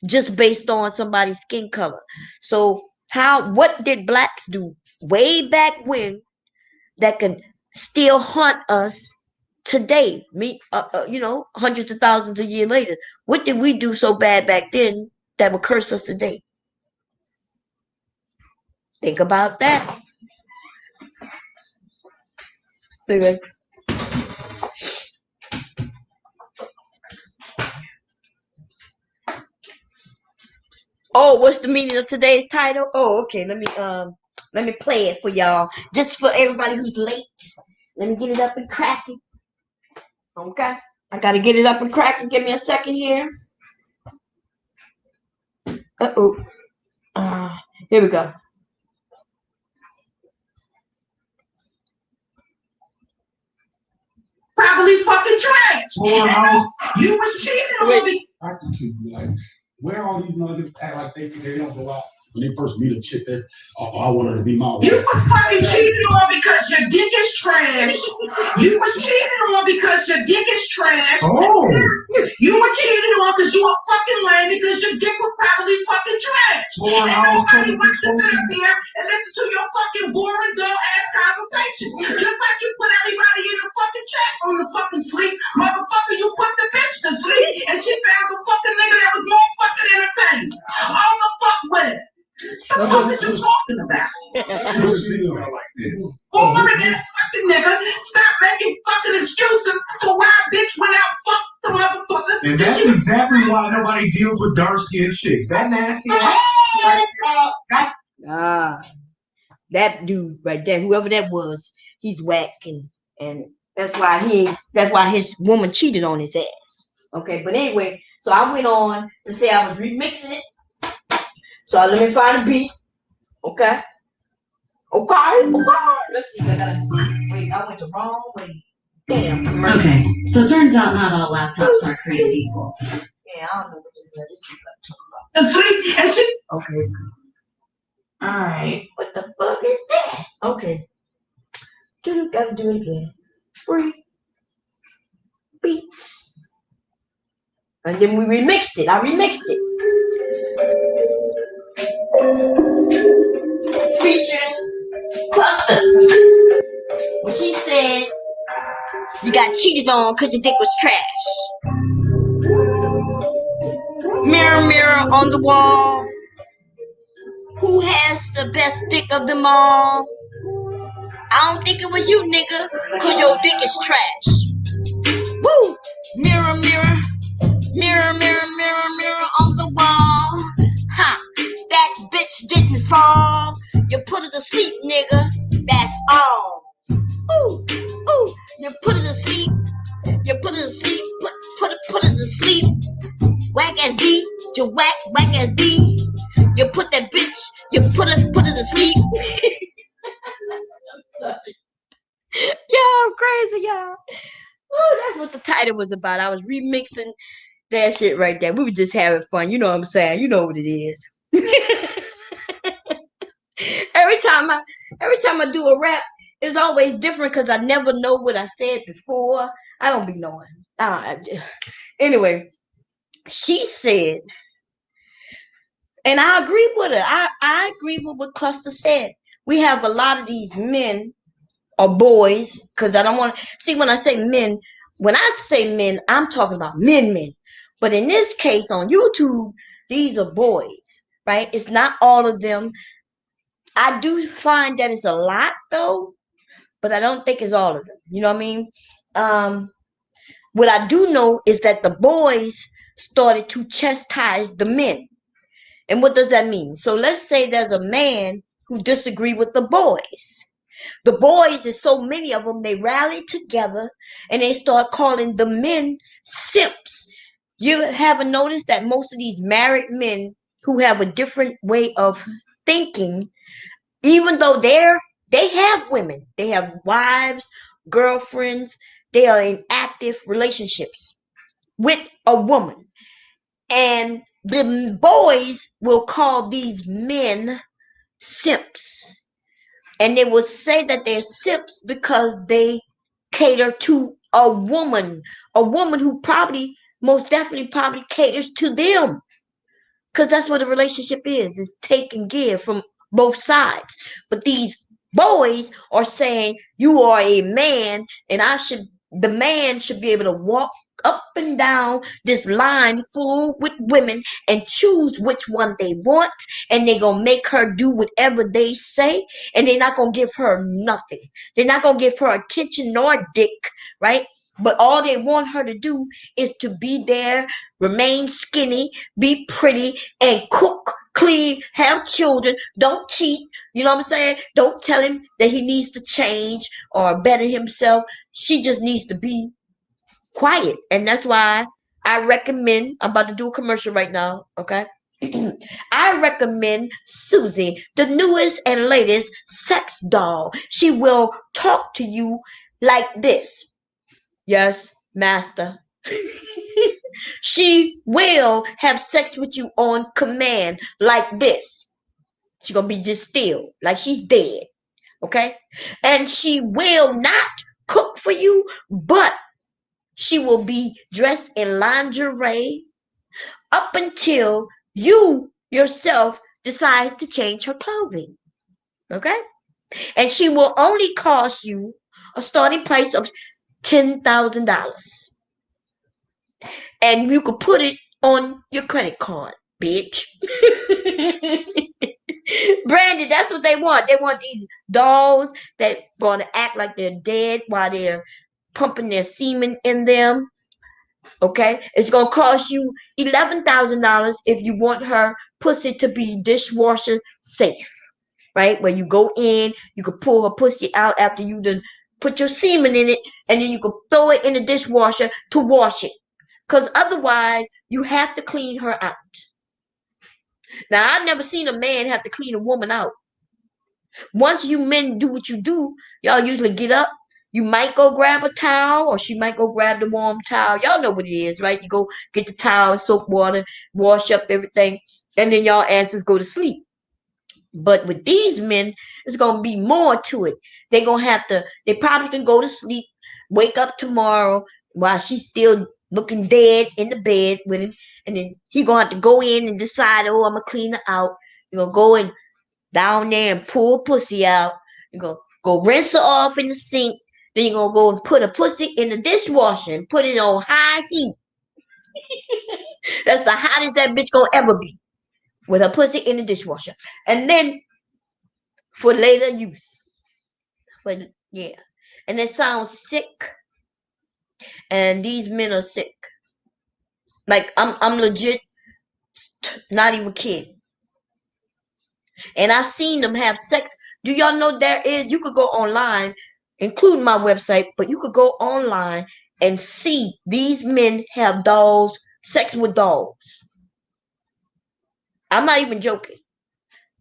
just based on somebody's skin color. So what did blacks do way back when that can still haunt us today? Hundreds of thousands of years later, what did we do so bad back then that would curse us today? Think about that. Anyway. Oh, what's the meaning of today's title? Oh, okay. Let me play it for y'all. Just for everybody who's late. Let me get it up and cracking. Okay. I gotta get it up and cracking. Give me a second here. Uh-oh. Here we go. Probably fucking trash. You was cheating on me. Like, where all these niggas act like they don't go out when they first meet a chick that, I want her to be my wife. You was fucking cheating on because your dick is trash. You was cheating on because your dick is trash. Oh. You were cheating because you a fucking lame because your dick was probably fucking trash. Boy, And I was nobody told wants to this sit up here and listen to your fucking boring, dull ass conversation. Just like you put everybody in the fucking chat on the fucking sleep. Motherfucker, you put the bitch to sleep and she found the fucking nigga that was more fucking entertaining. All the fuck with it. The fuck is you talking about? Like this. Boring ass fucking nigga. Stop making fucking excuses for why a bitch went out fuck the motherfucker. And that's exactly why nobody deals with dark-skinned chicks. That nasty ass. That dude right there, whoever that was, he's whack, and that's why his woman cheated on his ass. Okay, but anyway, so I went on to say I was remixing it. So let me find a beat. Okay. Let's see. Wait, I went the wrong way. Damn. Okay, so it turns out not all laptops are created equal. Yeah, I don't know what this is talking The sleep and shit. about. Okay. Alright. What the fuck is that? Okay. Gotta do it again. Free beats. And then we remixed it. I remixed it. Featuring Cluster. When she said you got cheated on because your dick was trash. Mirror, mirror on the wall. Who has the best dick of them all? I don't think it was you, nigga, cause your dick is trash. Woo! Mirror, mirror, mirror, mirror, mirror, mirror on the wall. Ha! That bitch didn't fall. You put her to sleep, nigga. That's all. Ooh, ooh. You put her to sleep. You put her to sleep. Put her to sleep. Whack as D. You whack as D. You put that bitch. You put her to sleep. I'm sorry. Y'all crazy, y'all. Oh, that's what the title was about. I was remixing that shit right there. We were just having fun. You know what I'm saying? You know what it is. Every time I do a rap, it's always different because I never know what I said before. I don't be knowing. Anyway, she said, and I agree with her. I agree with what Cluster said. We have a lot of these men or boys, because I don't want to see when I say men. When I say men, I'm talking about men. But in this case, on YouTube, these are boys, right? It's not all of them. I do find that it's a lot though, but I don't think it's all of them. You know what I mean? What I do know is that the boys started to chastise the men. And what does that mean? So let's say there's a man who disagree with the boys. The boys, is so many of them, they rally together and they start calling the men simps. You haven't noticed that most of these married men who have a different way of thinking, even though they have women, they have wives, girlfriends, they are in active relationships with a woman. And the boys will call these men simps. And they will say that they're simps because they cater to a woman who most definitely caters to them. Because that's what a relationship is take and give from both sides. But these boys are saying you are a man and the man should be able to walk up and down this line full with women and choose which one they want, and they're gonna make her do whatever they say, and they're not gonna give her nothing. They're not gonna give her attention nor dick, right? But all they want her to do is to be there, remain skinny, be pretty, and cook, clean, have children, don't cheat. You know what I'm saying? Don't tell him that he needs to change or better himself. She just needs to be quiet. And that's why I recommend, I'm about to do a commercial right now, okay? I recommend Susie, the newest and latest sex doll. She will talk to you like this. Yes, master. She will have sex with you on command like this. She's gonna be just still, like she's dead. Okay? And she will not cook for you, but she will be dressed in lingerie, up until you yourself decide to change her clothing. Okay? And she will only cost you a starting price of $10,000. And you could put it on your credit card, bitch. Brandon, that's what they want. They want these dolls that want to act like they're dead while they're pumping their semen in them. Okay? It's going to cost you $11,000 if you want her pussy to be dishwasher safe. Right? Where you go in, you can pull her pussy out after you done put your semen in it, and then you can throw it in the dishwasher to wash it. Because otherwise, you have to clean her out. Now, I've never seen a man have to clean a woman out. Once you men do what you do, y'all usually get up. You might go grab a towel, or she might go grab the warm towel. Y'all know what it is, right? You go get the towel, soap water, wash up everything, and then y'all asses go to sleep. But with these men, it's going to be more to it. They're going to have to, they probably can go to sleep, wake up tomorrow while she's still looking dead in the bed with him. And then he going to have to go in and decide, oh, I'm going to clean her out. You're going to go in down there and pull pussy out. You're going to go rinse her off in the sink. Then you're going to go and put a pussy in the dishwasher and put it on high heat. That's the hottest that bitch going to ever be. With her pussy in the dishwasher. And then for later use. But yeah. And it sounds sick. And these men are sick. Like I'm legit not even kidding. And I've seen them have sex. Do y'all know you could go online, including my website, but you could go online and see these men have dolls, sex with dolls. I'm not even joking.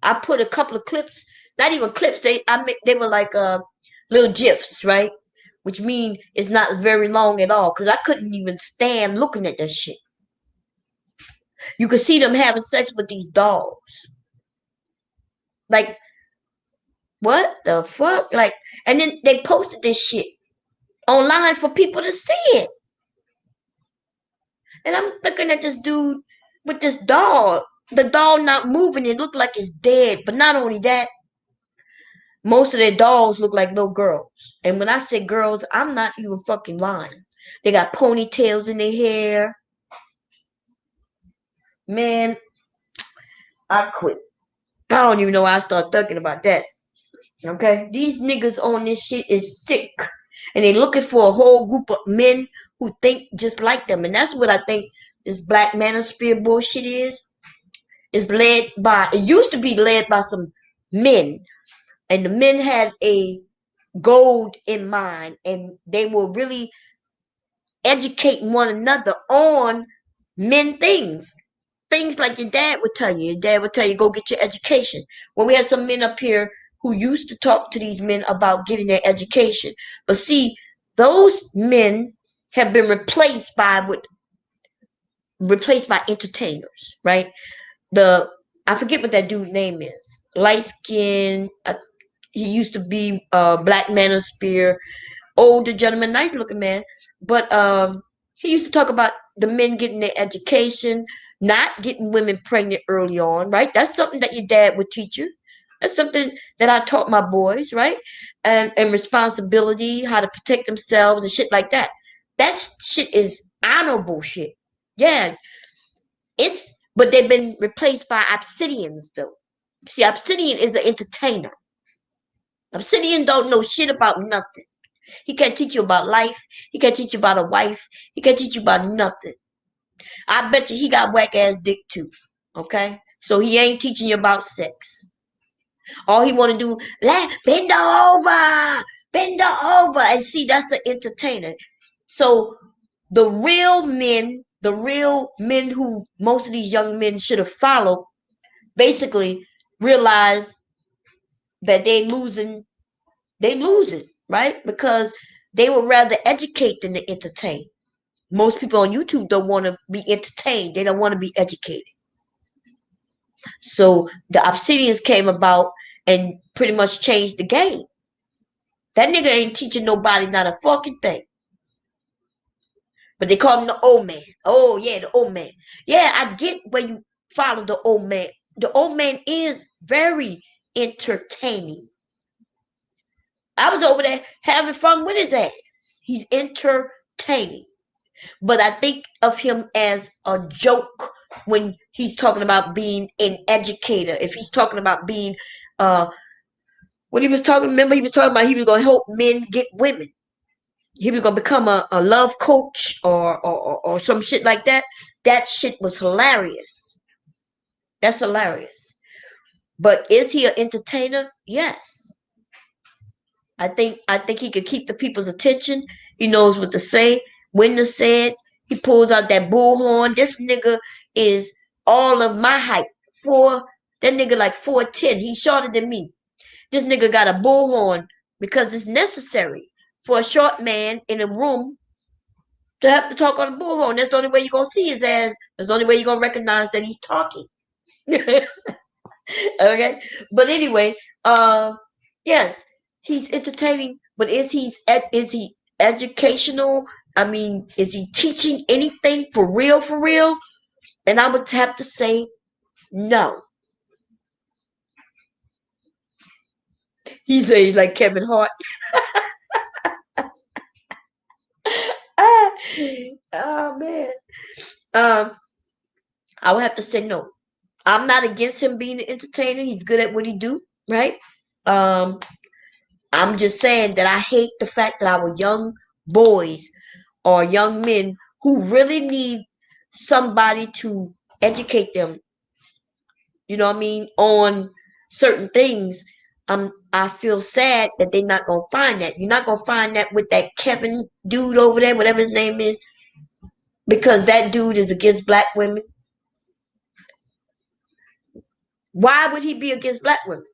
I put a couple of clips, not even clips. They were like little gifs, right? Which mean it's not very long at all. Cause I couldn't even stand looking at that shit. You could see them having sex with these dolls. Like, what the fuck? Like, and then they posted this shit online for people to see it. And I'm looking at this dude with this doll. The doll not moving. It looked like it's dead. But not only that, most of their dolls look like little girls. And when I say girls, I'm not even fucking lying. They got ponytails in their hair. Man, I quit. I don't even know why I start thinking about that. Okay? These niggas on this shit is sick. And they looking for a whole group of men who think just like them. And that's what I think this Black Manosphere bullshit is. It used to be led by some men. And the men had a goal in mind. And they were really educating one another on men things. Things like your dad would tell you. Your dad would tell you, go get your education. When we had some men up here who used to talk to these men about getting their education. But see, those men have been replaced by entertainers, right? I forget what that dude's name is. Light skin. He used to be Black Manosphere, older gentleman, nice looking man. But he used to talk about the men getting their education, not getting women pregnant early on, right? That's something that your dad would teach you. That's something that I taught my boys, right? And responsibility, how to protect themselves and shit like that. That shit is honorable shit. Yeah. But they've been replaced by Obsidians though. See, Obsidian is an entertainer. Obsidian don't know shit about nothing. He can't teach you about life. He can't teach you about a wife. He can't teach you about nothing. I bet you he got whack ass dick too. Okay? So he ain't teaching you about sex. All he want to do, bend her over. And see, that's an entertainer. So the real men who most of these young men should have followed, basically realize that they losing, right? Because they would rather educate than to entertain. Most people on YouTube don't want to be entertained. They don't want to be educated. So the Obsidians came about and pretty much changed the game. That nigga ain't teaching nobody not a fucking thing. But they call him the old man. Oh, yeah, the old man. Yeah, I get where you follow the old man. The old man is very entertaining. I was over there having fun with his ass. He's entertaining. But I think of him as a joke when he's talking about being an educator. If he's talking about being, when he was talking, remember he was talking about he was going to help men get women. He was going to become a love coach or some shit like that. That shit was hilarious. That's hilarious. But is he an entertainer? Yes. I think he could keep the people's attention. He knows what to say, when to say it. He pulls out that bullhorn. This nigga is all of my height. That nigga like 4'10". He's shorter than me. This nigga got a bullhorn because it's necessary for a short man in a room to have to talk on a bullhorn. That's the only way you're going to see his ass. That's the only way you're going to recognize that he's talking. Okay? But anyway, yes, he's entertaining, but is he educational? I mean, is he teaching anything for real, for real? And I would have to say no. He's saying like Kevin Hart. Oh man. I would have to say no. I'm not against him being an entertainer. He's good at what he do, right? I'm just saying that I hate the fact that our young boys or young men who really need somebody to educate them, you know what I mean, on certain things. I feel sad that they're not gonna find that. You're not gonna find that with that Kevin dude over there, whatever his name is, because that dude is against black women. Why would he be against black women?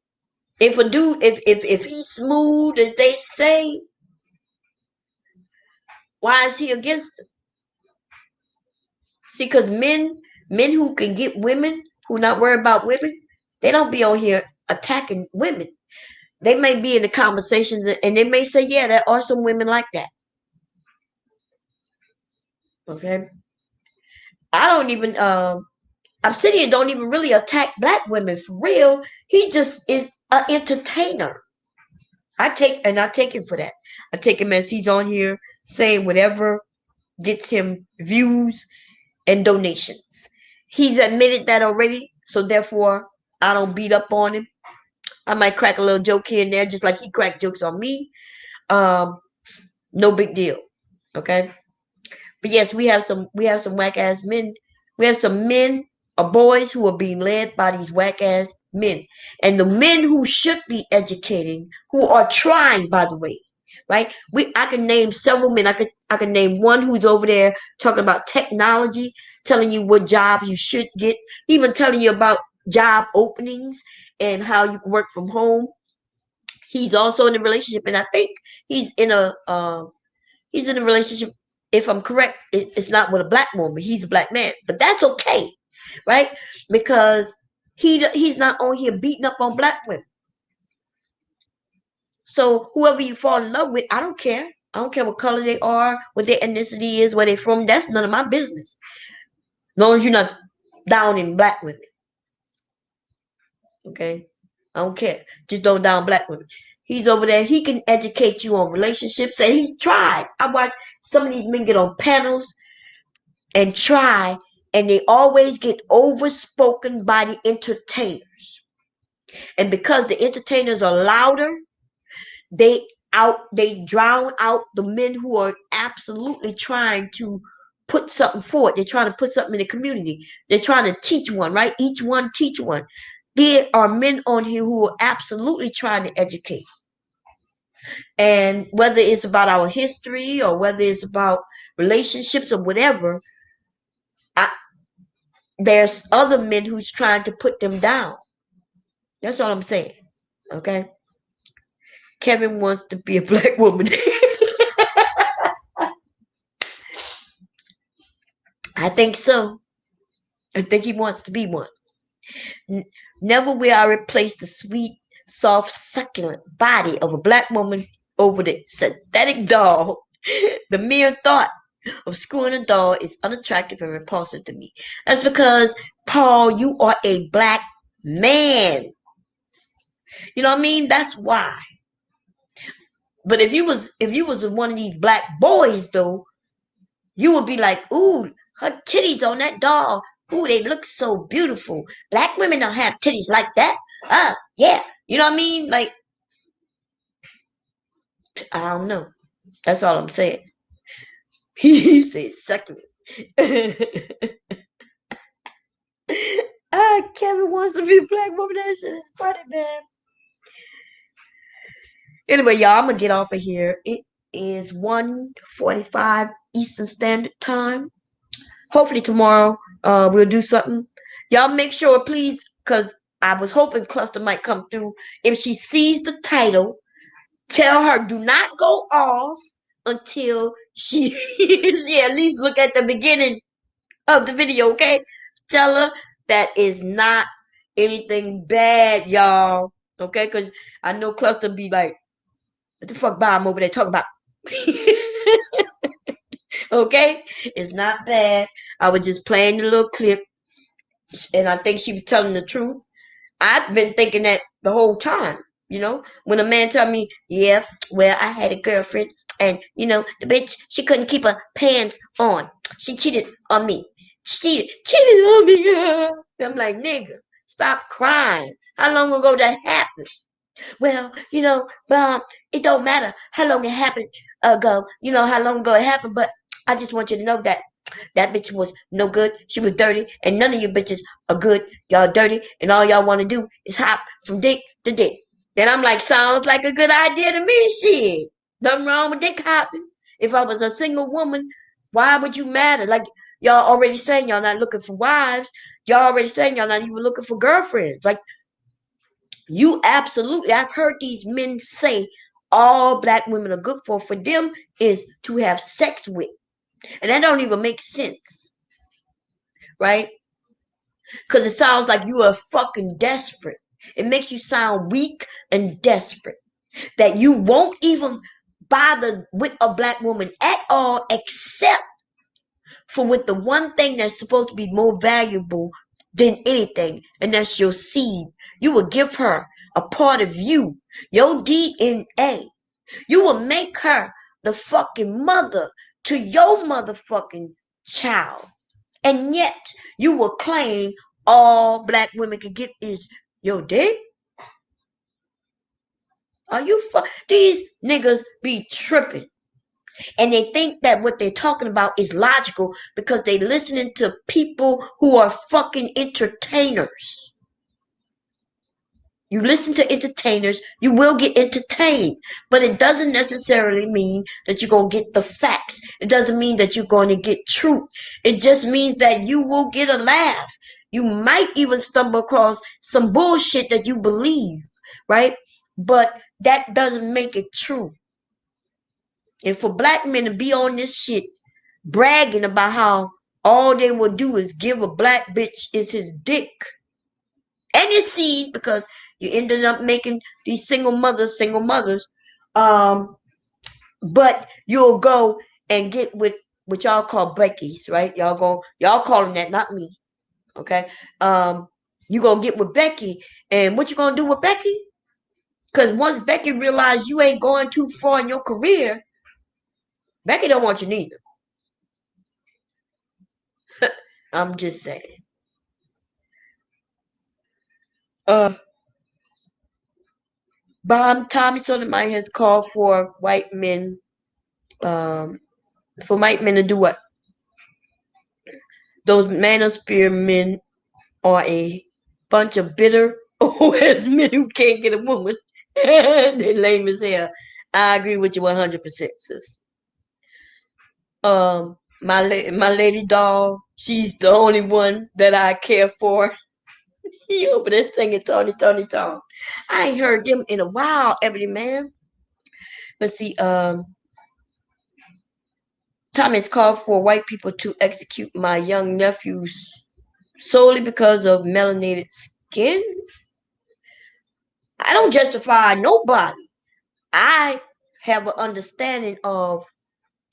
If a dude, if he's smooth as they say, why is he against them? See, because men who can get women, who not worry about women, they don't be on here attacking women. They may be in the conversations and they may say, yeah, there are some women like that. Okay. I don't even, Obsidian don't even really attack black women for real. He just is an entertainer. I take him for that. I take him as he's on here saying whatever gets him views and donations. He's admitted that already, so therefore I don't beat up on him. I might crack a little joke here and there, just like he cracked jokes on me. No big deal. Okay. But yes, we have some whack ass men. We have some men or boys who are being led by these whack ass men. And the men who should be educating, who are trying, by the way, right? I can name several men. I can name one who's over there talking about technology, telling you what job you should get, even telling you about job openings and how you can work from home. He's also in a relationship, and I think he's in a relationship. If I'm correct, it's not with a black woman. He's a black man, but that's okay, right? Because he's not on here beating up on black women. So whoever you fall in love with, I don't care. I don't care what color they are, what their ethnicity is, where they're from. That's none of my business. As long as you're not down in black women. Okay? I don't care. Just don't down black women. He's over there. He can educate you on relationships. And he's tried. I watch some of these men get on panels and try. And they always get overspoken by the entertainers. And because the entertainers are louder, they drown out the men who are absolutely trying to put something forward. They're trying to put something in the community. They're trying to teach one, right? Each one teach one. There are men on here who are absolutely trying to educate. And whether it's about our history or whether it's about relationships or whatever, there's other men who's trying to put them down. That's all I'm saying. Okay? Kevin wants to be a black woman. I think so. I think he wants to be one. Never will I replace the sweet, soft, succulent body of a black woman over the synthetic doll. The mere thought of screwing a doll is unattractive and repulsive to me. That's because, Paul, you are a black man. You know what I mean? That's why. But if you was one of these black boys though, you would be like, ooh, her titties on that doll. Ooh, they look so beautiful. Black women don't have titties like that. Yeah. You know what I mean? Like, I don't know. That's all I'm saying. He said second. Kevin wants to be a black woman. That shit is funny, man. Anyway, y'all, I'm gonna get off of here. It is 1:45 Eastern Standard Time. Hopefully tomorrow we'll do something. Y'all make sure, please, because I was hoping Cluster might come through. If she sees the title, tell her do not go off until she at least look at the beginning of the video, okay? Tell her that is not anything bad, y'all. Okay? Because I know Cluster be like, what the fuck Bob over there talking about? Okay? It's not bad. I was just playing the little clip, and I think she was telling the truth. I've been thinking that the whole time. You know, when a man tell me, yeah, well, I had a girlfriend, and you know, the bitch, she couldn't keep her pants on. She cheated on me. Cheated on me. Girl. I'm like, nigga, stop crying. How long ago that happened? Well, you know, it don't matter how long it happened ago. You know how long ago it happened, but I just want you to know that that bitch was no good. She was dirty, and none of you bitches are good. Y'all dirty, and all y'all want to do is hop from dick to dick. Then I'm like, sounds like a good idea to me. Shit, nothing wrong with dick hopping. If I was a single woman, why would you matter? Like y'all already saying y'all not looking for wives. Y'all already saying y'all not even looking for girlfriends. Like you absolutely, I've heard these men say all black women are good for them is to have sex with. And that don't even make sense, right? Because it sounds like you are fucking desperate. It makes you sound weak and desperate. That you won't even bother with a black woman at all, except for with the one thing that's supposed to be more valuable than anything, and that's your seed. You will give her a part of you, your DNA. You will make her the fucking mother to your motherfucking child. And yet you will claim all black women can get is your dick? Are you these niggas be tripping. And they think that what they're talking about is logical because they listening to people who are fucking entertainers. You listen to entertainers, you will get entertained. But it doesn't necessarily mean that you're going to get the facts. It doesn't mean that you're going to get truth. It just means that you will get a laugh. You might even stumble across some bullshit that you believe, right? But that doesn't make it true. And for black men to be on this shit bragging about how all they will do is give a black bitch is his dick and his seed, because you ended up making these single mothers. But you'll go and get with what y'all call Becky's, right? Y'all calling that, not me. Okay. You gonna get with Becky, and what you gonna do with Becky? Because once Becky realized you ain't going too far in your career, Becky don't want you neither. I'm just saying. Bob Tommy Sotomayor has called for white men, for white men to do what? Those manosphere men are a bunch of bitter OS men who can't get a woman. They're lame as hell. I agree with you 100%, sis. My lady doll, she's the only one that I care for. He over there singing Tony. I ain't heard them in a while, Ebony man. Let's see, Thomas called for white people to execute my young nephews solely because of melanated skin. I don't justify nobody. I have an understanding of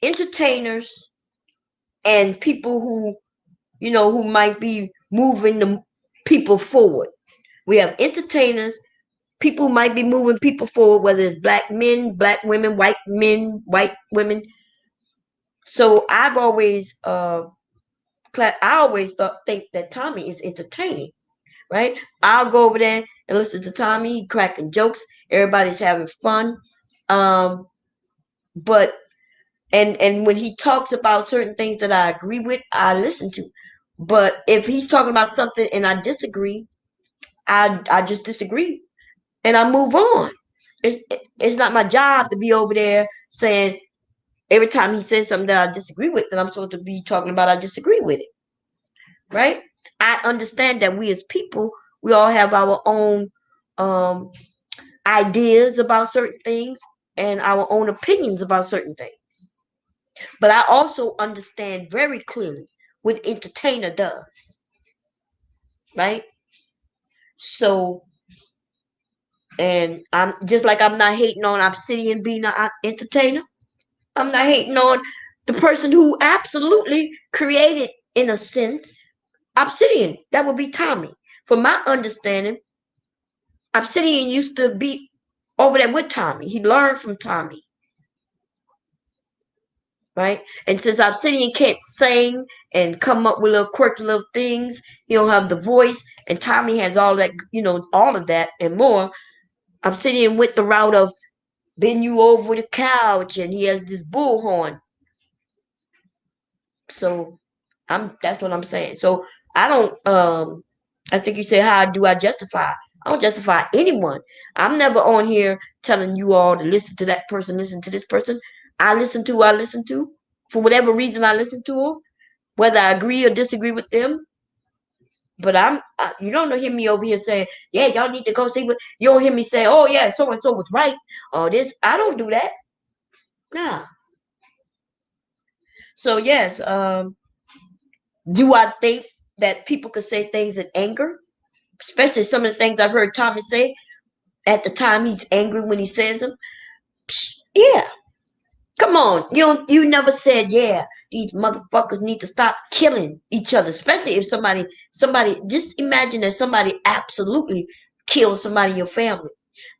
entertainers and people who, who might be moving the people forward. We have entertainers, people who might be moving people forward, whether it's black men, black women, white women. So I've always, think that Tommy is entertaining, right? I'll go over there and listen to Tommy, he cracking jokes, everybody's having fun. But and when he talks about certain things that I agree with, I listen to. But if he's talking about something and I disagree, I just disagree and I move on. It's not my job to be over there saying every time he says something that I disagree with, that I'm supposed to be talking about I disagree with it. Right? I understand that we as people, we all have our own ideas about certain things and our own opinions about certain things. But I also understand very clearly what entertainer does. Right? So, and I'm just like I'm not hating on Obsidian being an entertainer. I'm not hating on the person who absolutely created, in a sense, Obsidian. That would be Tommy. From my understanding, Obsidian used to be over there with Tommy. He learned from Tommy. Right? And since Obsidian can't sing and come up with little quirky little things, he don't have the voice, and Tommy has all that, all of that and more. Obsidian went the route of bend you over the couch, and he has this bullhorn. So that's what I'm saying. So I don't I think you say, how do I justify? I don't justify anyone. I'm never on here telling you all to listen to that person, listen to this person. I listen to for whatever reason. I listen to them, whether I agree or disagree with them. But you don't hear me over here saying, yeah, y'all need to go see what. You don't hear me say, oh yeah, so and so was right. Oh, this. I don't do that. Nah. So yes, do I think that people could say things in anger? Especially some of the things I've heard Tommy say at the time he's angry when he says them. Yeah. Come on. You never said, yeah, these motherfuckers need to stop killing each other. Especially if somebody just imagine that somebody absolutely kills somebody in your family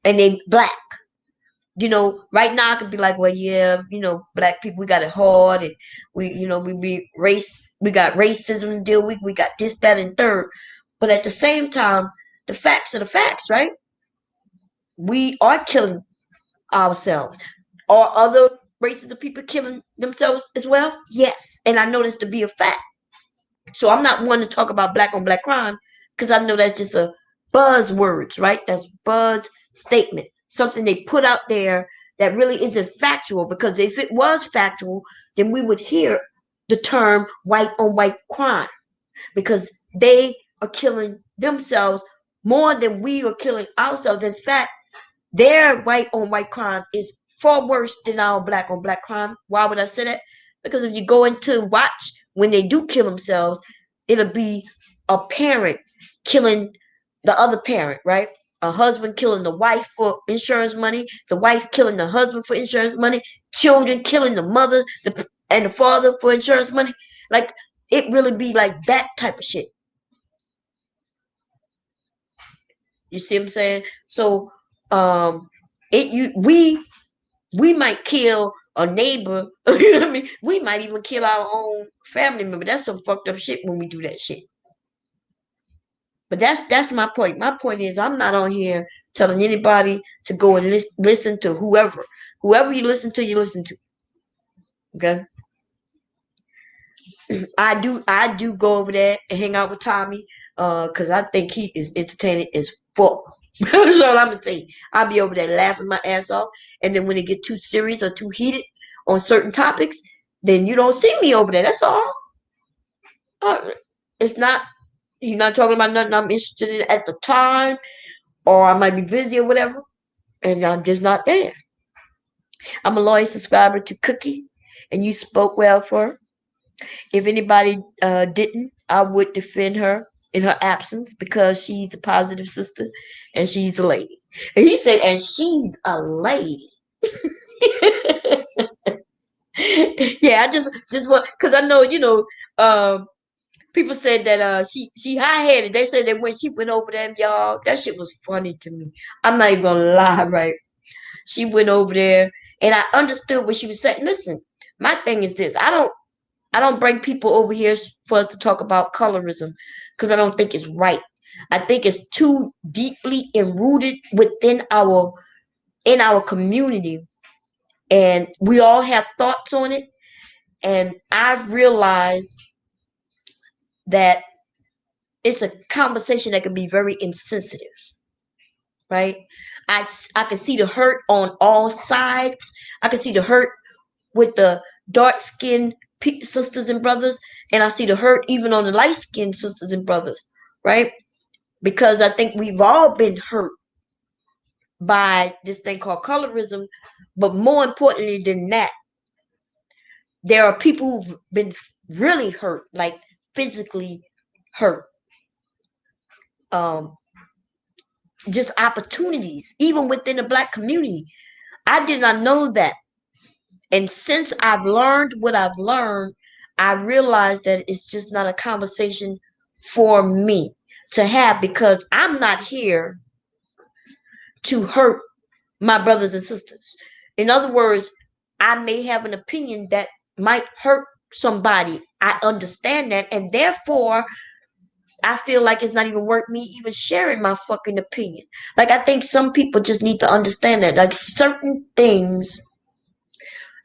and they black. Right now I could be like, well, yeah, black people, we got it hard, and we got racism to deal with, we got this, that, and third. But at the same time, the facts are the facts, right? We are killing ourselves. Are other races of people killing themselves as well? Yes. And I know this to be a fact. So I'm not one to talk about black on black crime, because I know that's just a buzzwords, right? That's buzz statement. Something they put out there that really isn't factual, because if it was factual, then we would hear the term white on white crime, because they are killing themselves more than we are killing ourselves. In fact, their white on white crime is far worse than our black on black crime. Why would I say that? Because if you go into watch when they do kill themselves, it'll be a parent killing the other parent, right? A husband killing the wife for insurance money, the wife killing the husband for insurance money, children killing the mother and the father for insurance money. Like, it really be like that type of shit. You see what I'm saying? So we might kill a neighbor, you know what I mean? We might even kill our own family member. That's some fucked up shit when we do that shit. But that's my point. My point is, I'm not on here telling anybody to go and listen to whoever. Whoever you listen to. Okay? I do go over there and hang out with Tommy, because I think he is entertaining as fuck. That's all I'm gonna say. I'll be over there laughing my ass off, and then when it get too serious or too heated on certain topics, then you don't see me over there. That's all. It's not. You're not talking about nothing I'm interested in at the time, or I might be busy or whatever, and I'm just not there. I'm a loyal subscriber to Cookie, and you spoke well for her. If anybody didn't, I would defend her in her absence, because she's a positive sister and she's a lady. And he said, and she's a lady. Yeah, I just want because I know people said that she high headed. They said that when she went over there, y'all, that shit was funny to me. I'm not even gonna lie, right? She went over there, and I understood what she was saying. Listen, my thing is this: I don't bring people over here for us to talk about colorism because I don't think it's right. I think it's too deeply enrooted within our community, and we all have thoughts on it. And I've realized that it's a conversation that can be very insensitive, right? I can see the hurt on all sides. I can see the hurt with the dark skinned sisters and brothers, and I see the hurt even on the light skinned sisters and brothers, right? Because I think we've all been hurt by this thing called colorism, but more importantly than that, there are people who've been really hurt, like physically hurt. Um, just opportunities, even within the black community. I did not know that. And since I've learned what I've learned, I realized that it's just not a conversation for me to have because I'm not here to hurt my brothers and sisters. In other words, I may have an opinion that might hurt somebody. I understand that. And therefore, I feel like it's not even worth me even sharing my fucking opinion. Like, I think some people just need to understand that. Like, certain things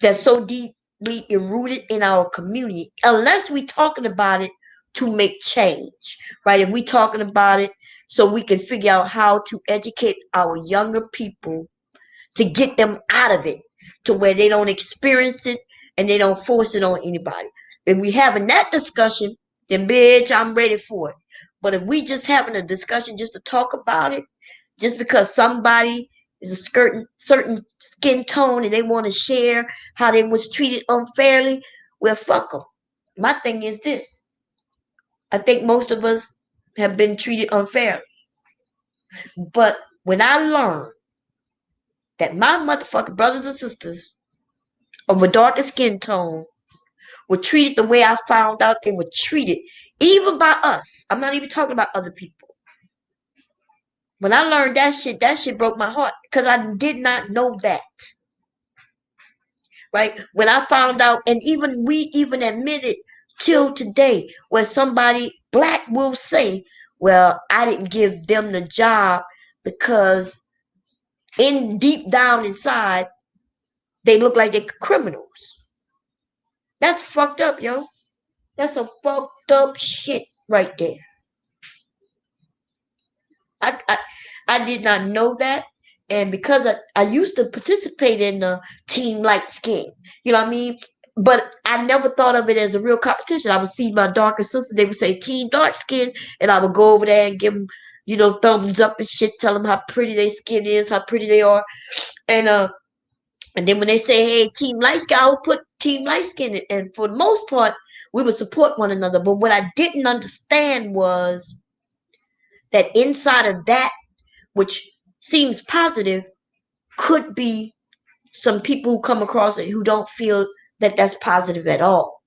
that's so deeply rooted in our community, unless we talking about it to make change, right? If we talking about it so we can figure out how to educate our younger people to get them out of it to where they don't experience it and they don't force it on anybody. If we having that discussion, then bitch, I'm ready for it. But if we just having a discussion just to talk about it, just because somebody is a certain skin tone and they want to share how they was treated unfairly, well, fuck them. My thing is this: I think most of us have been treated unfairly, but when I learned that my motherfucking brothers and sisters of a darker skin tone were treated the way I found out they were treated, even by us. I'm not even talking about other people. When I learned that shit broke my heart because I did not know that. Right? When I found out, and even we even admitted till today, where somebody black will say, well, I didn't give them the job because in deep down inside, they look like they're criminals. That's fucked up, yo. That's some fucked up shit right there. I I, I did not know that. And because I used to participate in Team Light Skin, you know what I mean? But I never thought of it as a real competition. I would see my darker sister, they would say Team Dark Skin, and I would go over there and give them, thumbs up and shit, tell them how pretty their skin is, how pretty they are. And then when they say, hey, Team Light Skin, I would put Team Light Skin. And for the most part, we would support one another. But what I didn't understand was that inside of that, which seems positive, could be some people who come across it who don't feel that that's positive at all.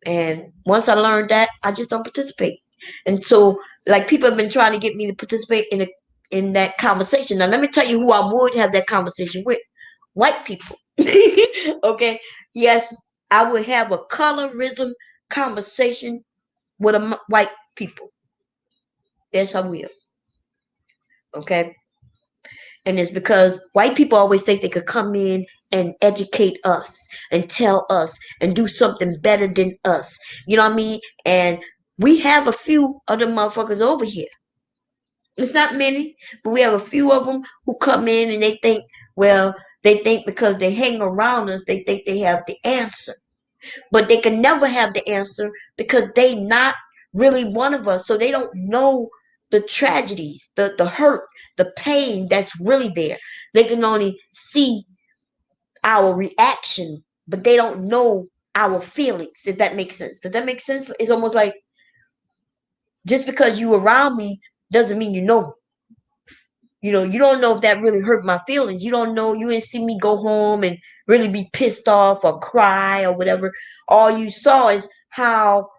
And once I learned that, I just don't participate. And so, like, people have been trying to get me to participate in that conversation. Now, let me tell you who I would have that conversation with: white people. Okay, yes, I would have a colorism conversation with white people. Yes, I will. Okay. And it's because white people always think they could come in and educate us and tell us and do something better than us. You know what I mean? And we have a few of them motherfuckers over here. It's not many, but we have a few of them who come in and they think, well, they think because they hang around us, they think they have the answer. But they can never have the answer because they not really one of us. So they don't know the tragedies, the hurt, the pain that's really there. They can only see our reaction, but they don't know our feelings, if that makes sense. Does that make sense? It's almost like just because you around me doesn't mean you know me. You know, you don't know if that really hurt my feelings. You don't know. You didn't see me go home and really be pissed off or cry or whatever. All you saw is how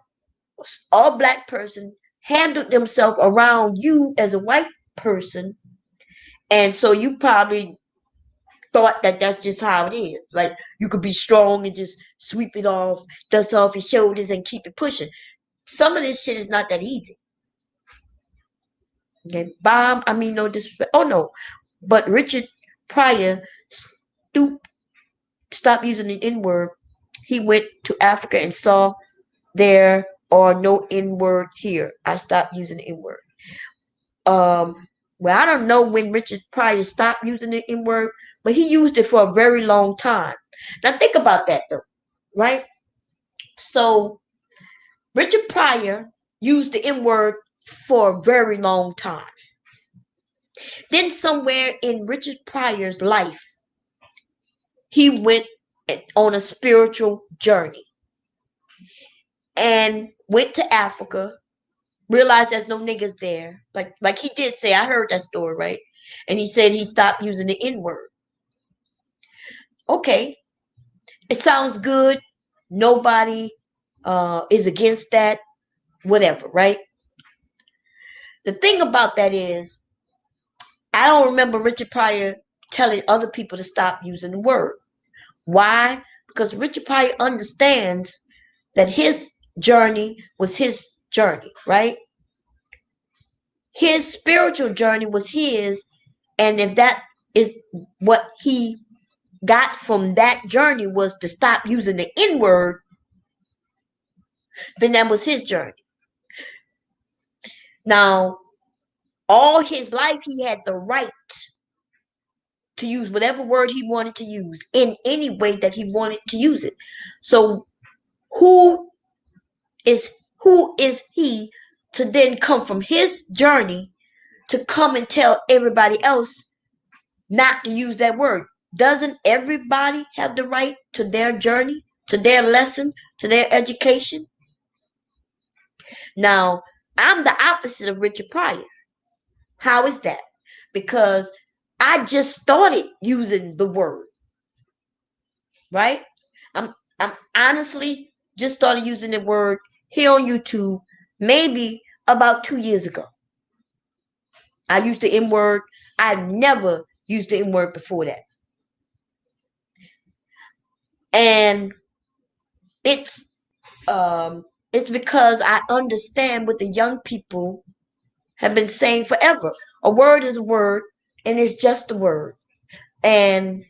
a black person handled themselves around you as a white person. And so you probably thought that that's just how it is. Like you could be strong and just sweep it off, dust off your shoulders and keep it pushing. Some of this shit is not that easy. Okay, Bob, I mean no disrespect. Oh no, but Richard Pryor stopped using the N word. He went to Africa and saw there are no N word here. I stopped using the N word. Well, I don't know when Richard Pryor stopped using the N word, but he used it for a very long time. Now think about that though, right? So Richard Pryor used the N word for a very long time. Then somewhere in Richard Pryor's life, he went on a spiritual journey and went to Africa, realized there's no niggas there. Like he did say, I heard that story, right? And he said he stopped using the N-word. Okay, it sounds good. Nobody is against that, whatever, right? The thing about that is, I don't remember Richard Pryor telling other people to stop using the word. Why? Because Richard Pryor understands that his journey was his journey, right? His spiritual journey was his, and if that is what he got from that journey was to stop using the N-word, then that was his journey. Now, all his life he had the right to use whatever word he wanted to use in any way that he wanted to use it. So who is he to then come from his journey to come and tell everybody else not to use that word? Doesn't everybody have the right to their journey, to their lesson, to their education? Now, I'm the opposite of Richard Pryor. How is that? Because I just started using the word, right? I'm honestly just started using the word here on YouTube maybe about 2 years ago. I used the N word. I've never used the N word before that. And it's because I understand what the young people have been saying forever. A word is a word, and it's just a word. And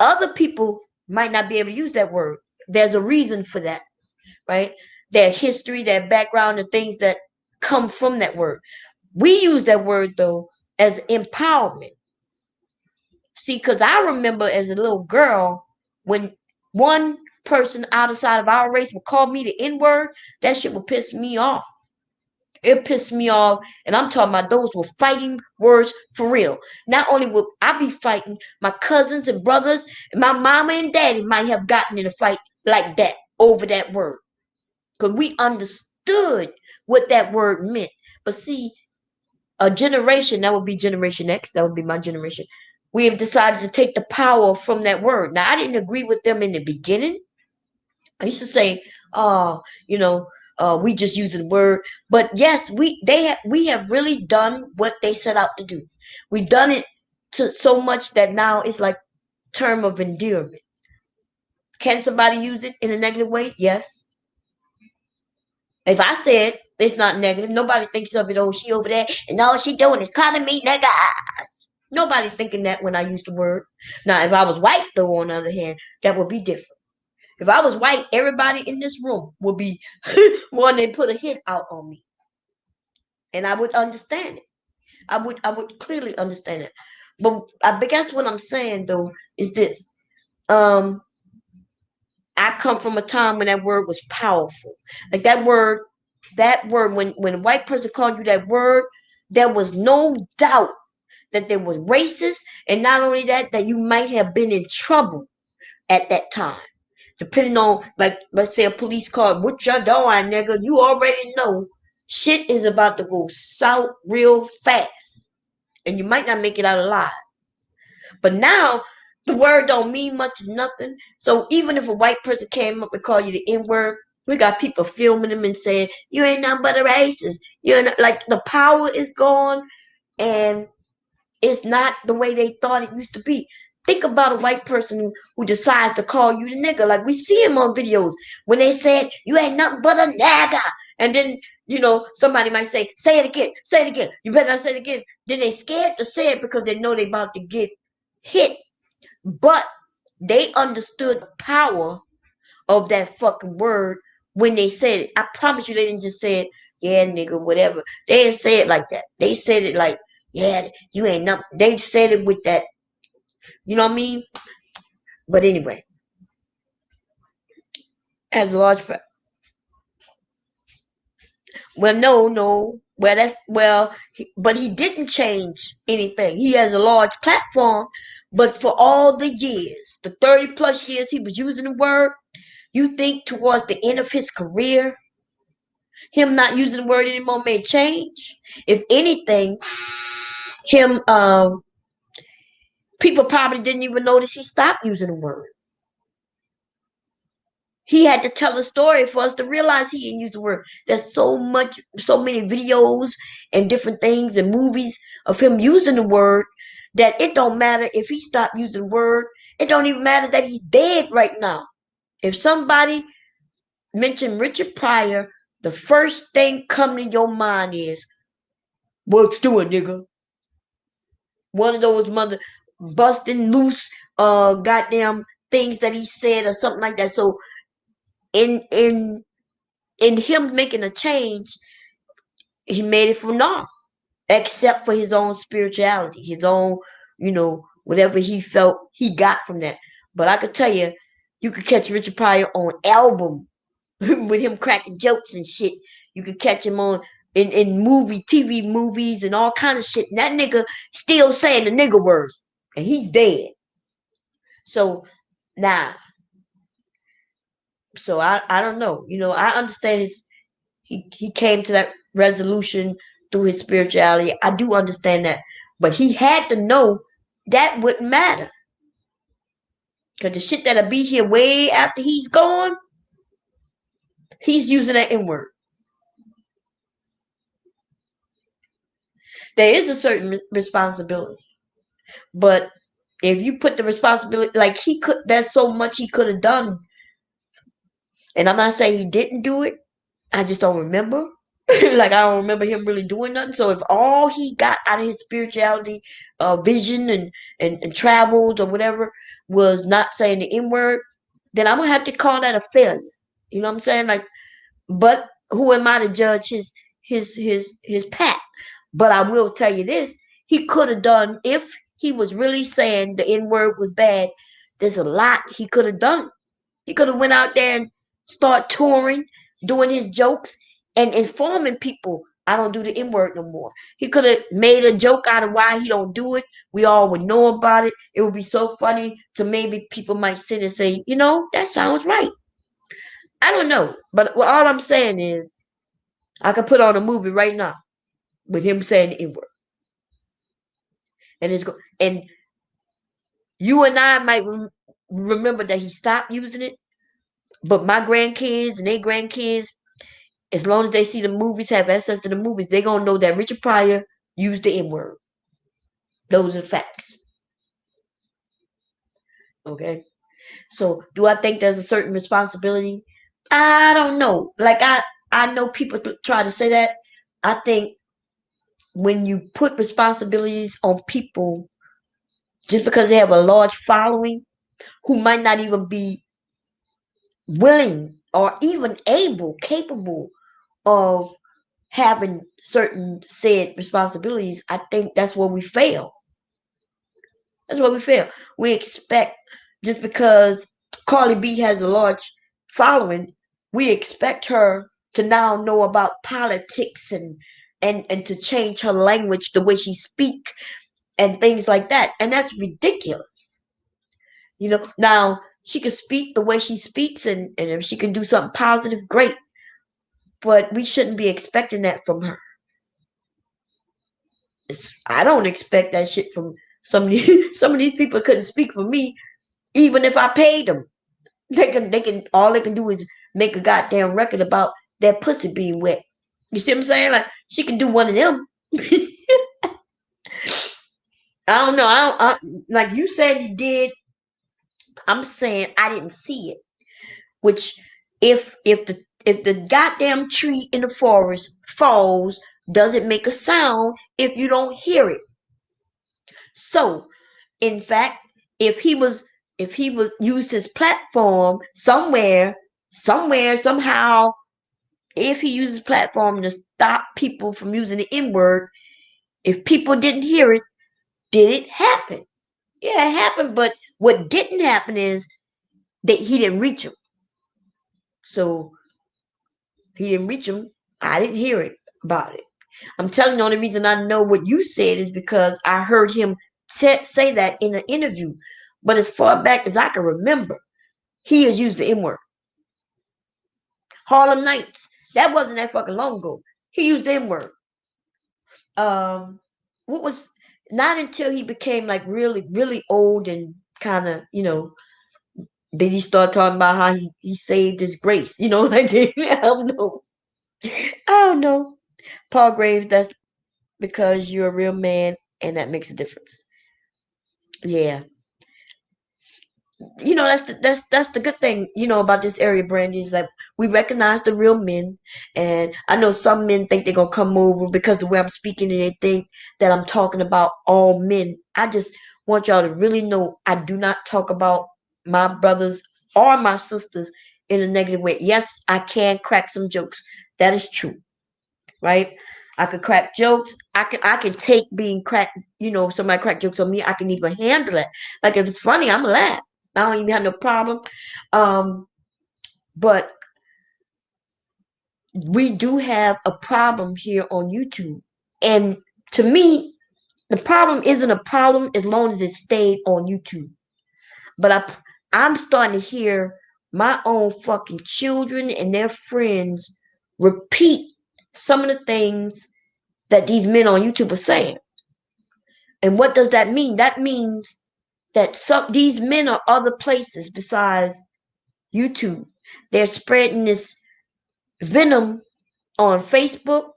other people might not be able to use that word. There's a reason for that, right? Their history, their background, the things that come from that word. We use that word, though, as empowerment. See, because I remember as a little girl, when one person outside of our race would call me the N-word, that shit would piss me off. It pissed me off, and I'm talking about those were fighting words for real. Not only would I be fighting, my cousins and brothers, and my mama and daddy might have gotten in a fight like that over that word. Because we understood what that word meant. But see, a generation, that would be Generation X, that would be my generation, we have decided to take the power from that word. Now, I didn't agree with them in the beginning. I used to say, we just using the word. But yes, we have really done what they set out to do. We've done it to so much that now it's like term of endearment. Can somebody use it in a negative way? Yes. If I said it's not negative, nobody thinks of it, oh, she over there, and all she doing is calling me niggas. Nobody's thinking that when I use the word. Now, if I was white, though, on the other hand, that would be different. If I was white, everybody in this room would be one that put a hit out on me. And I would understand it. I would clearly understand it. But I guess what I'm saying, though, is this. I come from a time when that word was powerful. Like that word, when a white person called you that word, there was no doubt that there was racist. And not only that, that you might have been in trouble at that time. Depending on, like, let's say a police car, what you doing, nigga? You already know shit is about to go south real fast. and you might not make it out alive. But now the word don't mean much of nothing. So even if a white person came up and called you the N-word, we got people filming them and saying, you ain't nothing but a racist. You're not, like, the power is gone, and it's not the way they thought it used to be. Think about a white person who decides to call you the nigga. Like, we see him on videos when they said, you ain't nothing but a nigga. And then, somebody might say it again, say it again. You better not say it again. Then they scared to say it because they know they about to get hit. But they understood the power of that fucking word when they said it. I promise you they didn't just say it, yeah, nigga, whatever. They didn't say it like that. They said it like, yeah, you ain't nothing. They said it with that, you know what I mean? But anyway, as a large fact. Well, no. But he didn't change anything. He has a large platform, but for all the years, the 30 plus years he was using the word, you think towards the end of his career, him not using the word anymore may change? If anything, him people probably didn't even notice he stopped using the word. He had to tell a story for us to realize he didn't use the word. There's so many videos and different things and movies of him using the word that it don't matter if he stopped using the word. It don't even matter that he's dead right now. If somebody mentioned Richard Pryor, the first thing coming to your mind is, what's doing, nigga? One of those mother busting loose goddamn things that he said or something like that. So in him making a change, he made it from now, except for his own spirituality, his own, whatever he felt he got from that. But I could tell you, you could catch Richard Pryor on album with him cracking jokes and shit. You could catch him on in TV movies and all kind of shit. And that nigga still saying the nigga word, and he's dead. So so I don't know. I understand he came to that resolution through his spirituality. I do understand that. But he had to know that wouldn't matter. Because the shit that'll be here way after he's gone, he's using that N-word. There is a certain responsibility. But if you put the responsibility, like there's so much he could have done. And I'm not saying he didn't do it. I just don't remember. Like, I don't remember him really doing nothing. So if all he got out of his spirituality, vision and travels or whatever was not saying the N-word, then I'm gonna have to call that a failure. You know what I'm saying? Like, but who am I to judge his path? But I will tell you this: he could have done, if he was really saying the N-word was bad. There's a lot he could have done. He could have went out there and start touring, doing his jokes, and informing people, I don't do the N-word no more. He could have made a joke out of why he don't do it. We all would know about it. It would be so funny to maybe people might sit and say, that sounds right. I don't know. But all I'm saying is, I could put on a movie right now with him saying the N-word. And you and I might remember that he stopped using it. But my grandkids and their grandkids, as long as they see the movies, have access to the movies, they're going to know that Richard Pryor used the N-word. Those are facts. Okay? So, do I think there's a certain responsibility? I don't know. Like, I know people try to say that. I think when you put responsibilities on people just because they have a large following who might not even be willing or even capable of having certain said responsibilities, I think that's where we fail. That's where we fail. We expect, just because Cardi B has a large following, we expect her to now know about politics and to change her language, the way she speaks and things like that. And that's ridiculous. Now she can speak the way she speaks, and if she can do something positive, great. But we shouldn't be expecting that from her. I don't expect that shit from some of these, some of these people couldn't speak for me, even if I paid them. They can all they can do is make a goddamn record about that pussy being wet. You see what I'm saying? Like she can do one of them. I don't know. Like you said you did. I'm saying I didn't see it. Which if the goddamn tree in the forest falls, does it make a sound if you don't hear it? So, in fact, if he was use his platform somewhere, somehow, if he uses platform to stop people from using the N word, if people didn't hear it, did it happen? Yeah, it happened. But what didn't happen is that he didn't reach him. So he didn't reach him. I didn't hear it about it. I'm telling you, the only reason I know what you said is because I heard him say that in an interview. But as far back as I can remember, he has used the N word. Harlem Nights. That wasn't that fucking long ago. He used the N word. What was not until he became like really, really old and kind of, then he started talking about how he saved his grace. Like I don't know. I don't know. Paul Graves, that's because you're a real man and that makes a difference. Yeah. That's the good thing, about this area, Brandy, is that we recognize the real men. And I know some men think they're gonna come over because the way I'm speaking and they think that I'm talking about all men. I just want y'all to really know I do not talk about my brothers or my sisters in a negative way. Yes, I can crack some jokes. That is true, right? I could crack jokes. I can take being cracked, somebody crack jokes on me. I can even handle it. Like if it's funny, I'm gonna laugh. I don't even have no problem. But we do have a problem here on YouTube. And to me, the problem isn't a problem as long as it stayed on YouTube. But I'm starting to hear my own fucking children and their friends repeat some of the things that these men on YouTube are saying. And what does that mean? That means that these men are other places besides YouTube. They're spreading this venom on Facebook.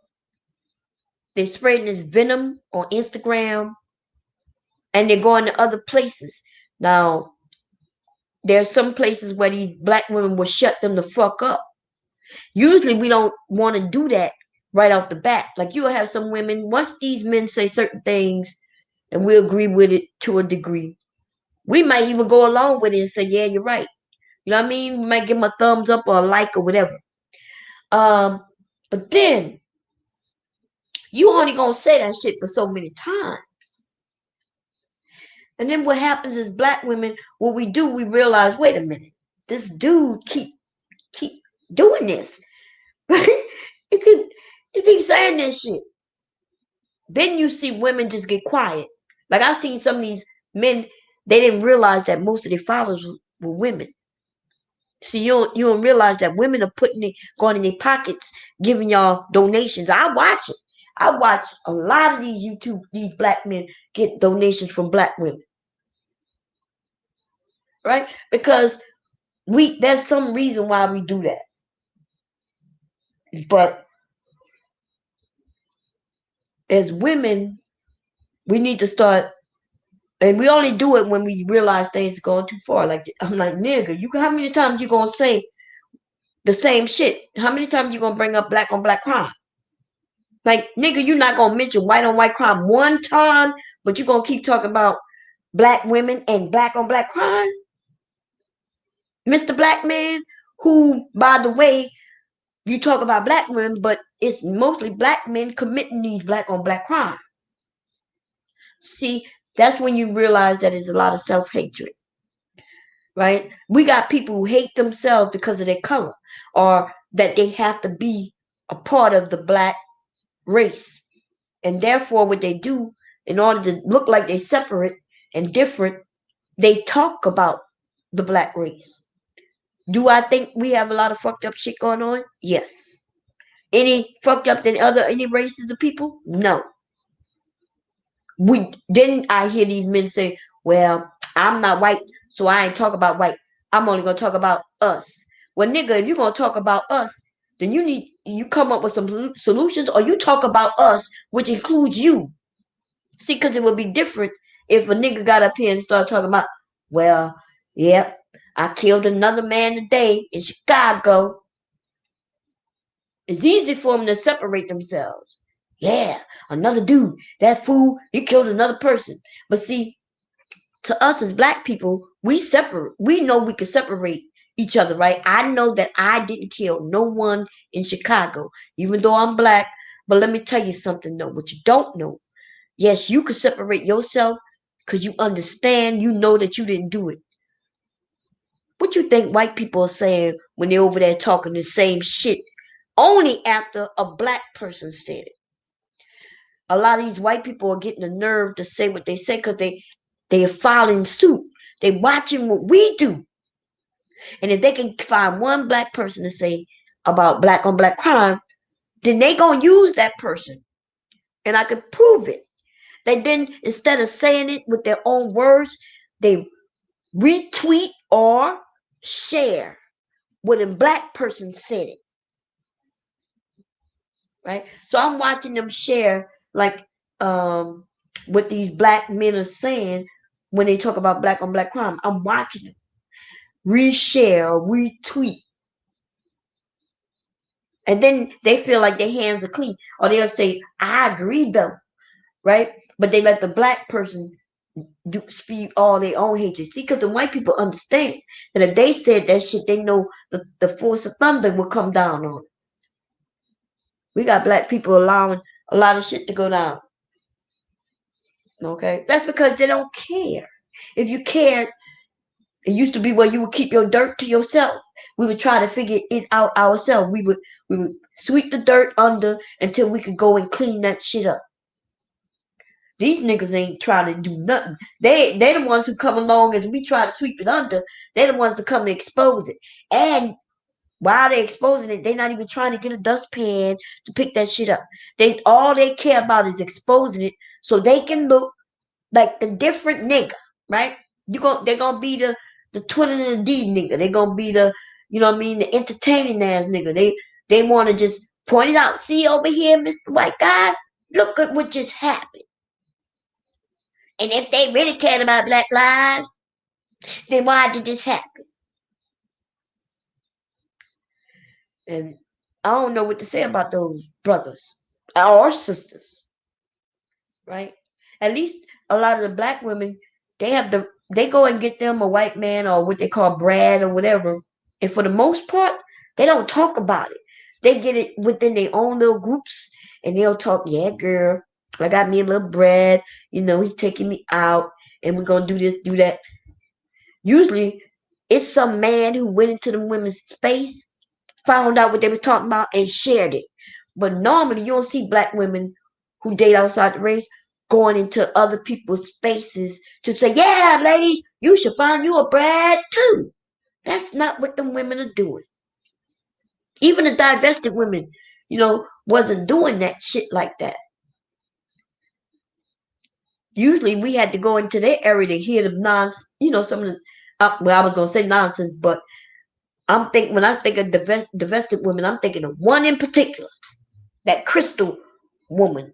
They're spreading this venom on Instagram. And they're going to other places. Now, there's some places where these black women will shut them the fuck up. Usually we don't want to do that right off the bat. Like you'll have some women, once these men say certain things and we agree with it to a degree, we might even go along with it and say, yeah, you're right. You know what I mean? We might give them a thumbs up or a like or whatever. But then you only gonna say that shit for so many times. And then what happens is black women, what we do, we realize, wait a minute, this dude keep doing this. He keep saying this shit. Then you see women just get quiet. Like I've seen some of these men, they didn't realize that most of their followers were women. See, you don't realize that women are going in their pockets, giving y'all donations. I watch it. I watch a lot of these black men get donations from black women. Right? Because there's some reason why we do that. But as women, we need to start, and we only do it when we realize things are going too far. Like I'm like, nigga, how many times you gonna say the same shit? How many times you gonna bring up black on black crime? Like, nigga, you're not gonna mention white on white crime one time, but you're gonna keep talking about black women and black on black crime? Mr. Black Man, who, by the way, you talk about black women, but it's mostly black men committing these black on black crime. See, that's when you realize that it's a lot of self-hatred. Right? We got people who hate themselves because of their color, or that they have to be a part of the black race. And therefore, what they do, in order to look like they're separate and different, they talk about the black race. Do I think we have a lot of fucked up shit going on? Yes. Any fucked up than any races of people? No. Then I hear these men say, well, I'm not white, so I ain't talk about white. I'm only gonna talk about us. Well, nigga, if you're gonna talk about us, then you come up with some solutions, or you talk about us, which includes you. See, because it would be different if a nigga got up here and started talking about, well, yep, I killed another man today in Chicago. It's easy for them to separate themselves. Yeah, another dude, that fool, he killed another person. But see, to us as black people, we separate. We know we can separate each other, right? I know that I didn't kill no one in Chicago, even though I'm black. But let me tell you something, though. What you don't know, yes, you can separate yourself because you understand, you know that you didn't do it. What you think white people are saying when they're over there talking the same shit only after a black person said it? A lot of these white people are getting the nerve to say what they say because they are filing suit. They watching what we do. And if they can find one black person to say about black on black crime, then they gonna use that person. And I can prove it. They then, instead of saying it with their own words, they retweet or share what a black person said it. Right? So I'm watching them share like what these black men are saying when they talk about black on black crime. I'm watching them reshare or retweet. And then they feel like their hands are clean. Or they'll say, I agree though. Right? But they let the black person spew all their own hatred. See, because the white people understand that if they said that shit, they know the force of thunder will come down on it. We got black people allowing a lot of shit to go down. Okay? That's because they don't care. If you cared, it used to be where you would keep your dirt to yourself. We would try to figure it out ourselves. We would sweep the dirt under until we could go and clean that shit up. These niggas ain't trying to do nothing. They the ones who come along as we try to sweep it under. They're the ones that come to expose it. And while they're exposing it, they're not even trying to get a dustpan to pick that shit up. All they care about is exposing it so they can look like the different nigga, right? They're gonna be the Twitter and the D nigga. They're gonna be the, you know what I mean, the entertaining ass nigga. They wanna just point it out. See over here, Mr. White Guy, look at what just happened. And if they really cared about black lives, then why did this happen? And I don't know what to say about those brothers or sisters, right? At least a lot of the black women, they go and get them a white man or what they call Brad or whatever. And for the most part, they don't talk about it. They get it within their own little groups and they'll talk, yeah, girl, I got me a little Brad, he taking me out and we're gonna do this, do that. Usually it's some man who went into the women's space, found out what they were talking about, and shared it. But normally you don't see black women who date outside the race going into other people's spaces to say, yeah, ladies, you should find you a Brad too. That's not what them women are doing. Even the divested women, wasn't doing that shit like that. Usually we had to go into their area to hear the some of the, I was going to say nonsense, but when I think of divested women, I'm thinking of one in particular, that Crystal woman,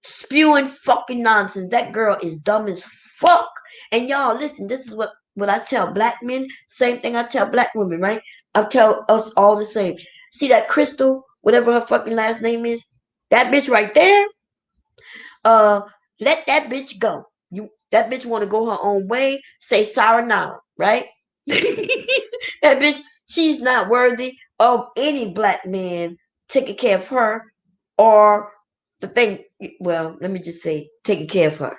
spewing fucking nonsense. That girl is dumb as fuck. And y'all, listen, this is what I tell black men, same thing I tell black women, right? I tell us all the same. See that Crystal, whatever her fucking last name is, that bitch right there, let that bitch go. That bitch want to go her own way, say sayonara, right? That bitch, she's not worthy of any black man taking care of her or let me just say, taking care of her.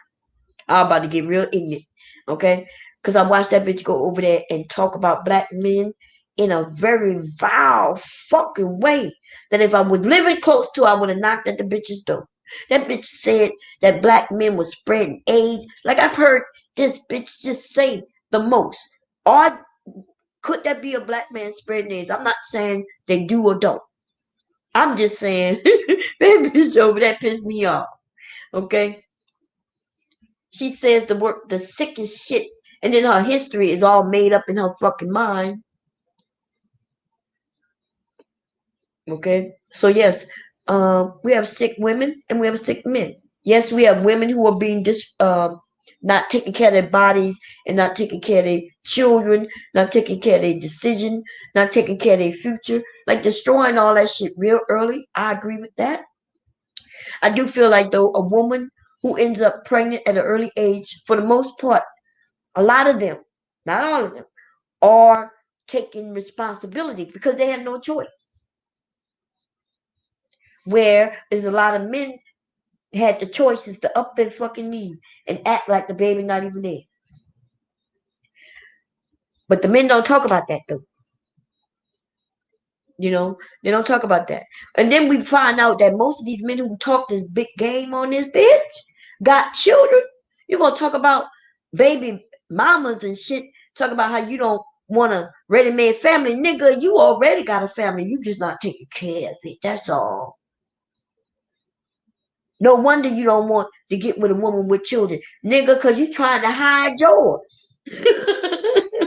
I'm about to get real ignorant, okay? Because I watched that bitch go over there and talk about black men in a very vile fucking way that if I was living close to, I would have knocked at the bitch's door. That bitch said that black men were spreading AIDS. Like, I've heard this bitch just say the most. Or could that be a black man spreading AIDS? I'm not saying they do or don't. I'm just saying that bitch over there pissed me off. Okay? She says the sickest shit, and then her history is all made up in her fucking mind. Okay, so yes, we have sick women and we have sick men. Yes, we have women who are being not taking care of their bodies and not taking care of their children, not taking care of their decision, not taking care of their future, like destroying all that shit real early. I agree with that. I do feel like though a woman who ends up pregnant at an early age, for the most part, a lot of them, not all of them, are taking responsibility because they have no choice. Where there's a lot of men had the choices to up their fucking knee and act like the baby not even theirs. But the men don't talk about that though. You know, they don't talk about that. And then we find out that most of these men who talk this big game on this bitch got children. You're gonna talk about baby mamas and shit, talk about how you don't want a ready-made family. Nigga, you already got a family. You just not taking care of it. That's all. No wonder you don't want to get with a woman with children. Nigga, because you trying to hide yours. That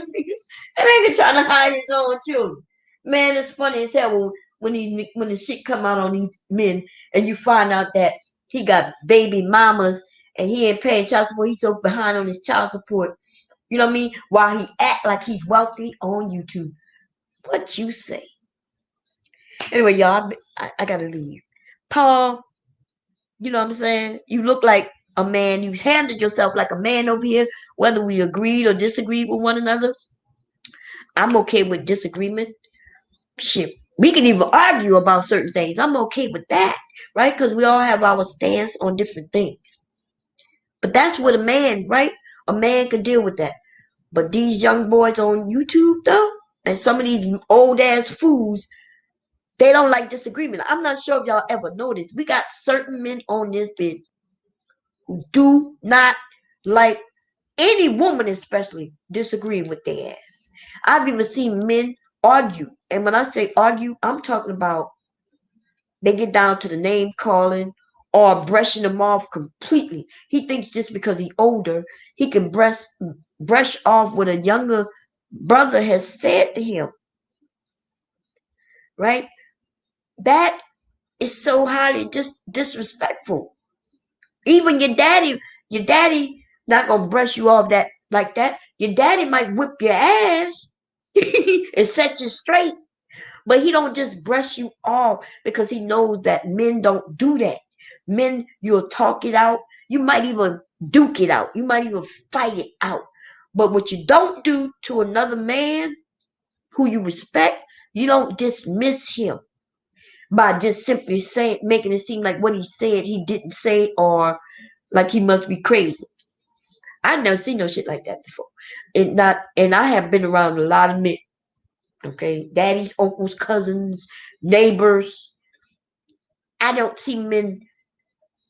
nigga trying to hide his own children. Man, it's funny as hell when the shit come out on these men and you find out that he got baby mamas and he ain't paying child support. He's so behind on his child support. You know what I mean? While he act like he's wealthy on YouTube. What you say? Anyway, y'all, I gotta leave. Paul, you know what I'm saying? You look like a man. You handled yourself like a man over here, whether we agreed or disagreed with one another. I'm okay with disagreement. Shit, we can even argue about certain things. I'm okay with that, right? Because we all have our stance on different things. But that's what a man, right? A man can deal with that. But these young boys on YouTube, though, and some of these old ass fools, they don't like disagreement. I'm not sure if y'all ever noticed. We got certain men on this bitch who do not like any woman, especially disagreeing with their ass. I've even seen men argue. And when I say argue, I'm talking about they get down to the name calling or brushing them off completely. He thinks just because he's older, he can brush off what a younger brother has said to him. Right? That is so highly disrespectful. Even your daddy not gonna brush you off that like that. Your daddy might whip your ass and set you straight. But he don't just brush you off because he knows that men don't do that. Men, you'll talk it out. You might even duke it out. You might even fight it out. But what you don't do to another man who you respect, you don't dismiss him by just simply making it seem like what he said he didn't say or like he must be crazy. I've never seen no shit like that before. And I have been around a lot of men. Okay, daddies, uncles, cousins, neighbors. I don't see men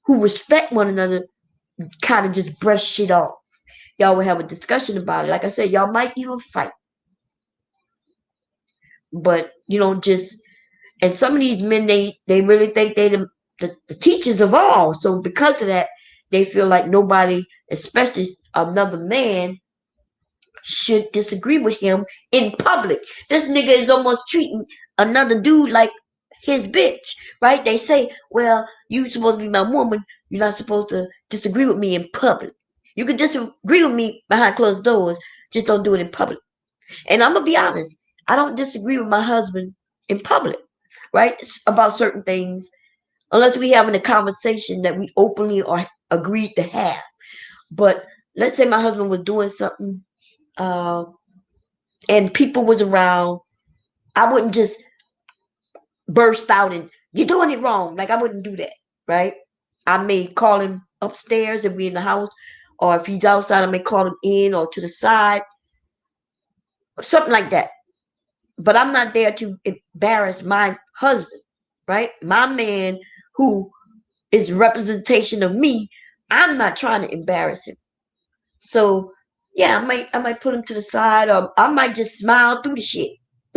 who respect one another kind of just brush shit off. Y'all will have a discussion about it. Like I said, y'all might even fight. But you know, just and some of these men they really think they the teachers of all. So because of that, they feel like nobody, especially another man, should disagree with him in public. This nigga is almost treating another dude like his bitch, right? They say, well, you supposed to be my woman. You're not supposed to disagree with me in public. You can disagree with me behind closed doors. Just don't do it in public. And I'm going to be honest. I don't disagree with my husband in public, right? About certain things. Unless we having a conversation that we openly or agreed to have. But let's say my husband was doing something and people was around, I wouldn't just burst out and you're doing it wrong. Like I wouldn't do that, right? I may call him upstairs if we're in the house, or if he's outside, I may call him in or to the side, or something like that. But I'm not there to embarrass my husband, right? My man who is representation of me, I'm not trying to embarrass him. So yeah, I might put him to the side, or I might just smile through the shit.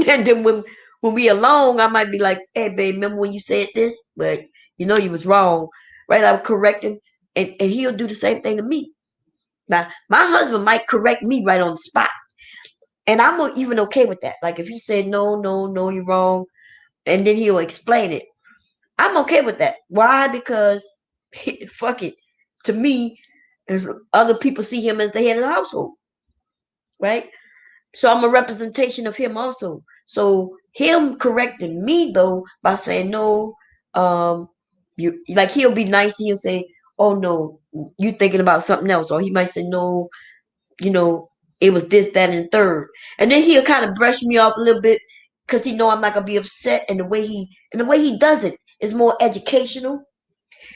And then when we alone, I might be like, "Hey, babe, remember when you said this? But you know you was wrong, right?" I'll correct him, and he'll do the same thing to me. Now, my husband might correct me right on the spot. And I'm even okay with that. Like if he said, no, no, no, you're wrong, and then he'll explain it. I'm okay with that. Why? Because fuck it. To me, other people see him as the head of the household, right? So I'm a representation of him also. So him correcting me though by saying no, you like he'll be nice and he'll say, oh no, you thinking about something else, or he might say no, you know, it was this, that, and the third, and then he'll kind of brush me off a little bit because he know I'm not gonna be upset, and the way he does it is more educational.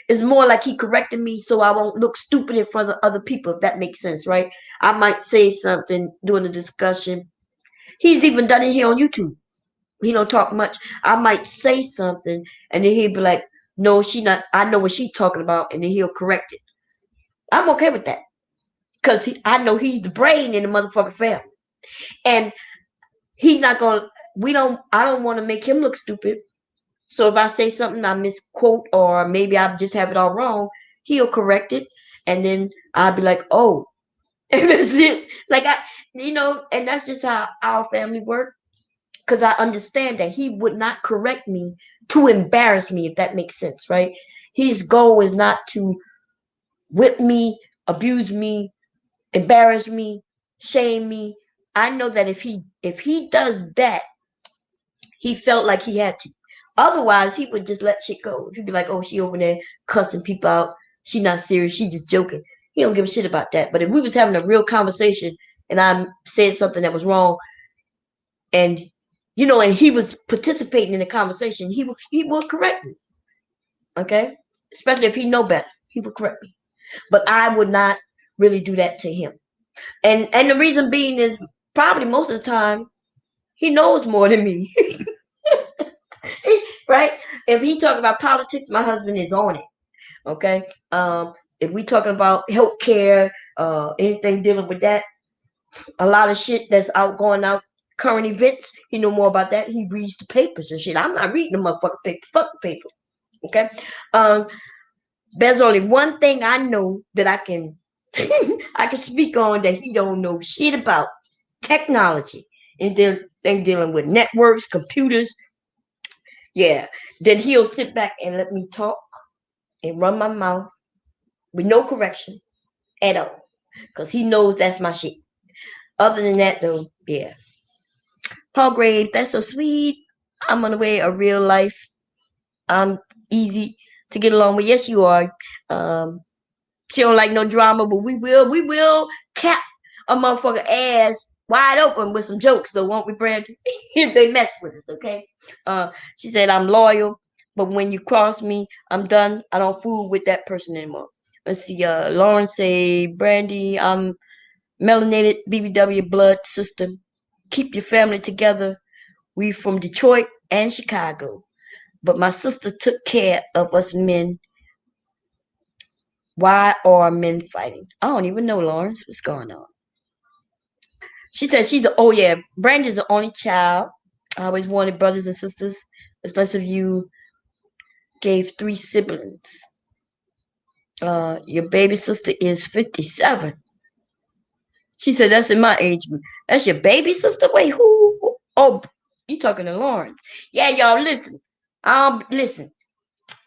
It's more like he corrected me so I won't look stupid in front of other people, if that makes sense, right? I might say something during the discussion. He's even done it here on YouTube. He don't talk much. I might say something, and then he'll be like, "No, she not. I know what she's talking about," and then he'll correct it. I'm okay with that because I know he's the brain in the motherfucking family, and he's not gonna. We don't. I don't want to make him look stupid. So if I say something I misquote or maybe I just have it all wrong, he'll correct it, and then I'll be like, "Oh," and that's it. Like and that's just how our family works. Because I understand that he would not correct me to embarrass me, if that makes sense, right? His goal is not to whip me, abuse me, embarrass me, shame me. I know that if he does that, he felt like he had to. Otherwise, he would just let shit go. He'd be like, "Oh, she over there cussing people out. She not serious. She just joking." He don't give a shit about that. But if we was having a real conversation and I said something that was wrong, and and he was participating in the conversation, he will correct me. Okay, especially if he know better, he would correct me. But I would not really do that to him. And the reason being is probably most of the time he knows more than me, right? If he talking about politics, my husband is on it. Okay. If we talking about healthcare, anything dealing with that, a lot of shit that's going out, current events. He know more about that. He reads the papers and shit. I'm not reading the motherfucking paper. Fuck the paper. Okay. Um, there's only one thing I know that I can I can speak on that he don't know shit about: technology. And then they dealing with networks, computers. Yeah. Then he'll sit back and let me talk and run my mouth with no correction at all. Because he knows that's my shit. Other than that though, yeah. Paul Grave, that's so sweet. I'm on the way of real life. I'm easy to get along with. Yes, you are. Um, she don't like no drama, but we will cap a motherfucker ass wide open with some jokes, though, won't we, Brandon? If they mess with us, okay? She said I'm loyal, but when you cross me, I'm done. I don't fool with that person anymore. Let's see. Lauren say, Brandy, I'm melanated BBW blood system. Keep your family together. We from Detroit and Chicago. But my sister took care of us men. Why are men fighting? I don't even know, Lawrence. What's going on? She said oh yeah, Brandy's the only child. I always wanted brothers and sisters. As less of you gave 3 siblings. Your baby sister is 57. She said that's in my age group. That's your baby sister? Wait, who? Oh, you talking to Lawrence. Yeah, y'all listen. Listen.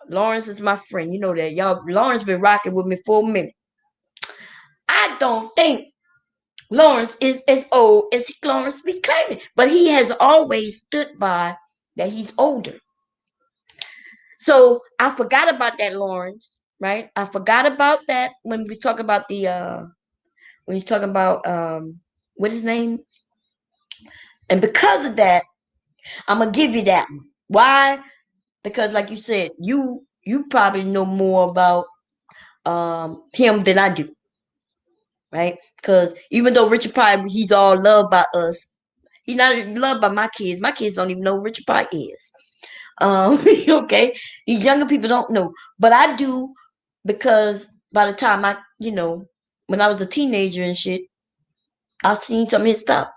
Lawrence is my friend. You know that. Y'all, Lawrence been rocking with me for a minute. I don't think Lawrence is as old as Lawrence be claiming, but he has always stood by that he's older. So I forgot about that, Lawrence. Right? I forgot about that when we talk about when he's talking about what his name, and because of that, I'm gonna give you that one. Why? Because like you said, you probably know more about him than I do, right? Because even though Richard Pryor, he's all loved by us, he's not even loved by my kids. My kids don't even know who Richard Pryor is. Okay, these younger people don't know, but I do, because by the time when I was a teenager and shit, I've seen some of his stuff.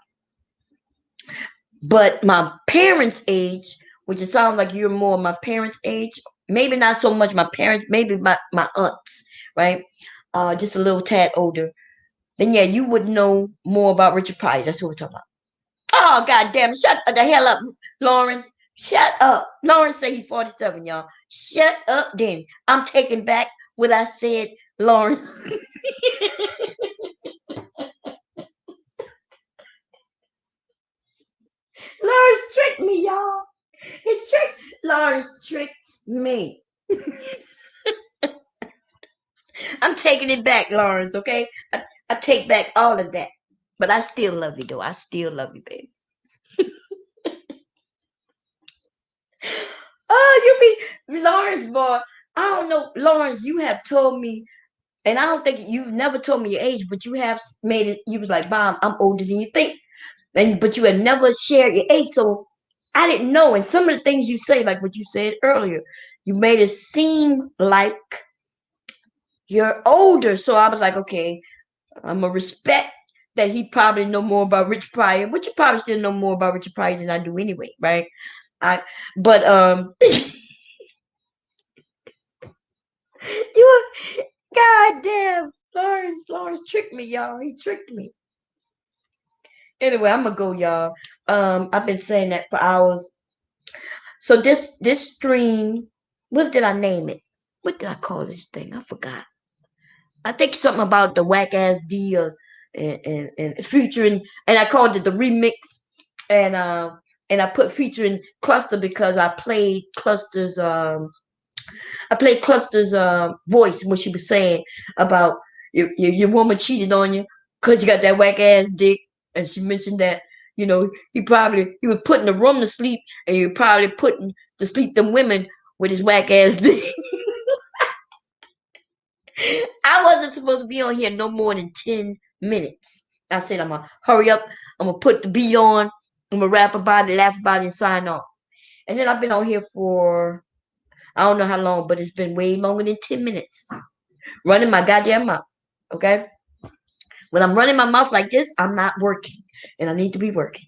But my parents' age, which it sounds like you're more my parents' age, maybe not so much my parents, maybe my aunts, right? Just a little tad older. then yeah, you would know more about Richard Pryor. That's what we're talking about. Oh, goddamn. Shut the hell up, Lawrence. Shut up. Lawrence say he's 47, y'all. Shut up, then. I'm taking back what I said, Lawrence. Lawrence tricked me, y'all. Lawrence tricked me. I'm taking it back, Lawrence, okay? I take back all of that. But I still love you, though. I still love you, baby. Oh, you be Lawrence, boy. I don't know, Lawrence. You have told me, and I don't think you've never told me your age, but you have made it. You was like, "Mom, I'm older than you think," and but you had never shared your age, so I didn't know. And some of the things you say, like what you said earlier, you made it seem like you're older. So I was like, okay, I'm gonna respect that he probably know more about Richard Pryor, but you probably still know more about Richard Pryor than I do anyway, right? But you, goddamn, Lawrence tricked me, y'all. He tricked me. Anyway, I'm gonna go, y'all. I've been saying that for hours. So this stream, what did I name it? What did I call this thing? I forgot. I think something about the whack ass D and featuring, and I called it the remix, and I put featuring Cluster because I played Cluster's voice when she was saying about your woman cheated on you because you got that whack ass dick, and she mentioned that he was putting the room to sleep, and you probably putting to sleep them women with his whack ass dick. I wasn't supposed to be on here no more than 10 minutes. I said I'm gonna hurry up. I'm gonna put the beat on. I'm gonna rap about it, laugh about it, and sign off. And then I've been on here for I don't know how long, but it's been way longer than 10 minutes. Running my goddamn mouth. Okay? When I'm running my mouth like this, I'm not working. And I need to be working.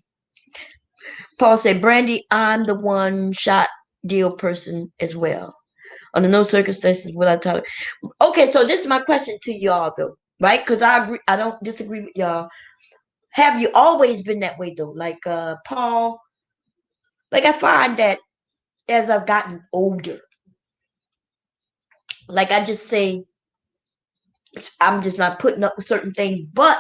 Paul said, Brandy, I'm the one shot deal person as well. Under no circumstances will I tolerate. Okay, so this is my question to y'all though, right? Because I agree, I don't disagree with y'all. Have you always been that way though? Like Paul, like I find that as I've gotten older, like I just say, I'm just not putting up with certain things. But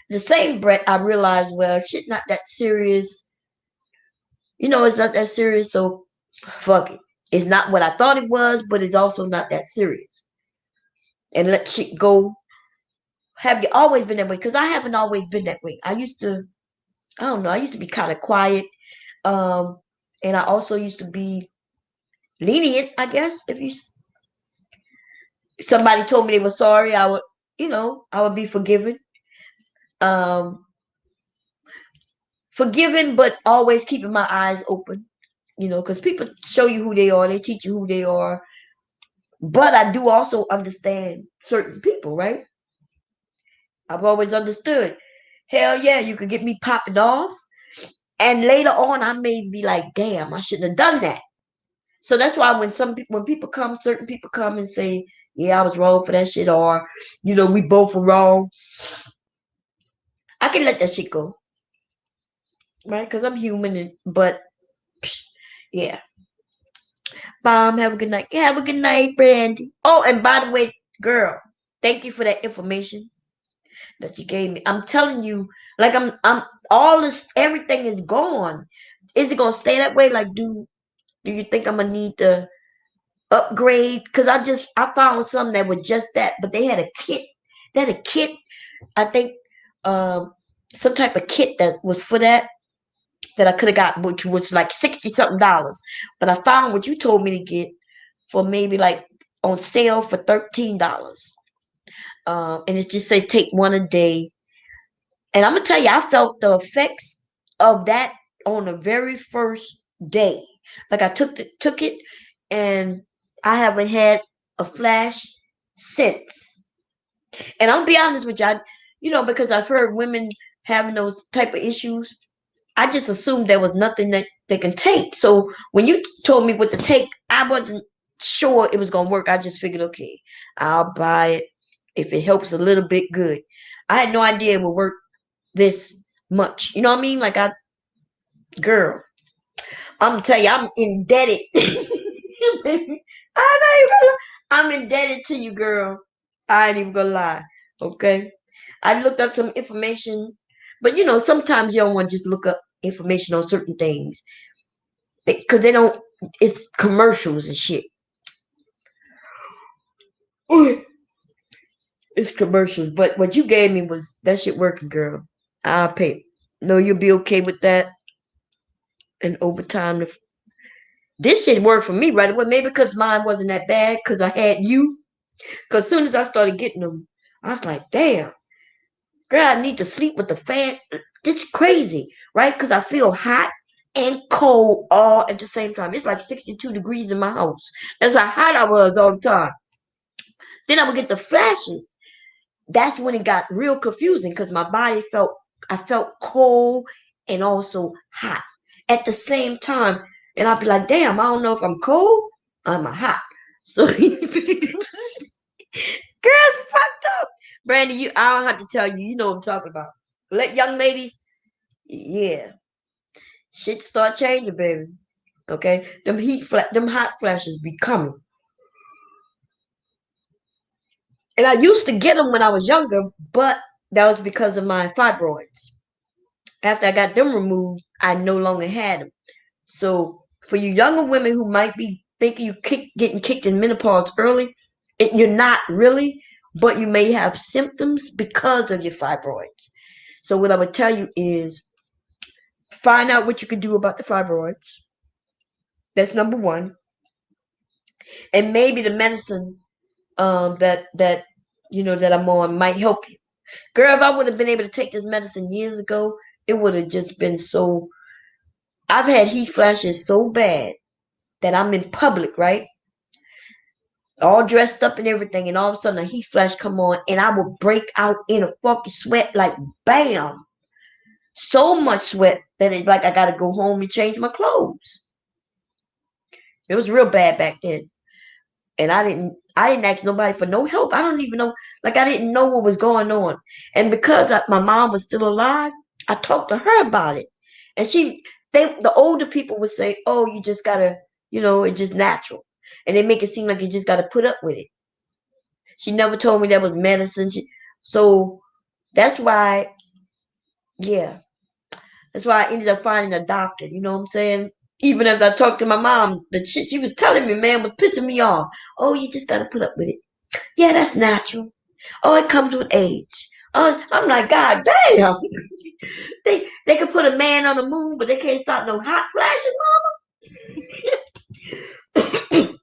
the same breath, I realize, well, shit, not that serious. It's not that serious. So, fuck it. It's not what I thought it was, but it's also not that serious. And let shit go. Have you always been that way? Because I haven't always been that way. I don't know. I used to be kind of quiet. Um, and I also used to be lenient, I guess. Somebody told me they were sorry, I would be forgiven. Um, Forgiving, but always keeping my eyes open, because people show you who they are, they teach you who they are. But I do also understand certain people, right? I've always understood. Hell yeah, you could get me popping off, and later on, I may be like, damn, I shouldn't have done that. So that's why when certain people come and say, yeah, I was wrong for that shit, or we both were wrong, I can let that shit go, right? Because I'm human, but yeah. Mom, have a good night. Have a good night, Brandy. Oh, and by the way, girl, thank you for that information that you gave me. I'm telling you, like I'm all this, everything is gone. Is it gonna stay that way? Like, do you think I'm gonna need to upgrade? Because I found something that was just that, but they had a kit. They had a kit. I think some type of kit that was for that I could have got, which was like $60 something. But I found what you told me to get for maybe like on sale for $13. And it just said take one a day. And I'm gonna tell you, I felt the effects of that on the very first day. Like I took it, and I haven't had a flash since. And I'll be honest with you, because I've heard women having those type of issues. I just assumed there was nothing that they can take. So when you told me what to take, I wasn't sure it was gonna work. I just figured, okay, I'll buy it if it helps a little bit. Good. I had no idea it would work this much. You know what I mean? Like girl, I'm gonna tell you, I'm indebted. I'm indebted to you, girl. I ain't even gonna lie. Okay. I looked up some information, but sometimes you don't want to just look up information on certain things because they don't. It's commercials and shit. It's commercials, but what you gave me was that shit working, girl. I'll pay. No, you'll be okay with that. And over time, this shit worked for me right away. Maybe because mine wasn't that bad because I had you. Because as soon as I started getting them, I was like, damn, girl, I need to sleep with the fan. It's crazy, right? Because I feel hot and cold all at the same time. It's like 62 degrees in my house. That's how hot I was all the time. Then I would get the flashes. That's when it got real confusing because I felt cold and also hot at the same time. And I'd be like, damn, I don't know if I'm cold or I'm hot. So girls fucked up. Brandy, I don't have to tell you, you know what I'm talking about. Let young ladies, yeah, shit start changing, baby. Okay, them hot flashes be coming. And I used to get them when I was younger, but that was because of my fibroids. After I got them removed, I no longer had them. So for you younger women who might be thinking getting kicked in menopause early, you're not really, but you may have symptoms because of your fibroids. So what I would tell you is find out what you can do about the fibroids. That's number one. And maybe the medicine that I'm on might help you. Girl, if I would have been able to take this medicine years ago, it would have just been so. I've had heat flashes so bad that I'm in public, right? All dressed up and everything, and all of a sudden a heat flash come on, and I will break out in a fucking sweat like bam. So much sweat that it's like I gotta go home and change my clothes. It was real bad back then. And I didn't ask nobody for no help. I don't even know, like I didn't know what was going on. And because my mom was still alive, I talked to her about it. And the older people would say, "Oh, you just gotta, it's just natural," and they make it seem like you just gotta put up with it. She never told me that was medicine. So that's why, yeah, that's why I ended up finding a doctor. You know what I'm saying? Even as I talked to my mom, the shit she was telling me, man, was pissing me off. Oh, you just gotta put up with it. Yeah, that's natural. Oh, it comes with age. Oh, I'm like, God damn. They could put a man on the moon, but they can't stop no hot flashes, mama.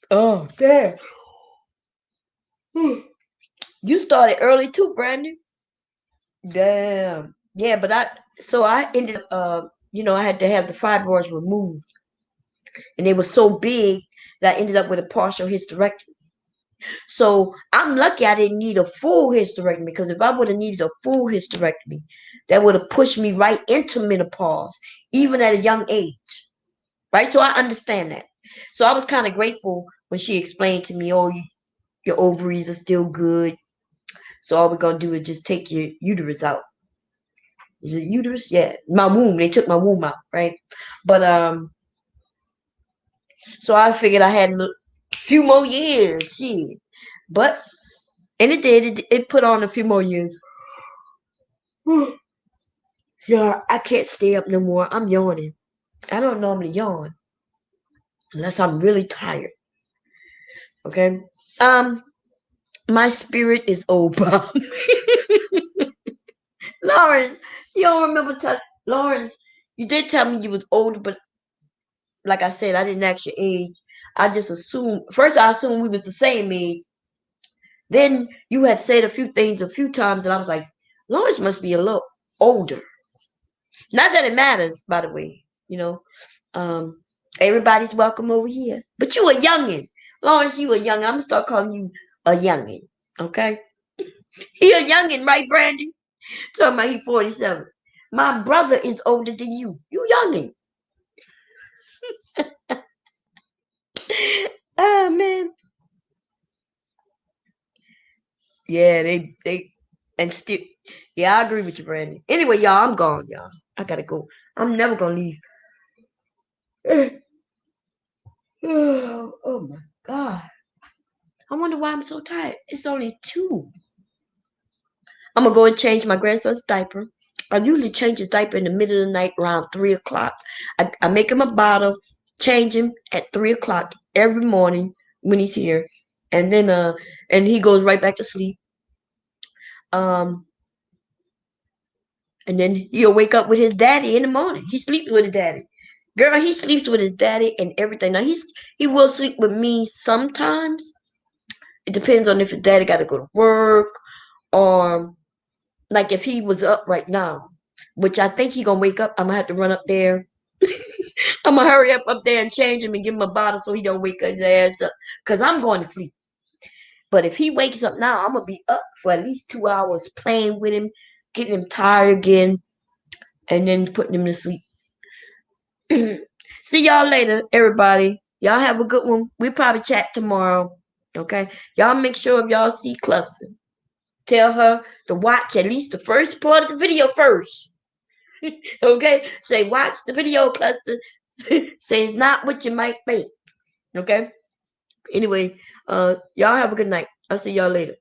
Oh, damn. You started early too, Brandon. Damn. Yeah, but I ended up, I had to have the fibroids removed. And they were so big that I ended up with a partial hysterectomy. So I'm lucky I didn't need a full hysterectomy because if I would have needed a full hysterectomy, that would have pushed me right into menopause, even at a young age. Right? So I understand that. So I was kind of grateful when she explained to me, oh, your ovaries are still good. So all we're going to do is just take your uterus out. Is it uterus? Yeah. My womb. They took my womb out, right? But so I figured I had a few more years. Shit. But and it did. It put on a few more years. Yeah, I can't stay up no more. I'm yawning. I don't normally yawn unless I'm really tired. Okay. Um, my spirit is over. Lawrence, you don't remember Lawrence? You did tell me you was older, but like I said, I didn't ask your age. I just assumed. First, I assumed we was the same age. Then you had said a few things a few times, and I was like, Lawrence must be a little older. Not that it matters, by the way. Um, everybody's welcome over here. But you a youngin. Lawrence, you a youngin. I'm gonna start calling you a youngin. Okay? He a youngin, right, Brandon? Talking about he 47. My brother is older than you. You youngin. Oh man. Yeah, they and still. Yeah, I agree with you, Brandy. Anyway, y'all, I'm gone, y'all. I gotta go. I'm never gonna leave. Oh my God. I wonder why I'm so tired. It's only 2. I'm gonna go and change my grandson's diaper. I usually change his diaper in the middle of the night around 3 o'clock. I make him a bottle, change him at 3 o'clock every morning when he's here, and then and he goes right back to sleep. Um, and then he'll wake up with his daddy in the morning. He sleeps with his daddy. Girl, he sleeps with his daddy and everything. Now he will sleep with me sometimes. It depends on if his daddy got to go to work or like if he was up right now, which I think he gonna wake up. I'm gonna have to run up there. I'm gonna hurry up there and change him and give him a bottle so he don't wake his ass up. Cause I'm going to sleep. But if he wakes up now, I'm gonna be up for at least 2 hours playing with him, getting him tired again, and then putting him to sleep. See y'all later, everybody. Y'all have a good one. We'll probably chat tomorrow. Okay. Y'all make sure if y'all see Cluster, tell her to watch at least the first part of the video first. Okay? Say watch the video, Cluster. Say it's not what you might think. Okay? Anyway, y'all have a good night. I'll see y'all later.